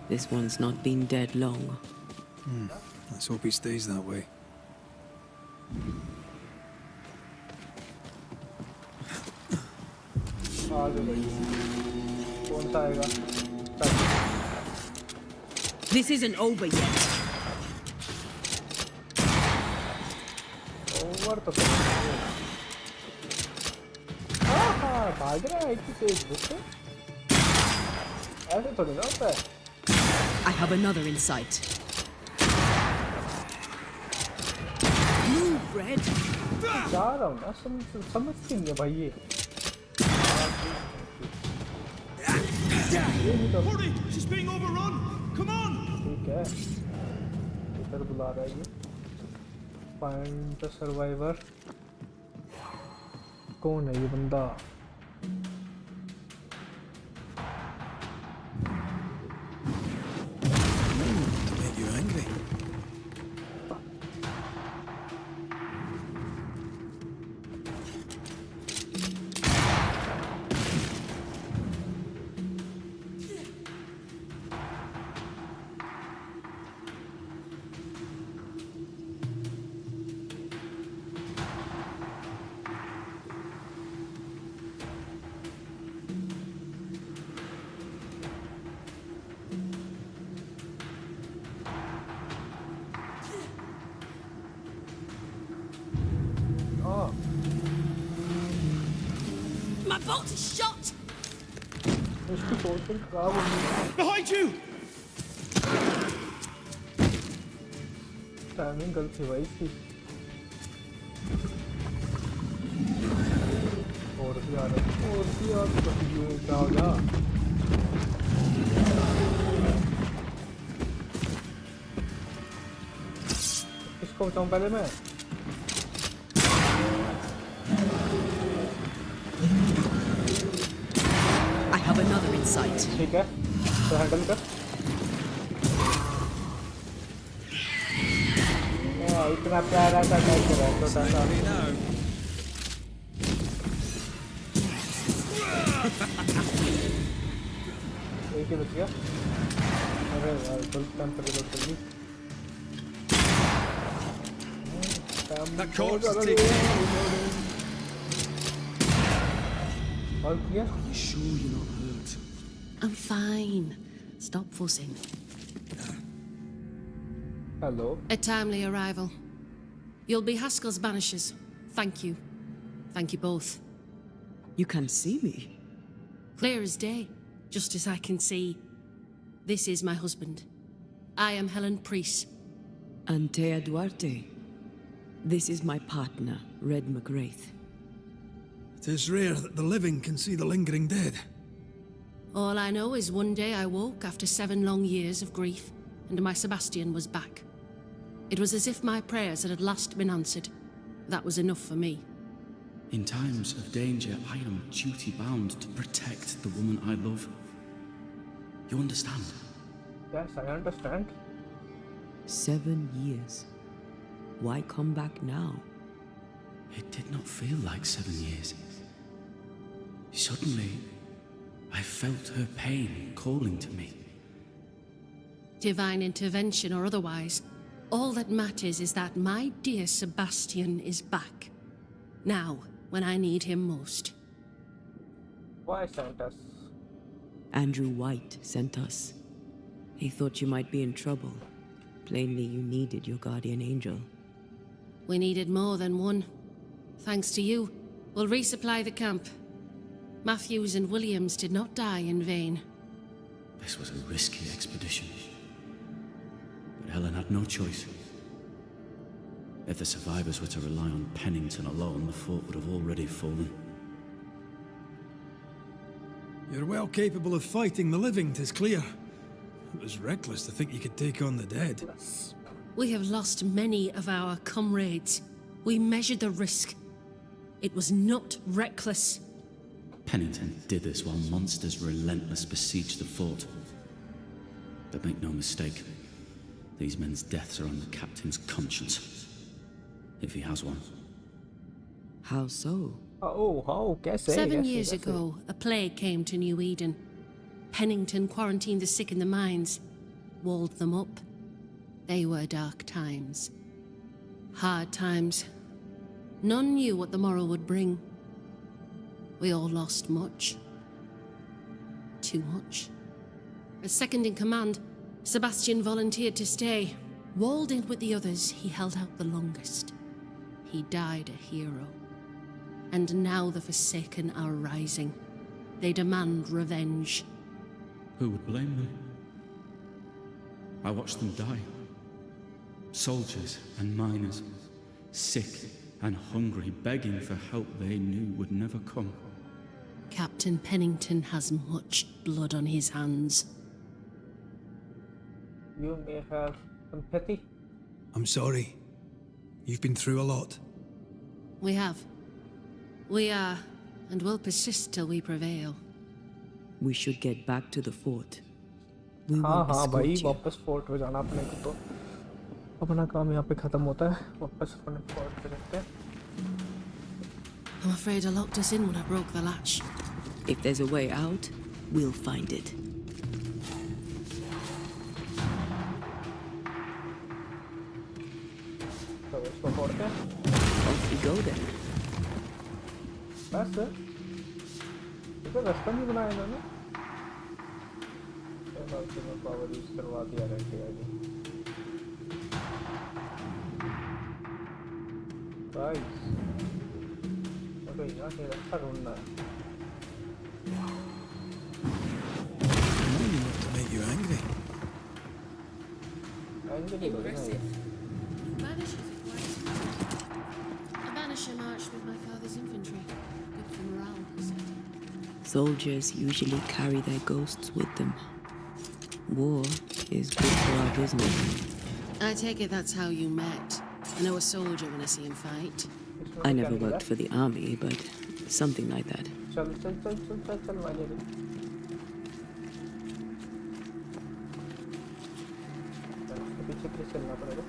This one's not been dead long. Let's hope he stays that way. This isn't over yet. Over तो भाग रहा है इतनी तेज बुक ऐसे थोड़ी ना होता है I have another in sight. Move, Red. जा रहा हूँ ना समझती नहीं है भाई ये Hurry! She's being overrun! Come on! ठीक है, इधर बुला रहा है ये। Find the survivor. कौन है ये बंदा? To make you angry. My bolt is shot! उसकी पोर्शन खराब हो गई। Behind you! टाइमिंग गलत थी भाई इसकी। और भी आ रहा, और भी आ रहा, क्या हो गया? इसको बचाऊं पहले मैं। I have another in sight. ठीक है, तो हैंडल कर। इतना प्यारा सा टाइप कर रहा है, छोटा सा। एक ही बच गया। अरे यार, जल्दी टाइम पर रिलोड कर ली। That corpse is taking. और किया? Are you sure you're not hurt? I'm fine. Stop fussing. Hello. A timely arrival. You'll be Haskell's Banishers. Thank you. Thank you both. You can see me. Clear as day, just as I can see. This is my husband. I am Helen Priest. Antea Duarte. This is my partner, Red McGrath. It is rare that the living can see the lingering dead. All I know is one day I woke after 7 long years of grief, and my Sebastian was back. It was as if my prayers had at last been answered. That was enough for me. In times of danger, I am duty-bound to protect the woman I love. You understand? Yes, I understand. 7 years. Why come back now? It did not feel like 7 years. Suddenly, I felt her pain calling to me. Divine intervention or otherwise, all that matters is that my dear Sebastian is back. Now, when I need him most. Why sent us? Andrew White sent us. He thought you might be in trouble. Plainly, you needed your guardian angel. We needed more than one. Thanks to you, we'll resupply the camp. Matthews and Williams did not die in vain. This was a risky expedition. But Helen had no choice. If the survivors were to rely on Pennington alone, the fort would have already fallen. You're well capable of fighting the living, 'tis clear. It was reckless to think you could take on the dead. We have lost many of our comrades. We measured the risk. It was not reckless. Pennington did this while monsters relentless besieged the fort. But make no mistake, these men's deaths are on the captain's conscience. If he has one. How so? Oh, how? Kaise? 7 years ago, a plague came to New Eden. Pennington quarantined the sick in the mines, walled them up. They were dark times. Hard times. None knew what the morrow would bring. We all lost much. Too much. As second in command, Sebastian volunteered to stay. Walled in with the others, he held out the longest. He died a hero. And now the Forsaken are rising. They demand revenge. Who would blame them? I watched them die. Soldiers and miners, sick and hungry, begging for help they knew would never come. Captain Pennington has much blood on his hands. You may have empathy. I'm sorry. You've been through a lot. We have. We are, and will persist till we prevail. We should get back to the fort. We हाँ will हाँ भाई, escort you. वापस fort पे जाना अपने को, तो अपना काम यहाँ पे खत्म होता है, वापस अपने फोर्ट पे जाते हैं. I'm afraid I locked us in when I broke the latch. If there's a way out, we'll find it. तो इसको फोड़ते हैं. Off we go then. बस इसको रास्ता नहीं बनाया इन्होंने. मैं पावर यूज करवा दिया रहते हैं जी. गाइस तो यहाँ से रास्ता ढूंढना है. Not to make you angry. Impressive. Banishers are quite. A banisher marched with my father's infantry. Good for morale, he said. Soldiers usually carry their ghosts with them. War is good for our business. I take it that's how you met. I know a soldier when I see him fight. I never worked for the army, but something like that. चल चल चल चल चल चल वाले रे. इसके पीछे पीछे चलना पड़ेगा.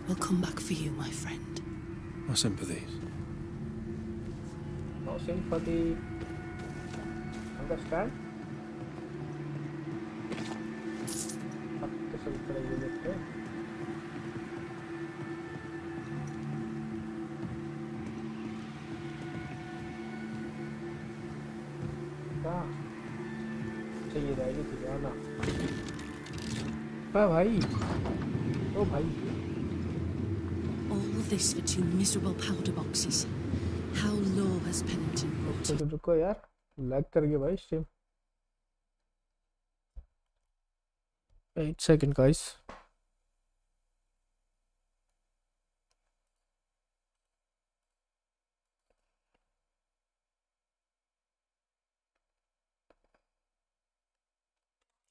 We'll come back for you, my friend. My sympathies. No sympathy. Understand? अब तो सही तरह ये देखते हैं. क्या चाहिए रहेगी तुझे आना. भाई. ओ भाई. All of this for 2 miserable powder boxes. How low has Pennington brought you? रुको यार, लैग कर गया भाई स्ट्रीम. 8 second guys.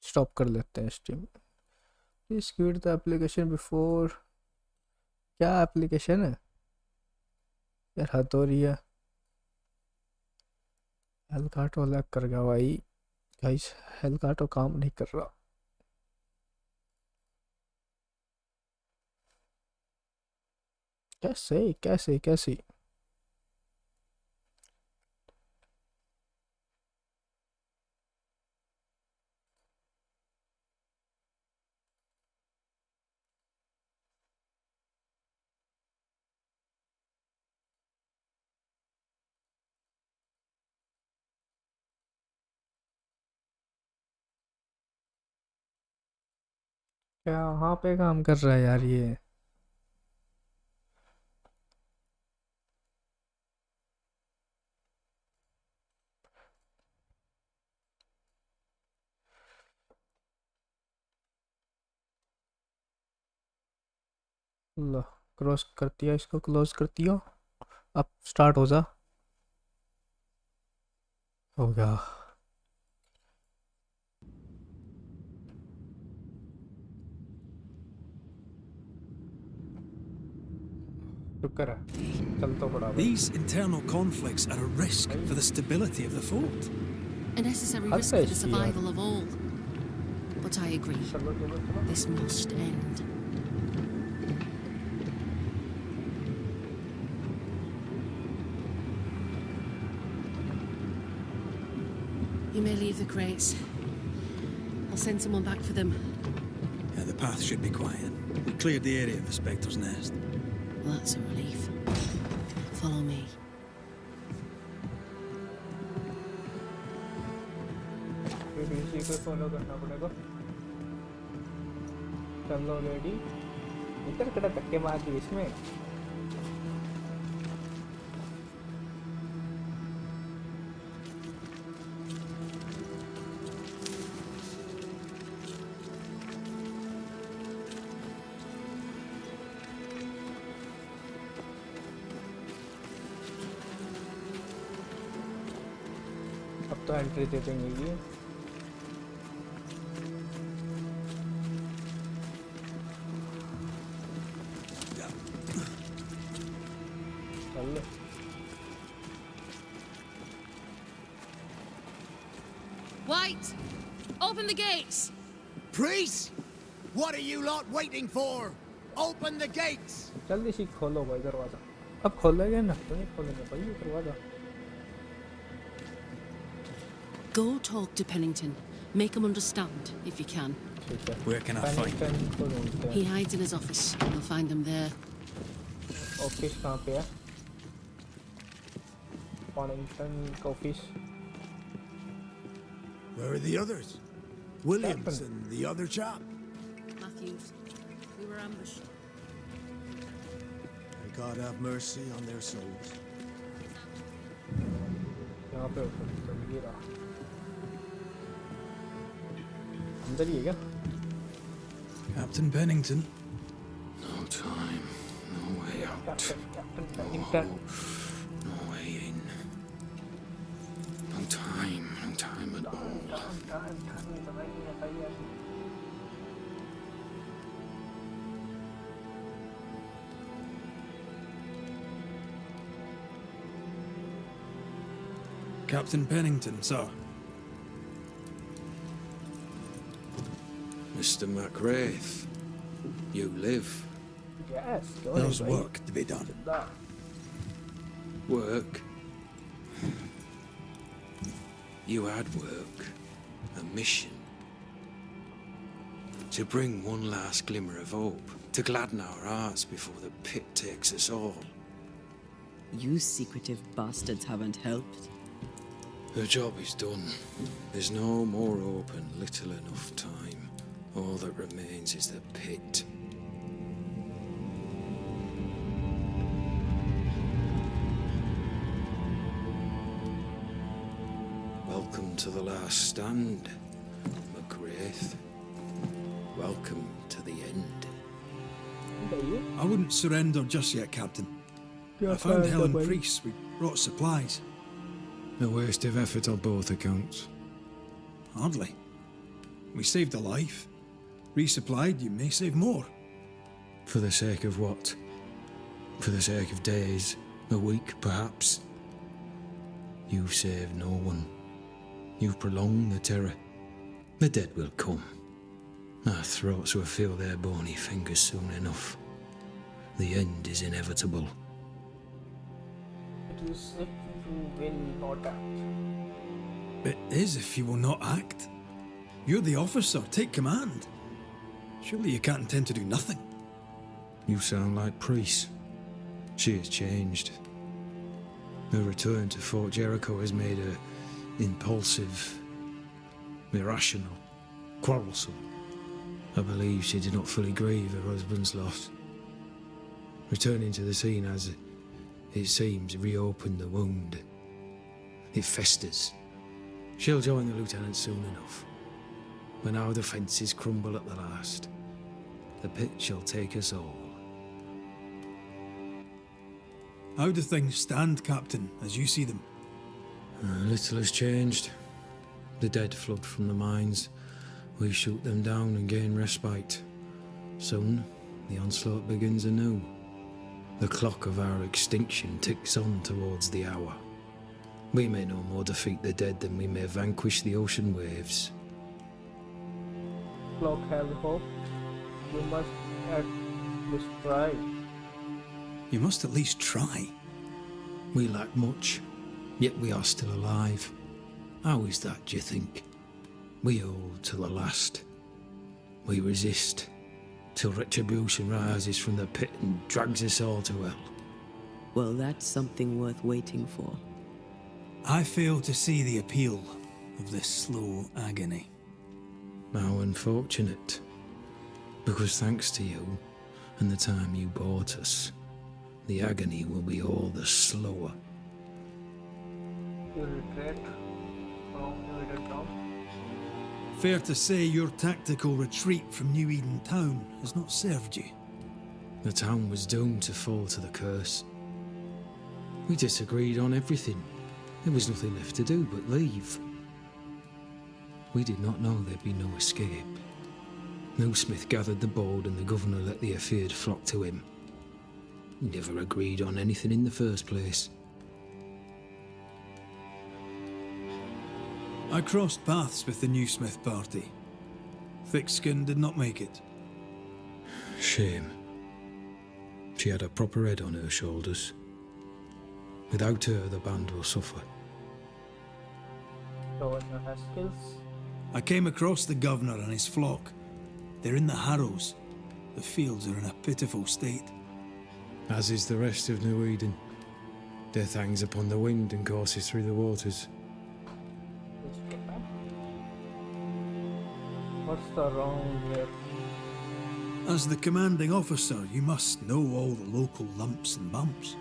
स्टॉप कर लेते हैं stream. Please quit the application before. क्या एप्लीकेशन है यार, हद हो रही है. हेलकाटो लैग कर गया भाई. गाइस हेलकाटो काम नहीं कर रहा. कैसे कैसे कैसे. क्या वहाँ पे काम कर रहा है यार ये. लो क्रॉस कर दिया, इसको क्लोज कर दिया. अब स्टार्ट हो जा. हो गया. शुक्र है चल तो पड़ा. These internal conflicts are a risk for the stability of the fort. A necessary risk for the survival of all. But I agree. This must end. You may leave the crates. I'll send someone back for them. Yeah, the path should be quiet. We cleared the area of the Spectre's nest. Well, that's a relief. Follow me. इसी को follow करना पड़ेगा. चलो ready. इधर कड़ा धक्के मार दी इसमें. तो एंट्री दे देंगे ये। चल ले। White! Open the gates! Priest! What are you lot waiting for? Open the gates! जल्दी से खोलो भाई दरवाजा। अब खोलेंगे ना तो नहीं खोलेंगे भाई ये दरवाजा। Go talk to Pennington. Make him understand, if you can. ठीक है। Where can I find him? Pennington को ढूंढते He हैं। hides in his office. You'll find him there. Office कहाँ पे है? Pennington का office. Where are the others? Williams and the other chap. Matthews. We were ambushed. May God have mercy on their souls. यहाँ पे ऊपर ये रहा। अंदर ही है क्या? Captain Pennington. No time, no way out. Captain Pennington. No way in. No time at all. Captain Pennington, sir. Mr. McWraith, you live. Yes. There's work to be done. Work? You had work. A mission. To bring one last glimmer of hope. To gladden our hearts before the pit takes us all. You secretive bastards haven't helped. The job is done. There's no more hope and little enough time. All that remains is the pit. Welcome to the last stand, McWraith. Welcome to the end. I wouldn't surrender just yet, Captain. I found Helen Priest. We brought supplies. A waste of effort on both accounts. Hardly. We saved a life. Resupplied, you may save more. For the sake of what? For the sake of days, a week perhaps? You've saved no one. You've prolonged the terror. The dead will come. Our throats will feel their bony fingers soon enough. The end is inevitable. It is if you will not act. It is if you will not act. You're the officer, take command. Surely you can't intend to do nothing. You sound like Priest. She has changed. Her return to Fort Jericho has made her impulsive, irrational, quarrelsome. I believe she did not fully grieve her husband's loss. Returning to the scene has, it seems, reopened the wound. It festers. She'll join the lieutenant soon enough. When our defences crumble at the last, the pit shall take us all. How do things stand, Captain, as you see them? Little has changed. The dead flood from the mines. We shoot them down and gain respite. Soon, the onslaught begins anew. The clock of our extinction ticks on towards the hour. We may no more defeat the dead than we may vanquish the ocean waves. Clock has hope. You must at least try. You must at least try. We lack much, yet we are still alive. How is that, do you think? We hold to the last. We resist, till retribution rises from the pit and drags us all to hell. Well, that's something worth waiting for. I fail to see the appeal of this slow agony. How unfortunate. Because thanks to you, and the time you bought us, the agony will be all the slower. You retreat from New Town. Fair to say your tactical retreat from New Eden Town has not served you. The town was doomed to fall to the curse. We disagreed on everything. There was nothing left to do but leave. We did not know there'd be no escape. Millsmith gathered the board and the governor let the affair flock to him. We never agreed on anything in the first place. I crossed paths with the new Smith party. Thick-Skin did not make it. Shame. She had a proper head on her shoulders. Without her, the band will suffer. Governor Haskell's. I came across the governor and his flock. They're in the harrows. The fields are in a pitiful state. As is the rest of New Eden. Death hangs upon the wind and courses through the waters. What's the wrong here? As the commanding officer, you must know all the local lumps and bumps.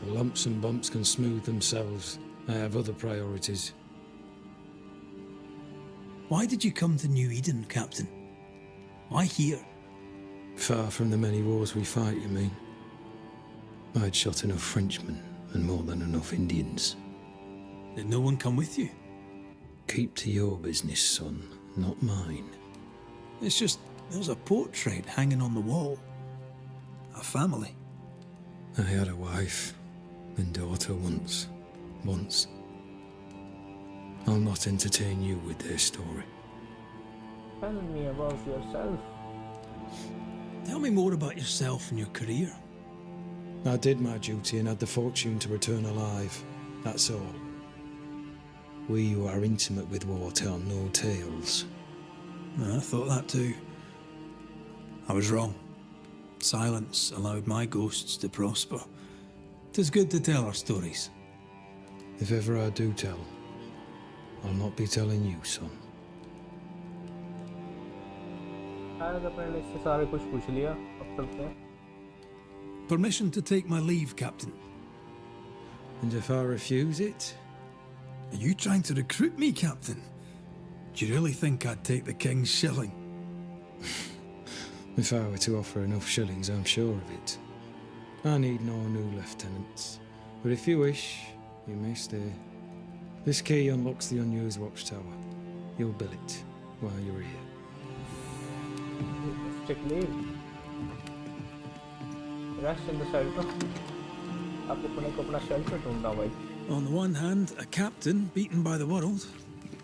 The lumps and bumps can smooth themselves. I have other priorities. Why did you come to New Eden, Captain? Why here? Far from the many wars we fight, you mean? I'd shot enough Frenchmen and more than enough Indians. Did no one come with you? Keep to your business, son, not mine. It's just, there's a portrait hanging on the wall. A family. I had a wife and daughter once. I'll not entertain you with their story. Tell me about yourself. Tell me more about yourself and your career. I did my duty and had the fortune to return alive. That's all. We who are intimate with war tell no tales. I thought that too. I was wrong. Silence allowed my ghosts to prosper. 'Tis good to tell our stories. If ever I do tell, I'll not be telling you, son. शायद अपने इससे सारे कुछ पूछ लिया अब चलते हैं. Permission to take my leave, Captain. And if I refuse it? Are you trying to recruit me, Captain? Do you really think I'd take the King's shilling? If I were to offer enough shillings, I'm sure of it. I need no new lieutenants. But if you wish, you may stay. This key unlocks the unused watchtower. You'll bill it while you're here. Strictly. Rest in the shelter. आपको अपने को अपना shelter ढूंढना भाई. On the one hand, a captain beaten by the world.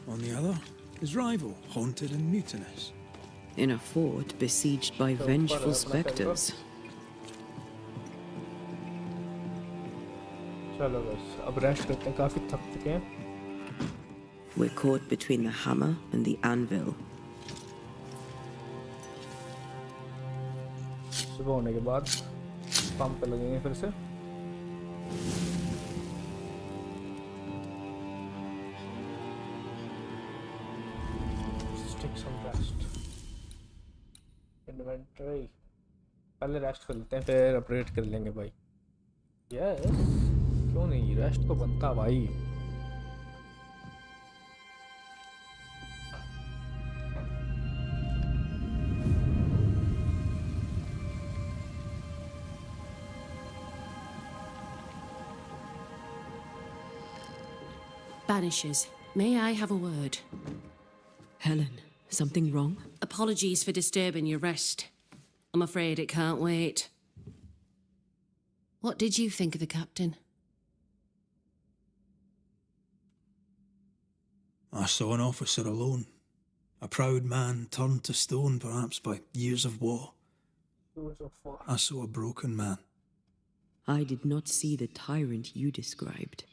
On the other, his rival, haunted and mutinous. In a fort besieged by vengeful spectres. चलो बस अब rest करते हैं काफी थक चुके हैं. We're caught between the hammer and the anvil. सुबह होने के बाद काम पे लगेंगे फिर से. Take some rest. Inventory. पहले रेस्ट कर लेते हैं फिर अपग्रेड कर लेंगे भाई. Yes. क्यों नहीं, रेस्ट तो बनता भाई. Banishers, may I have a word? Helen, something wrong? Apologies for disturbing your rest. I'm afraid it can't wait. What did you think of the captain? I saw an officer alone. A proud man turned to stone, perhaps by years of war. I saw a broken man. I did not see the tyrant you described.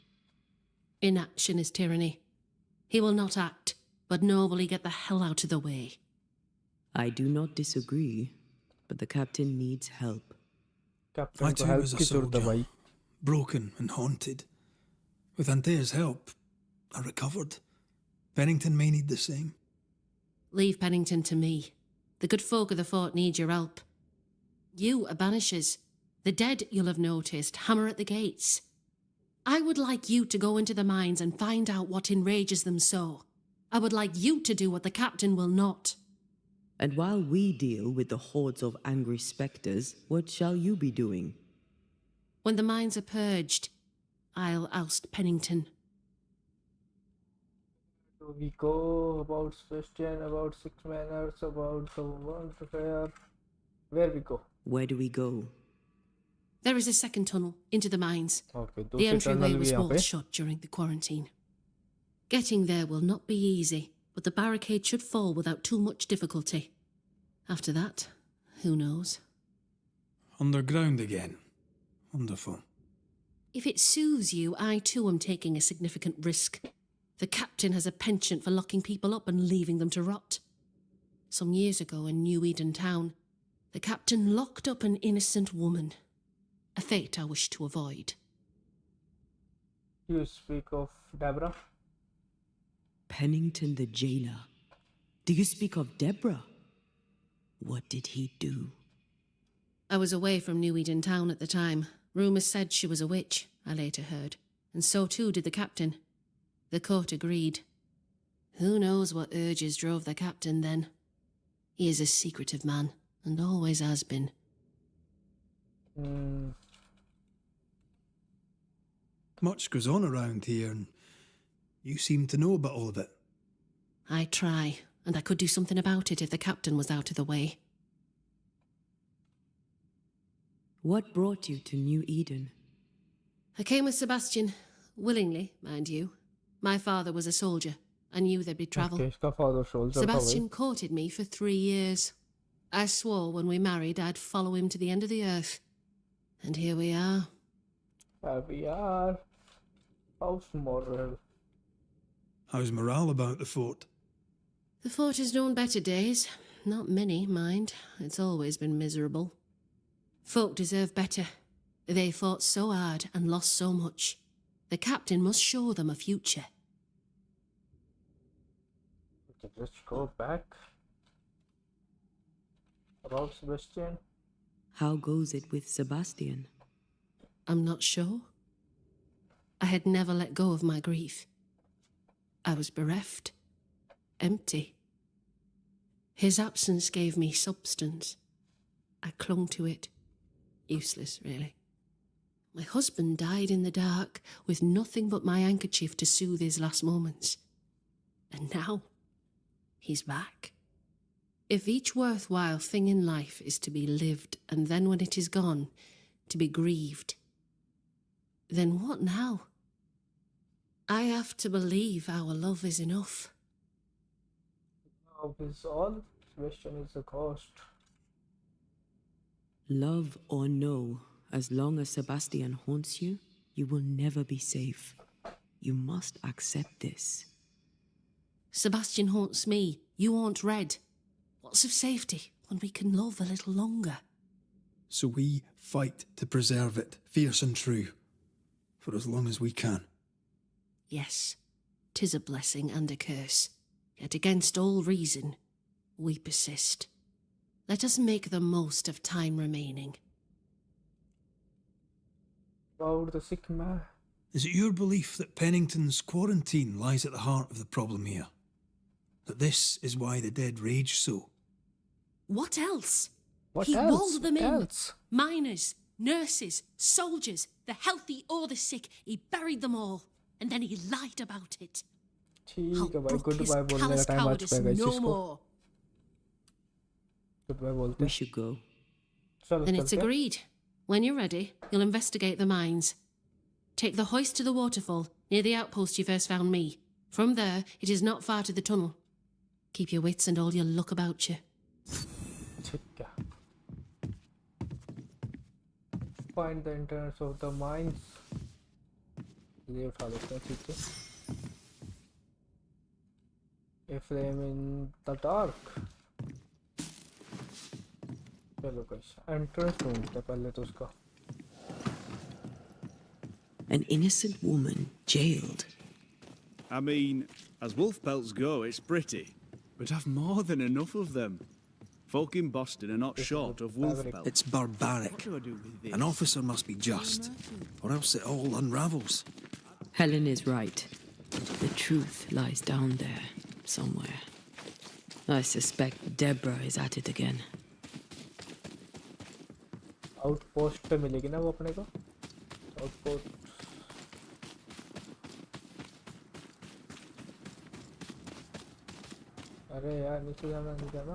Inaction is tyranny. He will not act, but nobly get the hell out of the way. I do not disagree, but the captain needs help. I too was a soldier, broken and haunted. With Antea's help, I recovered. Pennington may need the same. Leave Pennington to me. The good folk of the fort need your help. You are Banishers. The dead, you'll have noticed, hammer at the gates. I would like you to go into the mines and find out what enrages them so. I would like you to do what the captain will not. And while we deal with the hordes of angry spectres, what shall you be doing? When the mines are purged, I'll oust Pennington. So we go about Sebastian, about six manners, about the world fair. Where we go? Where do we go? There is a second tunnel into the mines. Okay, The दूसरी entryway tunnel भी was यहाँ पे. walled shut during the quarantine. Getting there will not be easy, but the barricade should fall without too much difficulty. After that, who knows? Underground again. Wonderful. If it soothes you, I too am taking a significant risk. The captain has a penchant for locking people up and leaving them to rot. Some years ago in New Eden Town, the captain locked up an innocent woman. A fate I wish to avoid. You speak of Deborah? Pennington the jailer. Do you speak of Deborah? What did he do? I was away from New Eden Town at the time. Rumours said she was a witch, I later heard. And so too did the captain. The court agreed. Who knows what urges drove the captain then? He is a secretive man, and always has been. Much goes on around here, and you seem to know about all of it. I try, and I could do something about it if the captain was out of the way. What brought you to New Eden? I came with Sebastian, willingly, mind you. My father was a soldier. I knew there'd be travel. Okay, इसका father soldier था Sebastian courted me for 3 years. I swore when we married I'd follow him to the end of the earth. And here we are. Here we are. How's morale? How's morale about the fort? The fort has known better days. Not many, mind. It's always been miserable. Folk deserve better. They fought so hard and lost so much. The captain must show them a future. Okay, let's go back. About Sebastian. How goes it with Sebastian? I'm not sure. I had never let go of my grief. I was bereft, empty. His absence gave me substance. I clung to it. Useless, really. My husband died in the dark with nothing but my handkerchief to soothe his last moments. And now, he's back. If each worthwhile thing in life is to be lived, and then when it is gone, to be grieved, then what now? I have to believe our love is enough. Love is all. Sebastian is the cost. Love or no, as long as Sebastian haunts you, you will never be safe. You must accept this. Sebastian haunts me. You haunt Red. What's of safety when we can love a little longer? So we fight to preserve it, fierce and true, for as long as we can. Yes, 'tis a blessing and a curse. Yet against all reason, we persist. Let us make the most of time remaining. About the sick man. Is it your belief that Pennington's quarantine lies at the heart of the problem here? That this is why the dead rage so? What else? What He else? walled them What in. else? Miners, nurses, soldiers, the healthy or the sick. He buried them all. And then he lied about it. ठीक I'll है भाई brook his goodbye बोलने का callous time आ cowardice चुका है no इसको more. goodbye बोलते We हैं should go. चलो Then it's चलते हैं agreed. When you're ready, you'll investigate the mines. Take the hoist to the waterfall, near the outpost you first found me. From there, it is not far to the tunnel. Keep your wits and all your luck about you. ठीक है find the entrance of the mines ये उठा लेते हैं ठीक है A flame in the dark चलो guys entrance ढूंढते हैं पहले तो उसका An innocent woman jailed. I mean, as wolf pelts go, it's pretty. But I've more than enough of them. Folk in Boston are not short of wolf pelts. It's barbaric. What do I do with this? An officer must be just, or else it all unravels. Helen is right. The truth lies down there, somewhere. I suspect Deborah is at it again. Outpost पे मिलेगी ना वो अपने को outpost अरे यार नीचे जाना नहीं जाना।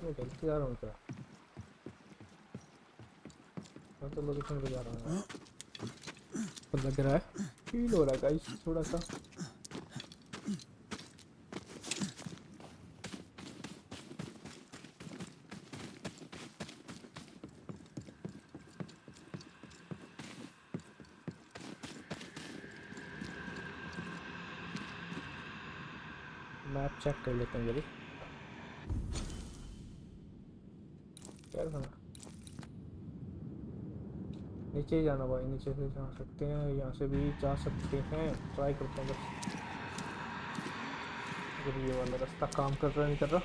मैं जल्दी जा रहा हूँ क्या? मैं तो लोकेशन पे जा रहा हूँ। तो लग रहा है फील हो रहा है गाइस थोड़ा सा। मैप चेक कर लेते हैं जल्दी। क्या करना? नीचे ही जाना भाई, नीचे से जा सकते हैं, यहाँ से भी जा सकते हैं। ट्राई करते हैं बस। अगर ये वाला रास्ता काम कर रहा नहीं कर रहा।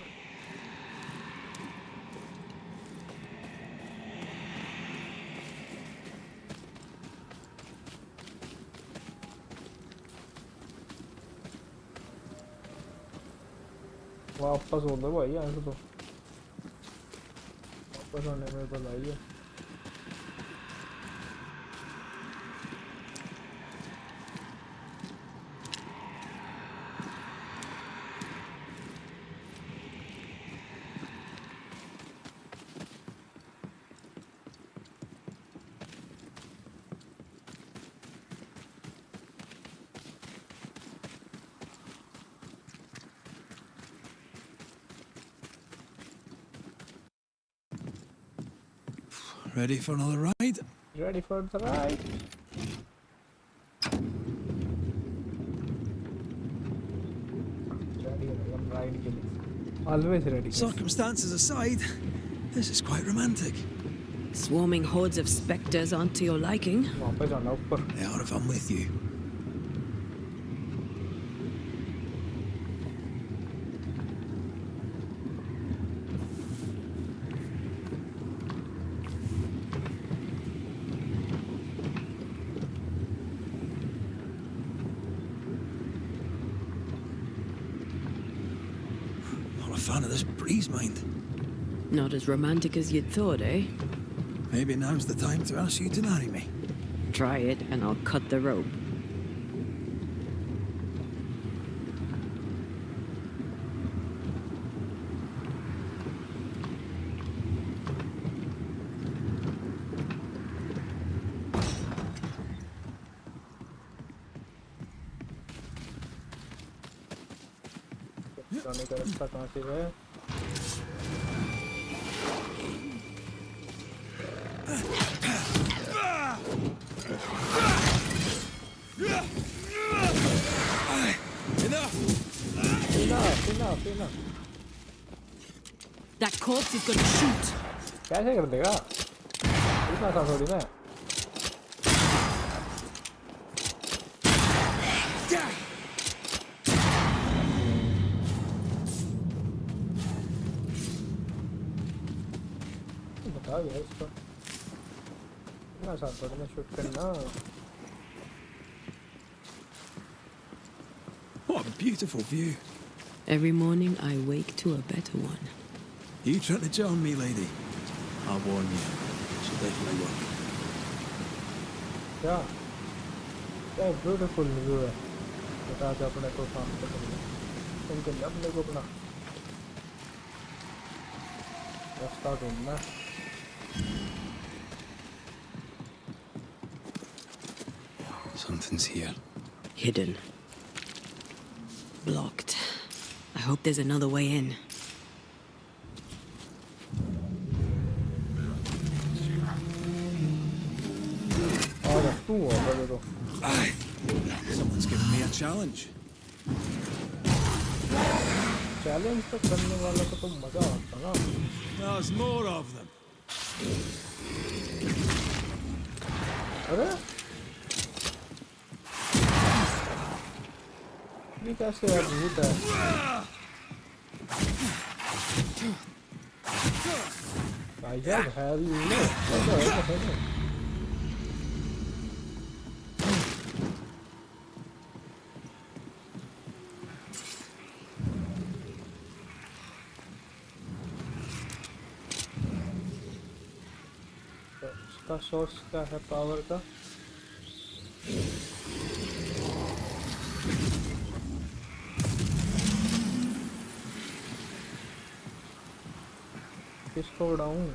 वापस हो दो भाई यहाँ से तो। वापस आने में भलाई है। Ready for another ride? Ready for the ride? Ready, I'm ride के लिए. Always ready. Circumstances aside, this is quite romantic. Swarming hordes of spectres aren't to your liking. वापस जाना ऊपर. They are if I'm with you. Fan of this breeze, mind. Not as romantic as you'd thought, eh? Maybe now's the time to ask you to marry me. Try it and I'll cut the rope. जाने का रास्ता कहाँ से है? Enough. That corpse is gonna shoot. कैसे कर देगा? इतना सा थोड़ी ना. बता यार इसका. इतना सा थोड़ी ना शूट करना. What a beautiful view. Every morning I wake to a better one. You trying to join me, lady? I'll warn you. She'll definitely work. क्या? क्या beautiful view है. बता दे अपने को काम करना. तुमको अपने को अपना रास्ता ढूंढना. Something's here. Hidden. Blocked. I hope there's another way in. Someone's giving me a challenge. Challenge तो करने वाला को तो मजा आता ना. There's more of them. अरे? ये कैसे यार भूत है? भाई यार हैवी है. इसका सोर्स क्या है पावर का? किसको उड़ाऊं?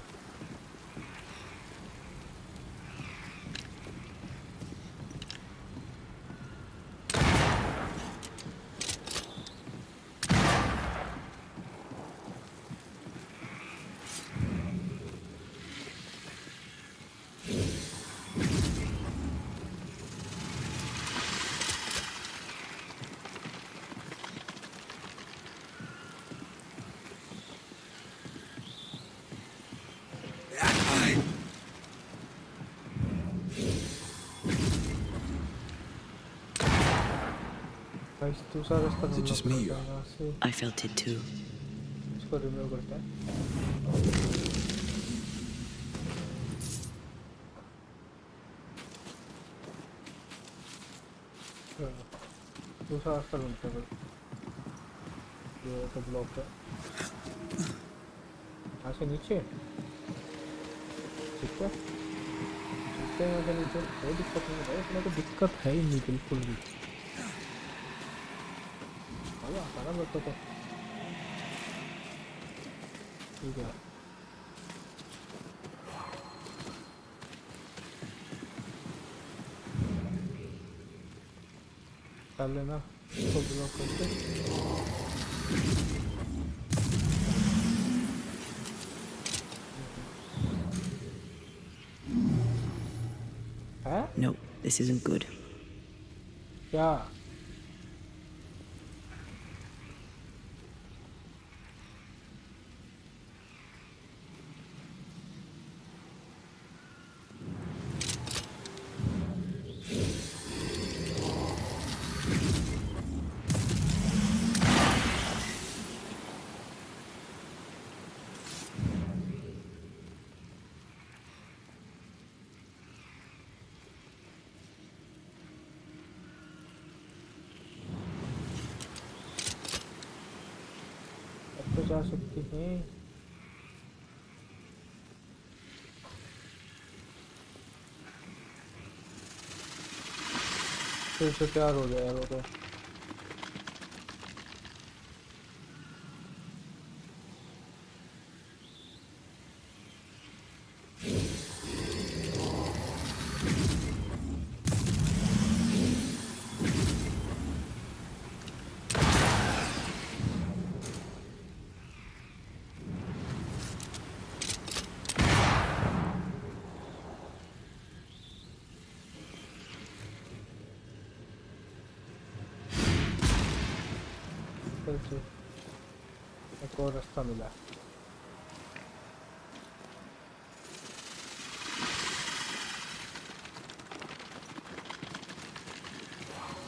दूसरा रास्ता Is it just me or? यहाँ से I felt it too. इसको रिमूव करते हैं। दूसरा रास्ता ढूंढते हैं। ये तो ब्लॉक है। यहाँ से नीचे ठीक है, चलते हैं यहाँ से नीचे। कोई दिक्कत नहीं है, इसमें तो दिक्कत है ही नहीं बिल्कुल भी। आता ना मेरे को तो ठीक है। कर लेना इसको ब्लॉक करके। No, this isn't good. क्या? तो जा सकती हैं। फिर से प्यार हो गया वो तो। एक और रास्ता मिला।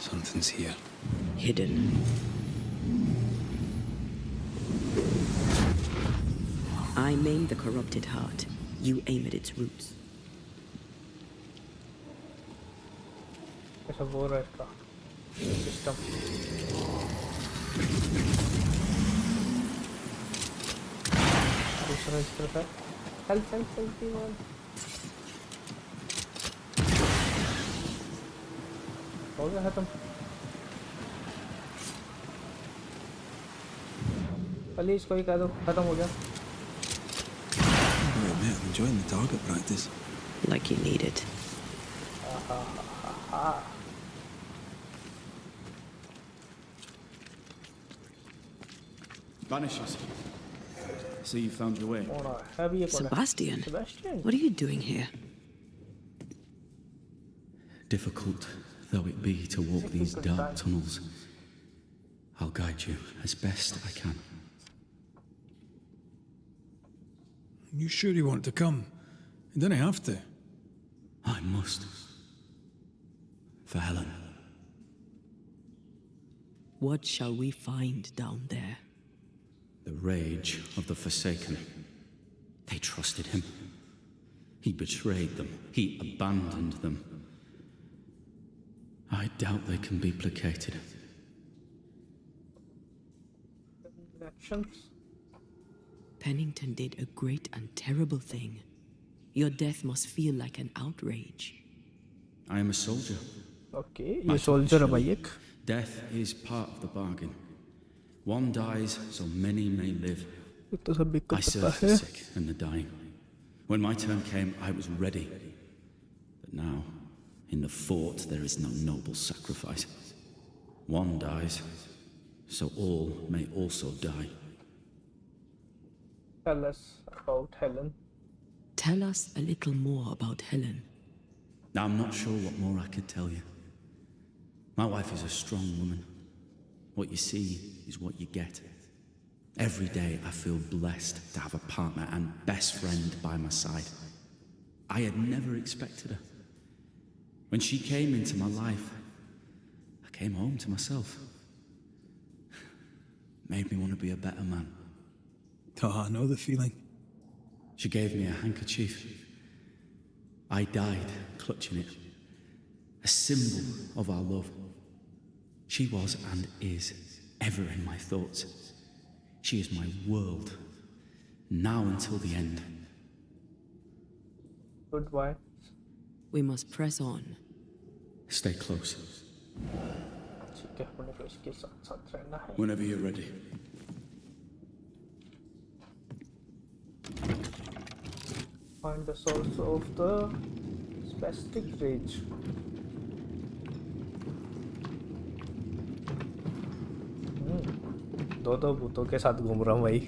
Something's here. Hidden. I maim the corrupted heart. You aim at its roots. ऐसा बोल रहा है इसका सिस्टम। दूसरा इस तरफ है। चल चल चलती है। हो गया खत्म। प्लीज कोई कह दो खत्म हो गया। Oh, mate, I'm enjoying the target practice. Like you need it. Banishers. So you found your way. Sebastian, what are you doing here? Difficult though it be to walk these dark tunnels, I'll guide you as best I can. You sure you want to come? You don't have to. I must. For Helen. What shall we find down there? The rage of the Forsaken. They trusted him. He betrayed them. He abandoned them. I doubt they can be placated. Pennington did a great and terrible thing. Your death must feel like an outrage. I am a soldier. Okay, My ये soldier है shilling. भाई एक. Death is part of the bargain. One dies so many may live. तो सब बिक I served the sick and the dying. When my turn came, I was ready. But now, in the fort, there is no noble sacrifice. One dies, so all may also die. Tell us about Helen. Tell us a little more about Helen. I'm not sure what more I could tell you. My wife is a strong woman. What you see is what you get. Every day I feel blessed to have a partner and best friend by my side. I had never expected her. When she came into my life, I came home to myself. Made me want to be a better man. Oh, I know the feeling. She gave me a handkerchief. I died clutching it. A symbol of our love. She was and is ever in my thoughts. She is my world, now until the end. Goodbye. We must press on. Stay close. ठीक है, अपने को इसके साथ साथ रहना है. Whenever you're ready. Find the source of the spastic rage. दो भूतों के साथ घूम रहा हूँ भाई.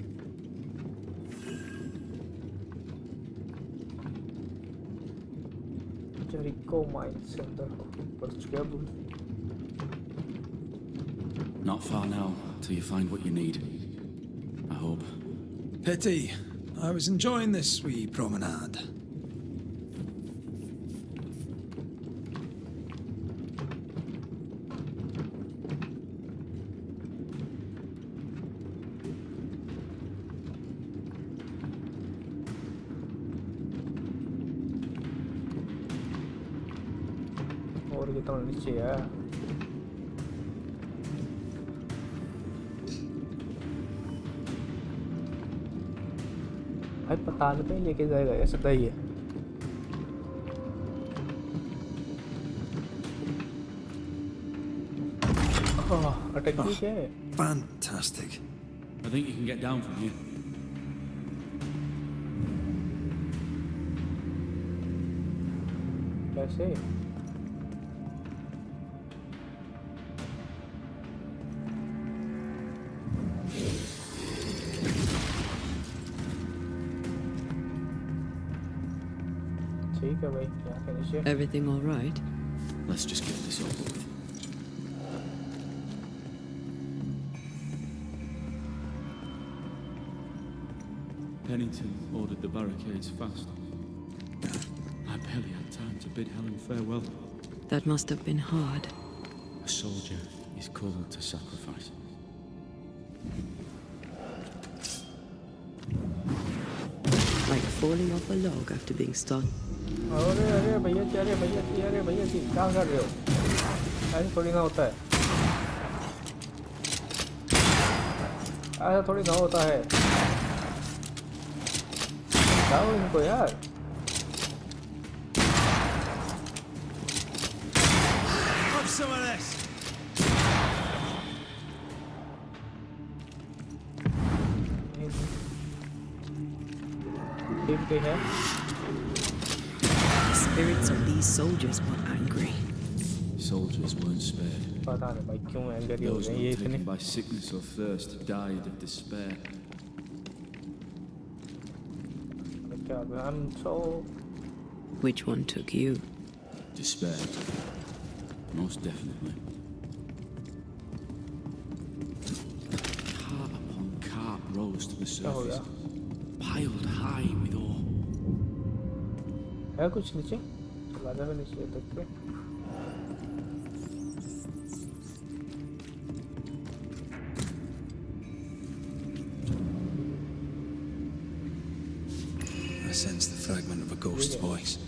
Jericho Mine Center पर चुके अब. Not far now, till you find what you need. I hope. Pity. I was enjoying this wee promenade. और कितना नीचे है. भाई पता नहीं लेके जाएगा ऐसा तो ही है. अटैक भी क्या है? Fantastic. I think you can get down from here. कैसे? ठीक है भाई, यहाँ के नीचे. Everything all right? Let's just get this over with. Pennington ordered the barricades fast. I barely had time to bid Helen farewell. That must have been hard. A soldier is called to sacrifice. Like falling off a log after being stung. अरे अरे भैया जी, अरे भैया जी, अरे भैया जी, क्या कर रहे हो? ऐसा थोड़ी ना होता है. ऐसा थोड़ी ना होता है. जाओ इनको यार. Have some of this. ठीक है. The spirits of these soldiers were angry. Soldiers weren't spared. पता नहीं भाई क्यों एंग्री हो Those गए not ये इतने. taken by sickness or thirst died of despair. क्या? I'm so. Which one took you? Despair. Most definitely. Cart upon cart rose to the क्या हो गया? surface, piled high with ore. है कुछ नीचे? चला जाए नीचे तक के. I sense the fragment of a ghost's voice.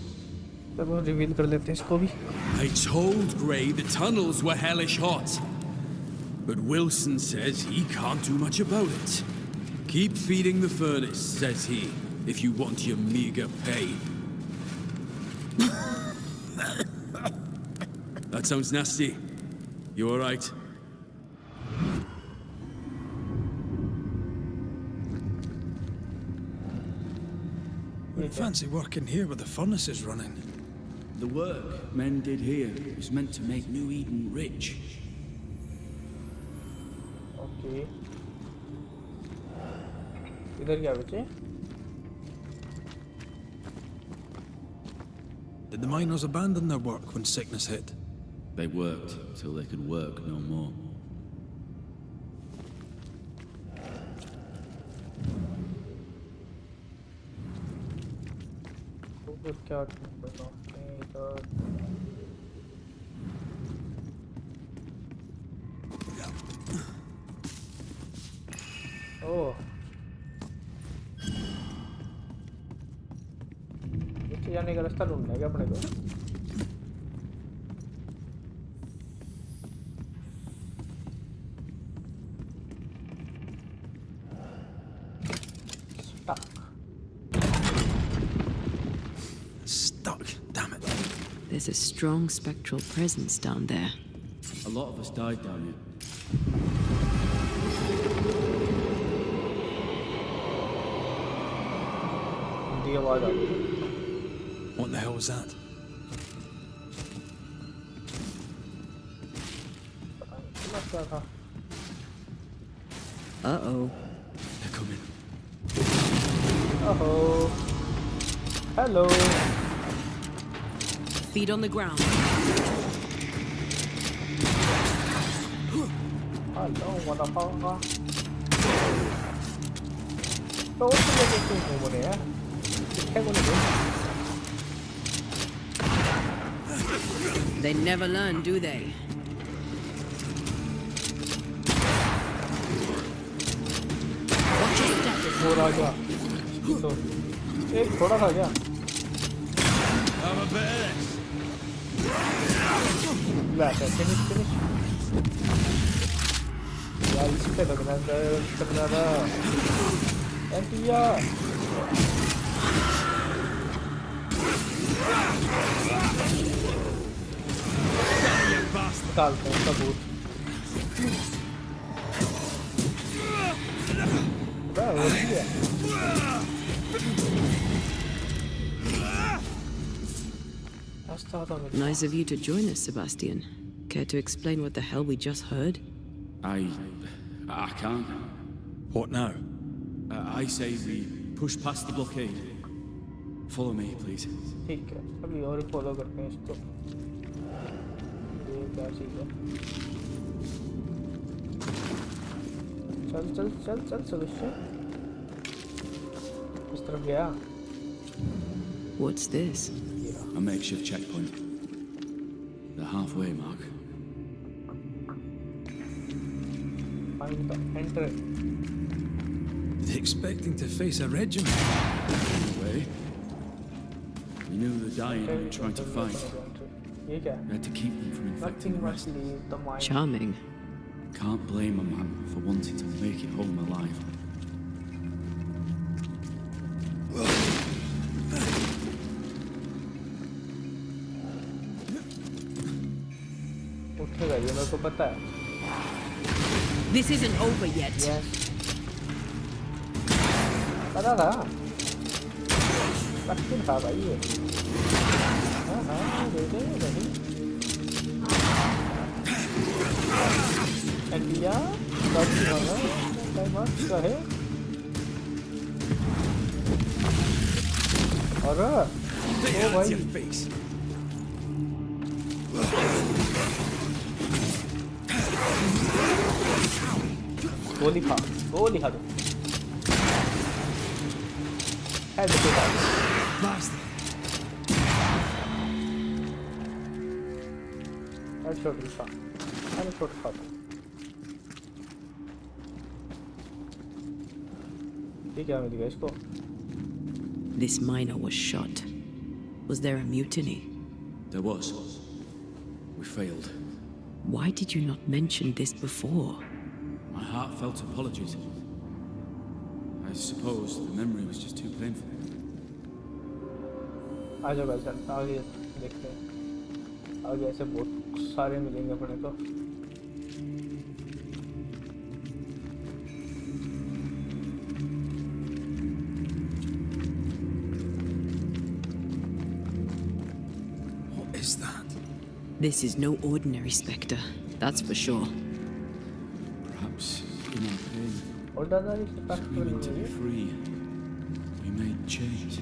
तब हम रिवील कर लेते हैं इसको भी. I told Gray the tunnels were hellish hot. But Wilson says he can't do much about it. Keep feeding the furnace, says he, if you want your meager pay. That sounds nasty. You alright? Wouldn't fancy working here with the furnaces running. The work men did here was meant to make New Eden rich. Okay. इधर क्या बचे? Did the miners abandon their work when sickness hit? They worked till they could work no more. ऊपर क्या करना है इधर? ओह नीचे जाने का रास्ता ढूंढना है क्या अपने को? Stuck, damn it. There's a strong spectral presence down there. A lot of us died down here. What the hell was that? Uh-oh. They're coming. Uh-oh. Hello. Feet on the ground. Hello, motherfucker. 또 어떻게 됐지 이번에? 해군이고. They never learn, do they? Watch your step. थोड़ा गया तो एक थोड़ा सा गया finish यार इस पे लगना था एंटिया निकालते हैं सबूत Nice of you to join us, Sebastian. Care to explain what the hell we just heard? I can't. What now? I say we push past the blockade. Follow me, please. ठीक है अभी और फॉलो करते हैं इसको ये क्या चीज़ है चल चल चल चल सलूशन इस तरफ गया What's this? A makeshift checkpoint. The halfway mark. Find the entry. They expecting to face a regiment? Way. We knew the dying were trying to fight. ये क्या? We had to keep them from infecting the rest. The mind. Charming. Can't blame a man for wanting to make it home alive. उठेगा ये मेरे को पता है. This isn't over yet. Yes. पता था. लक्ष्य था भाई ये. हाँ दे दे नहीं. एंडिया कब होगा? टाइम आउट क्या है? और ओ भाई. गोली खा दो हेड पे डाल हेडशॉट खा दो ठीक है मिल गया इसको This miner was shot. Was there a mutiny? There was. We failed. Why did you not mention this before? My heartfelt apologies. I suppose the memory was just too painful. आ जाओ भाई आगे देखते हैं आगे ऐसे बहुत सारे मिलेंगे अपने को। What is that? This is no ordinary spectre, that's for sure. Perhaps in our pain, Ordinary we spectre meant to be free. We made change.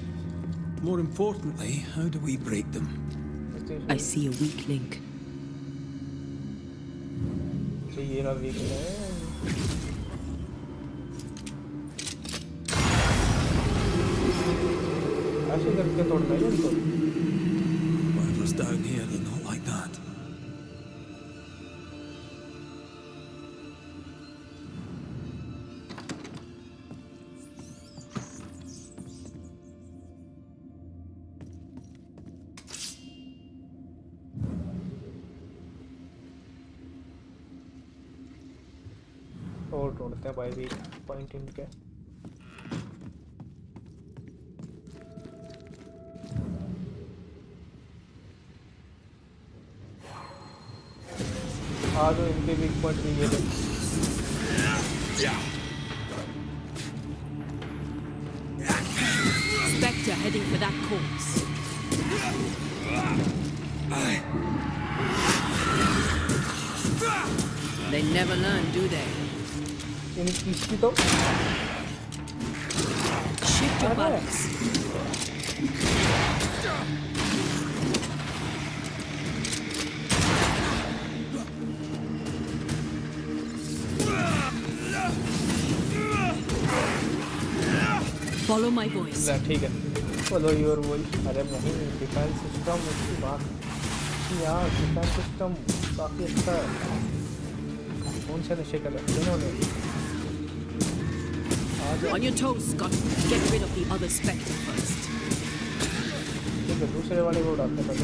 More importantly, how do we break them? I see a weak link. तो ये रहा weak है। ऐसे करके तोड़ना है इनको। Whatever's down here, they're not like that. और तोड़ते हैं भाई weak point इनके। आ जाओ इनके weak point भी ये ले। Spectre heading for that corpse. They never learn, do they? इसकी तो Shift your balance. Follow my voice. ठीक है। Follow your voice। अरे नहीं डिफेंस सिस्टम उसकी बात यार डिफेंस सिस्टम काफी अच्छा है। कौन से नशे कर रहे इन्होंने? On your toes, Scott. Get rid of the other spectre first. ठीक है दूसरे वाले को उड़ाते पहले।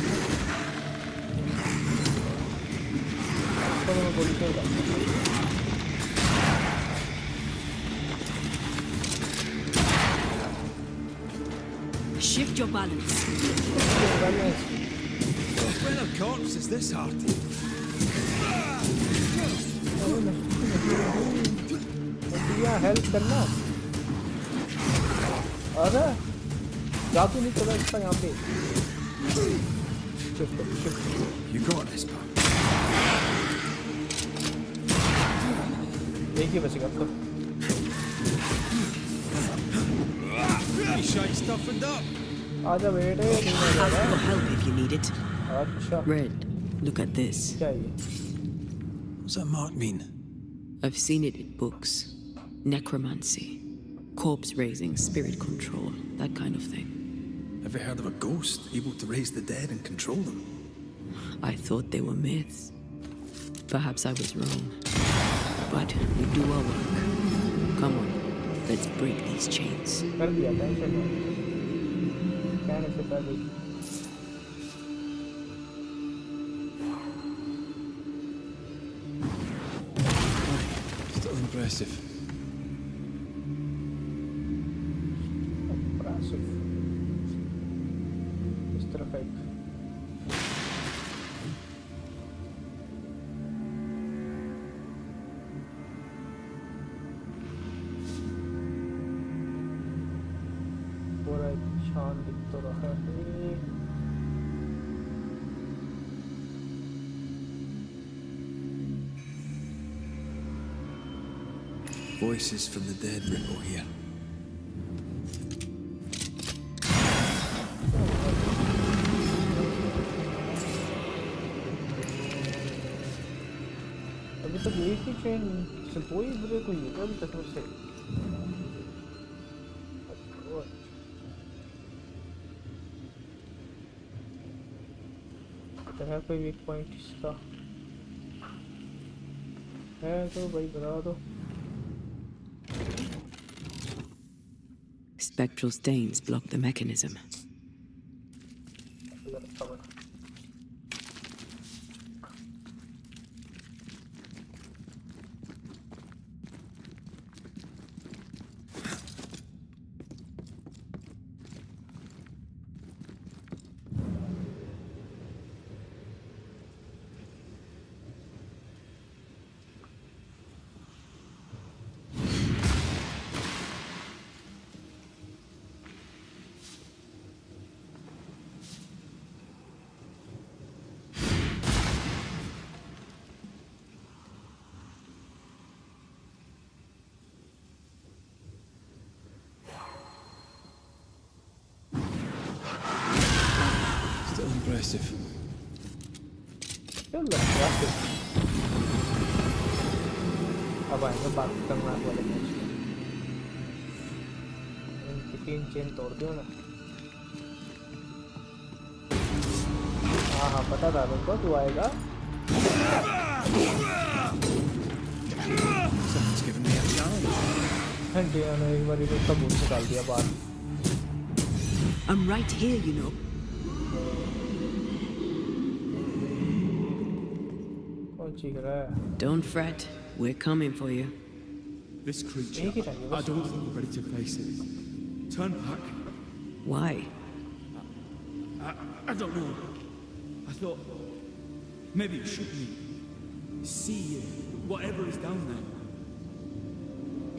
तो मैं गोली से उड़ाता हूँ। Shift your balance. What kind of corpse is this, Artie? दिया हेल्प करना। अरे जादू नहीं चला इसका यहाँ पे। You got this, pal. एक ही बचेगा अब तो। You shite stuffed up. आजा बेटे नहीं Ask मजा for आया। help if you need it. अच्छा Red, look at this. क्या है ये? What's that mark mean? I've seen it in books. Necromancy, corpse raising, spirit control, that kind of thing. Ever heard of a ghost able to raise the dead and control them? I thought they were myths. Perhaps I was wrong. But we do our work. Come on, let's break these chains. कर दिया tension मत। कहने से पहले ही। Still impressive. Impressive. इस तरफ एक पूरा एक शान दिख तो रहा है। Voices from the dead ripple here. अभी तक एक ही चेन से कोई ब्रेक हुई है अभी तक मुझसे। है कोई वीक पॉइंट इसका है तो भाई बता दो। Spectral stains block the mechanism. impressive. Still impressive. अब आएंगे बात करना वाले मैच में। इनकी 3 चेन तोड़ दियो ना। हाँ हाँ पता था मेरे को तू आएगा। Someone's given me a challenge. India ने एक बार इधर का बूट निकाल दिया बाहर। I'm right here, you know. कौन चीख रहा है? Don't fret. We're coming for you. This creature, एक ही चाहिए I बस। don't think we're ready to face it. Turn back. Why? I don't know. I thought maybe it should be. See whatever is down there.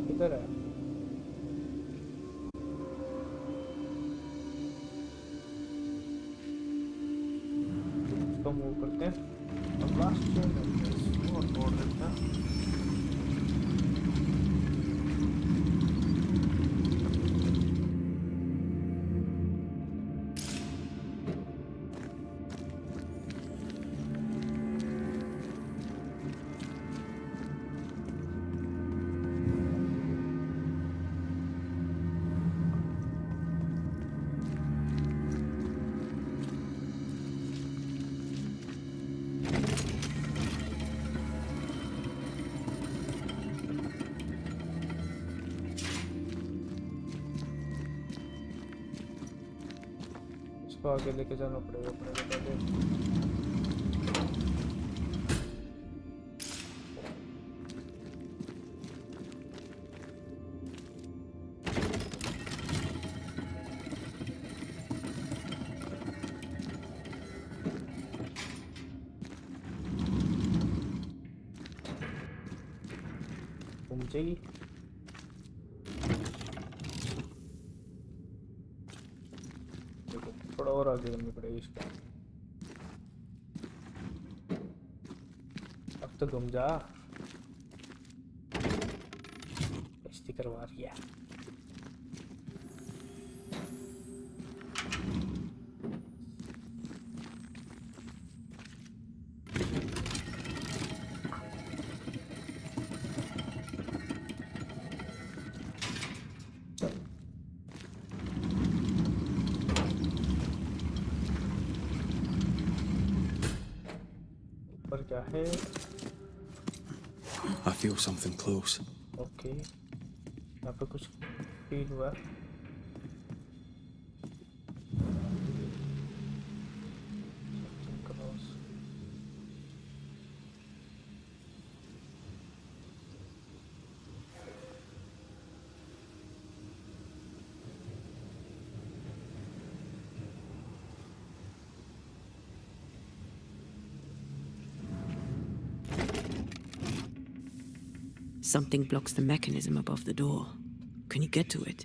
किधर है? इसको move करते हैं। अब last chain है इसको और तोड़ देते हैं। इसको आगे लेके जाना पड़ेगा पहले। घूम जाएगी। थोड़ा और आगे करनी पड़ेगी इसको। अब तो घूम जा। बेइज्जती करवा रही है। ऊपर क्या है? I feel something close. Okay यहाँ पे कुछ फील हुआ। Something close. Something blocks the mechanism above the door. Can you get to it?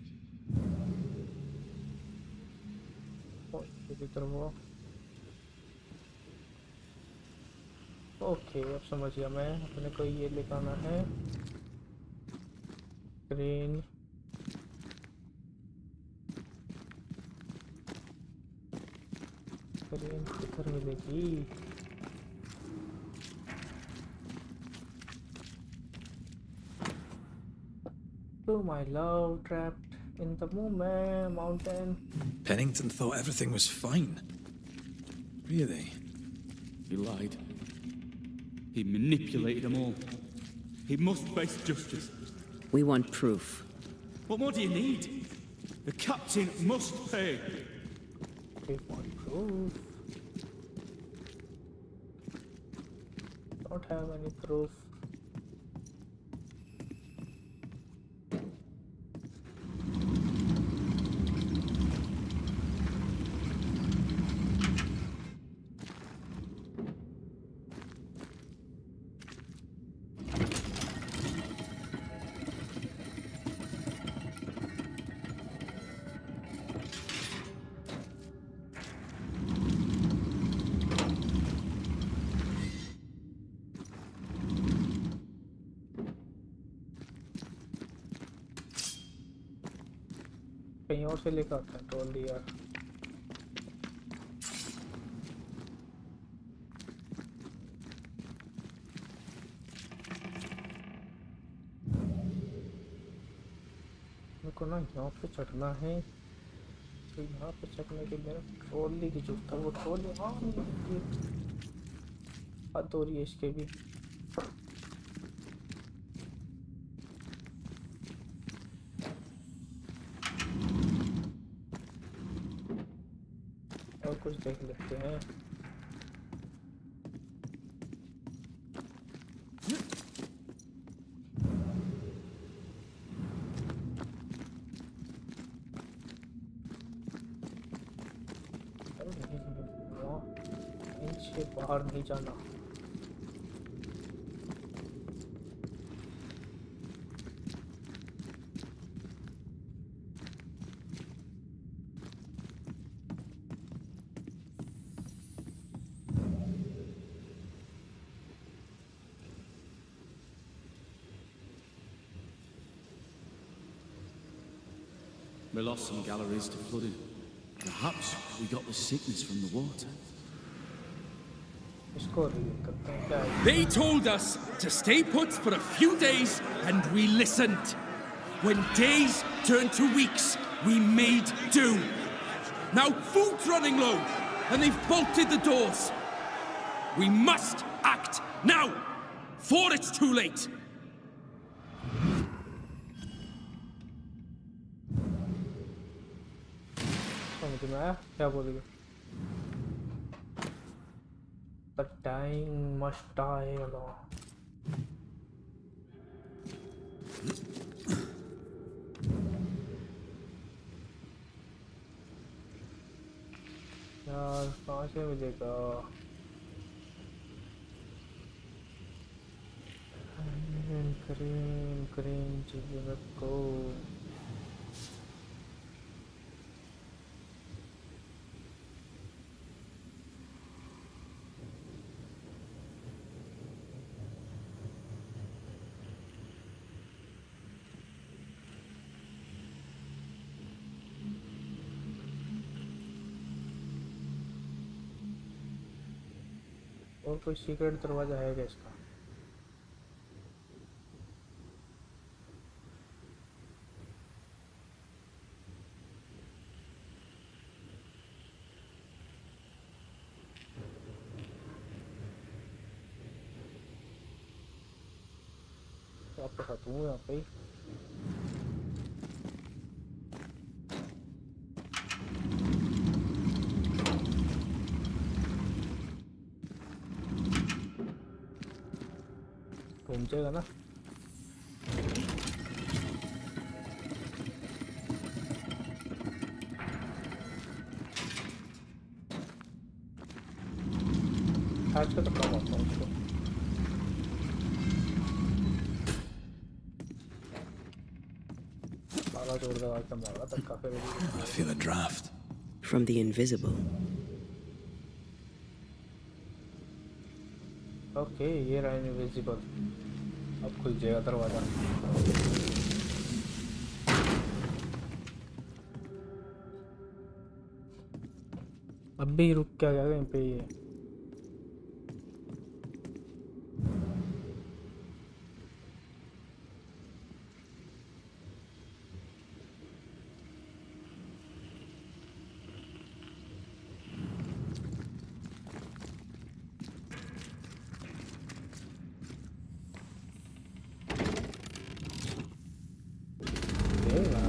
Okay अब समझ गया मैं। अपने को ये लेकर आना है। ग्रीन ग्रीन किधर मिलेगी? To my love trapped in the mountain. Pennington thought everything was fine. Really? He lied. He manipulated them all. He must face justice. We want proof. What more do you need? The captain must pay. We want proof. Don't have any proof. कहीं और से लेकर आता है trolley यार। को ना यहाँ पे चढ़ना है, तो यहाँ पे चढ़ने के मेरा ट्रॉली की जो था वो ट्रॉली हाँ हद हो रही है इसके भी। और कुछ देख लेते हैं। इनसे बाहर नहीं जाना। We lost some galleries to flooding. Perhaps we got the sickness from the water. इसको रीड करते हैं क्या है? They told us to stay put for a few days, and we listened. When days turned to weeks, we made do. Now food's running low, and they've bolted the doors. We must act now, before it's too late. समझ में आया क्या बोलेगा? The time must die alone. यार कहाँ से मिलेगा? Green चीज़ें रखो। और कोई सीक्रेट दरवाजा है क्या इसका? आपको खत्म हुआ यहाँ पे ही। घूम जाएगा ना? आज का तो कम होता है उसको। आवाज और दवा कम लगा तब काफी। I feel a draft. From the invisible. Okay ये रहा इनविजिबल। अब खुल जाएगा दरवाजा। अब भी रुक क्या गया कहीं पे ये?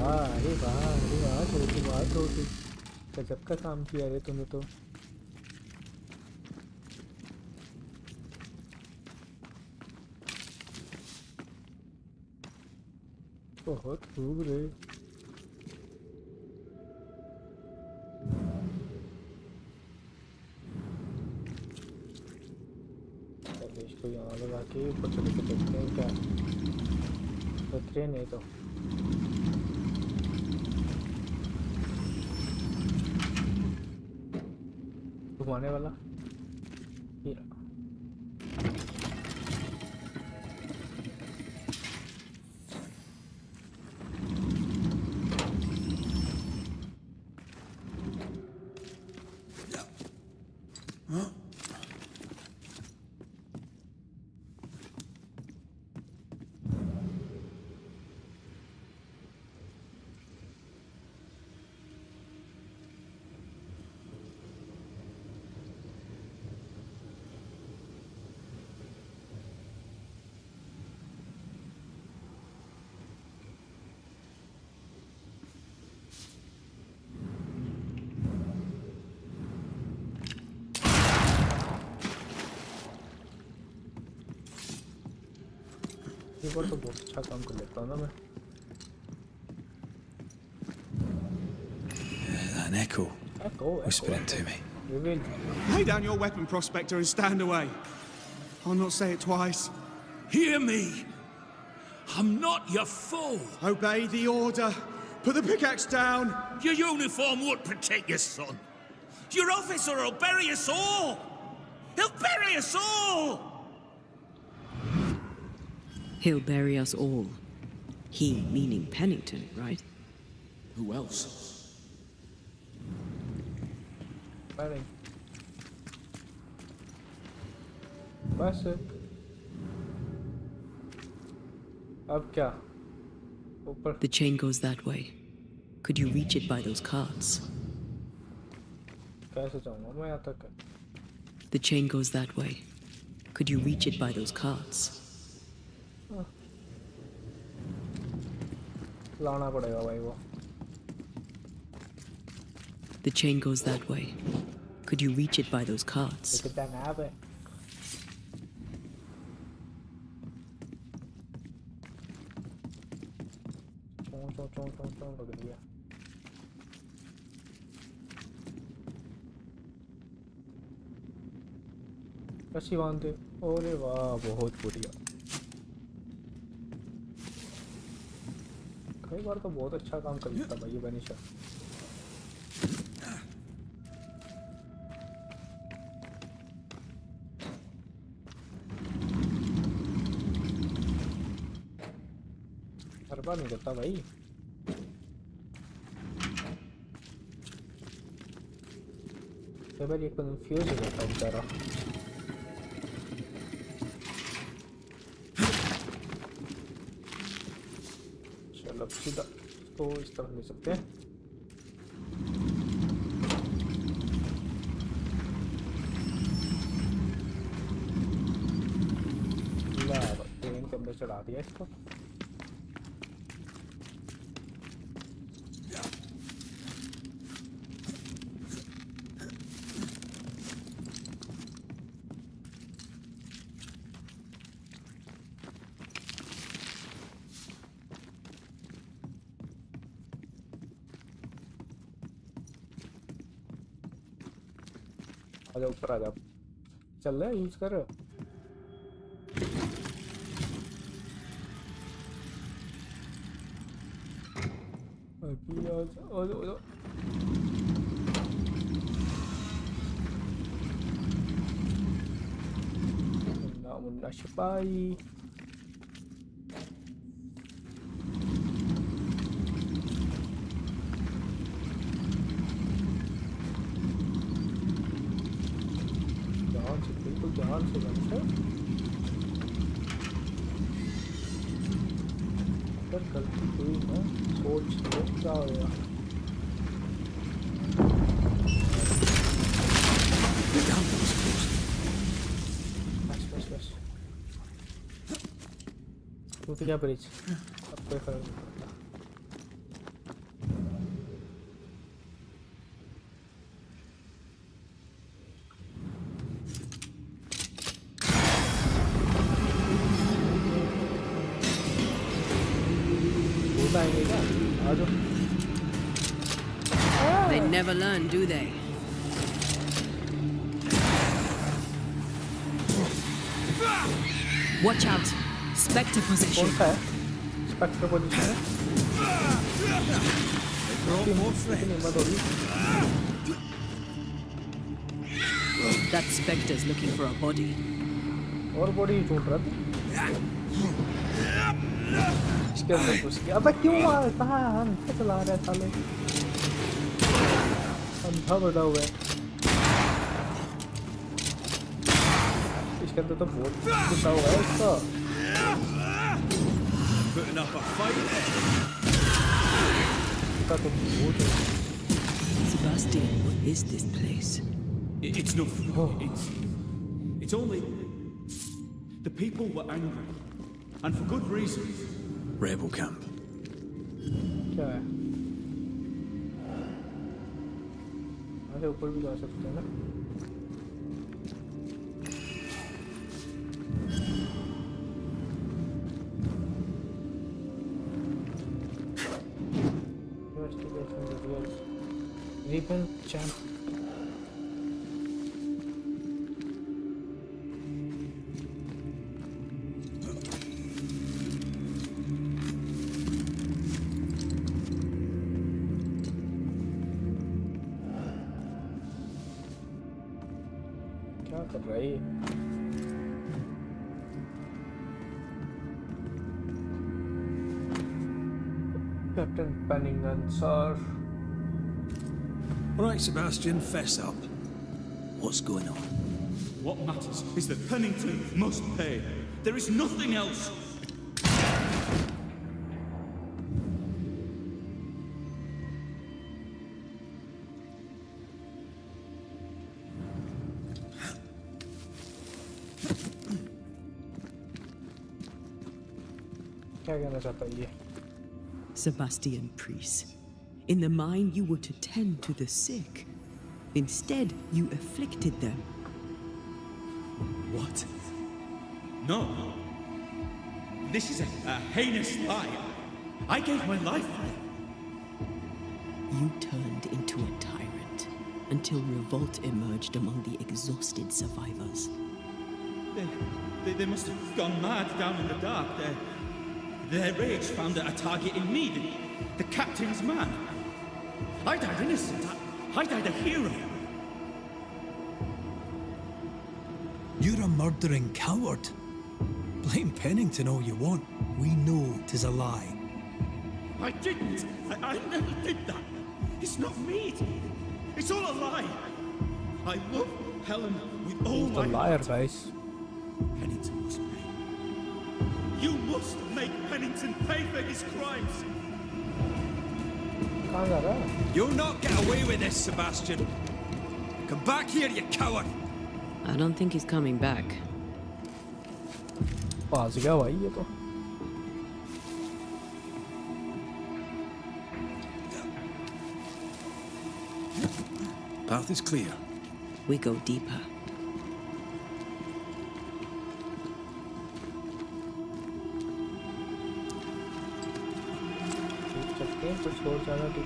वाह छोटी बात छोटी गजब का काम किया रे तूने तो। बहुत खूब रे। इसको यहाँ लगा के ऊपर चले के देखते हैं क्या उतरे नहीं तो। घुमाने वाला ये रहा। ये बार तो बहुत अच्छा काम कर लेता हूँ ना मैं। An echo whispering to me. Lay down your weapon, Prospector, and stand away. I'll not say it twice. Hear me. I'm not your foe. Obey the order. Put the pickaxe down. Your uniform won't protect your son. Your officer will bury us all. He'll bury us all. He'll bury us all. He meaning Pennington, right? Who else? बस अब क्या ऊपर The chain goes that way. Could you reach it by those cards? कैसे जाऊंगा मैं यहाँ तक? The chain goes that way. Could you reach it by those cards? लाना पड़ेगा भाई वो. The chain goes that way. Could you reach it by those cards? कितना नाप है? चों लग रही है. कैसी बांधे? अरे वाह बहुत बढ़िया. कई बार तो बहुत अच्छा काम कर लेता भाई ये बैनिशर. हर बार नहीं करता भाई. कई बार ये कंफ्यूज हो जाता है बेचारा. चलो सीधा तो इस तरह ले सकते हैं. ट्रेन के अंदर चढ़ा दिया इसको. आजा ऊपर आजा. चल रहा है यूज कर. मुन्ना सिपाही. ध्यान से बच्चा. अगर गलती हुई ना सोच लो क्या होगा. बस बस बस. टूट गया ब्रिज. अब कोई फर्क नहीं पड़ता. They never learn, do they? Watch out! Spectre position. कौन सा है? Spectre position है? That Spectre's looking for a body. और बॉडी ढूंढ रहा था. इसके अंदर घुस गया. अबे क्यों मार? कहाँ हम चला रहे हैं साले? अंधा बड़ा हुआ है. इसके अंदर तो बहुत घुसा हुआ है इसका. इसका तो बहुत है. Sebastian, what is this place? It's nothing. It's only the people were angry, and for good reason. Rebel camp. क्या है? आगे ऊपर भी जा सकते हैं ना? Rebuild champ. क्या कर रहा है ये? Captain Pennington, sir. All right, Sebastian, fess up. What's going on? What matters is that Pennington must pay. There is nothing else. क्या कहना चाहता है ये? Sebastian Priest, in the mine you were to tend to the sick. Instead, you afflicted them. What? No. This is a heinous lie. I gave my life for it. You turned into a tyrant until revolt emerged among the exhausted survivors. They must have gone mad down in the dark. Their rage found a target in me, the captain's man. I died innocent. I died a hero. You're a murdering coward. Blame Pennington all you want. We know 'tis a lie. I didn't. I never did that. It's not me. It's all a lie. I love Helen with all He's my a liar, heart. guys. Pennington must pay. You must make Pennington pay for his crimes. कहाँ जा रहा है? You'll not get away with this, Sebastian. Come back here, you coward. I don't think he's coming back. पास गया भाई ये तो. Path is clear. We go deeper.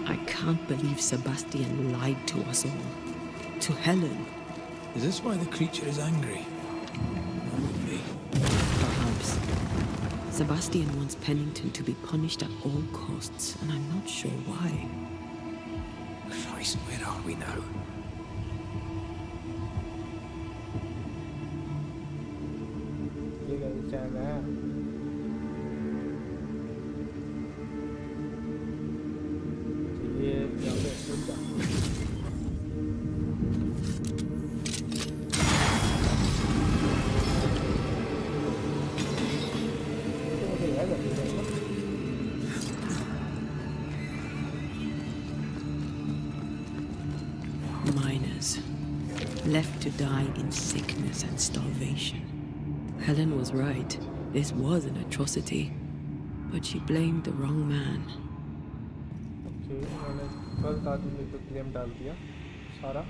I can't believe Sebastian lied to us all. To Helen. Is this why the creature is angry? That would be. Perhaps. Sebastian wants Pennington to be punished at all costs, and I'm not sure why. Christ, where are we now? ये क्या चैन है? ये यहाँ पे रुक जा. Miners, left to die in sickness and starvation. Helen was right. This was an atrocity. But she blamed the wrong man. Okay, मैंने गलत आदमी पे क्लेम डाल दिया सारा.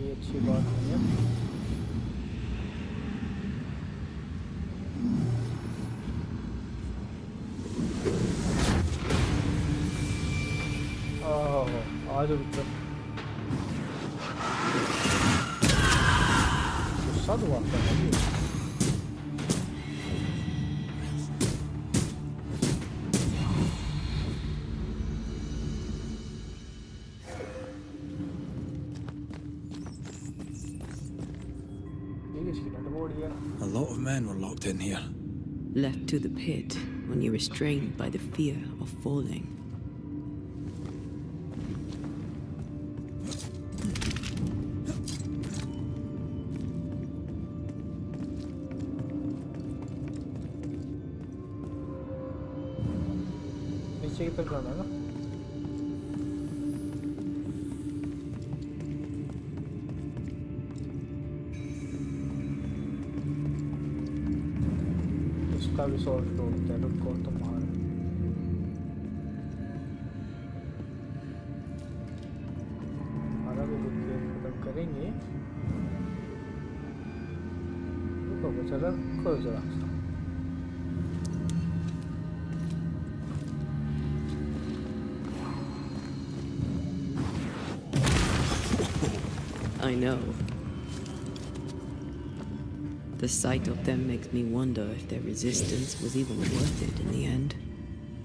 ये अच्छी बात नहीं है. आज उत्तर गुस्सा तो आता है ये. A lot of men were locked in here. Left to the pit when you're restrained by the fear of falling. नीचे की तरफ जाना है ना. इसका भी सॉल्व ढूंढते हैं. रुको तुम्हारा हमारा भी कुछ खत्म करेंगे. रुको बेचारा खोल जरा. I know. The sight of them makes me wonder if their resistance was even worth it in the end.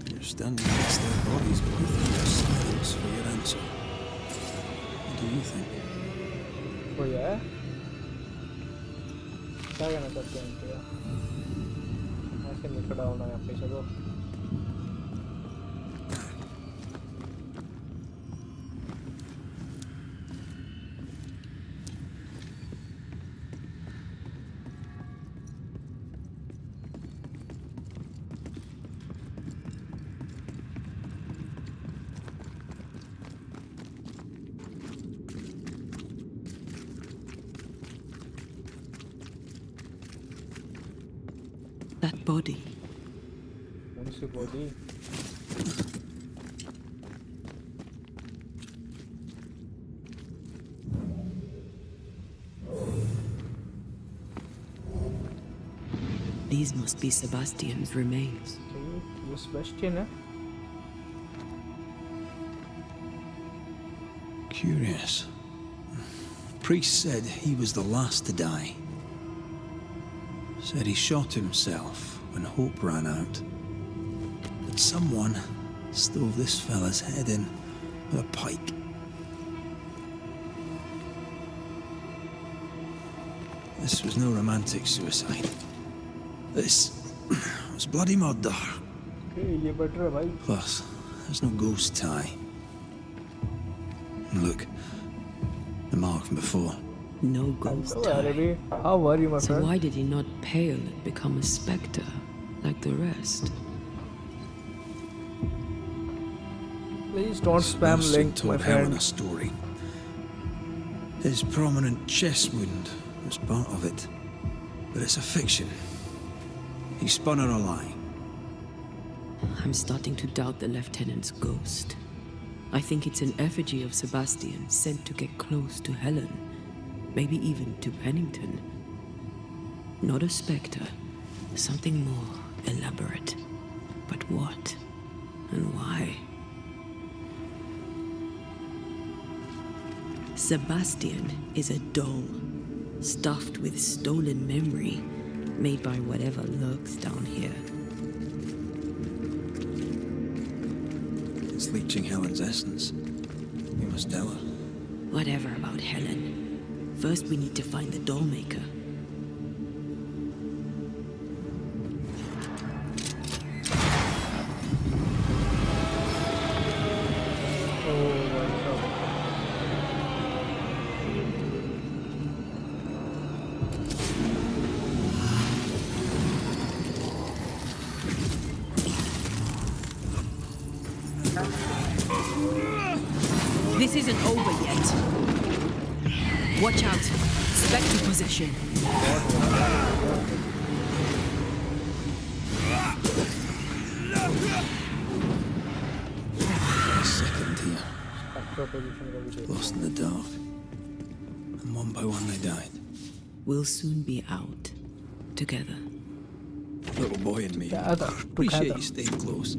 You're standing next to their bodies, but I think there's silence for your answer. What do you think? कोई है क्या कहना चाहते हैं क्या ऐसे नहीं खड़ा होना यहाँ पे चलो That body. कौन सी body These must be Sebastian's remains. ये Sebastian है Curious. Priest said he was the last to die. Said he shot himself when hope ran out. But someone stove this fella's head in with a pike. This was no romantic suicide. This was bloody murder. ये better है भाई Plus, there's no ghost tie. And look, the mark from before. No ghost Hello, tie. Arabi. How are you, my So friend? why did he not pale and become a spectre like the rest? Please don't spam Sebastian link, my told Helen friend. a story. His prominent chest wound was part of it, but it's a fiction. He spun her a lie. I'm starting to doubt the lieutenant's ghost. I think it's an effigy of Sebastian sent to get close to Helen, maybe even to Pennington. Not a spectre, something more elaborate. But what and why? Sebastian is a doll, stuffed with stolen memory, made by whatever lurks down here. It's leeching Helen's essence. We must tell her. Whatever about Helen. First we need to find the doll maker. This isn't over yet. Watch out. Spectre possession. A second here. Lost in the dark. And one by one they died. We'll soon be out. Together. Little boy and me. Together. Appreciate you staying close.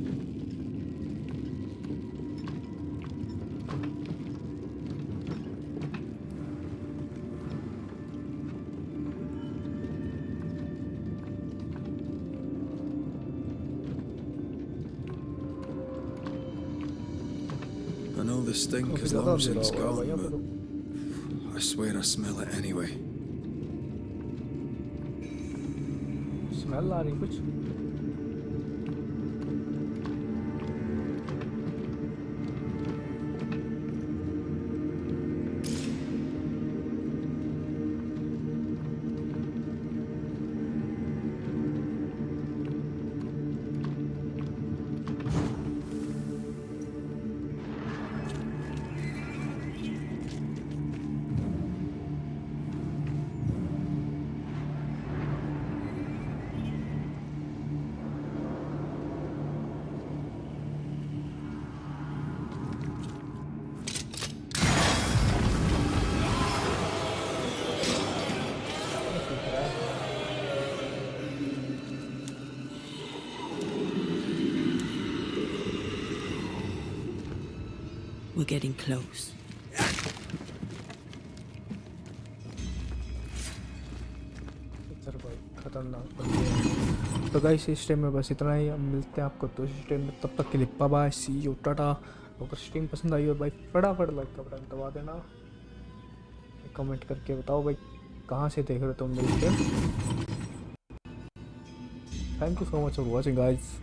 I know the stink is long since gone, but I swear I smell it anyway. Smell आ रही कुछ We're getting close. खतरनाक बंदे हैं। तो guys इस stream में बस इतना ही, हम मिलते हैं आपको दूसरी स्ट्रीम में, तब तक के लिए bye bye, see you, tata. अगर स्ट्रीम पसंद आई और भाई फटाफट लाइक का बटन दबा देना, कमेंट करके बताओ भाई कहाँ से देख रहे हो तुम मेरी stream. Thank you so much for watching guys.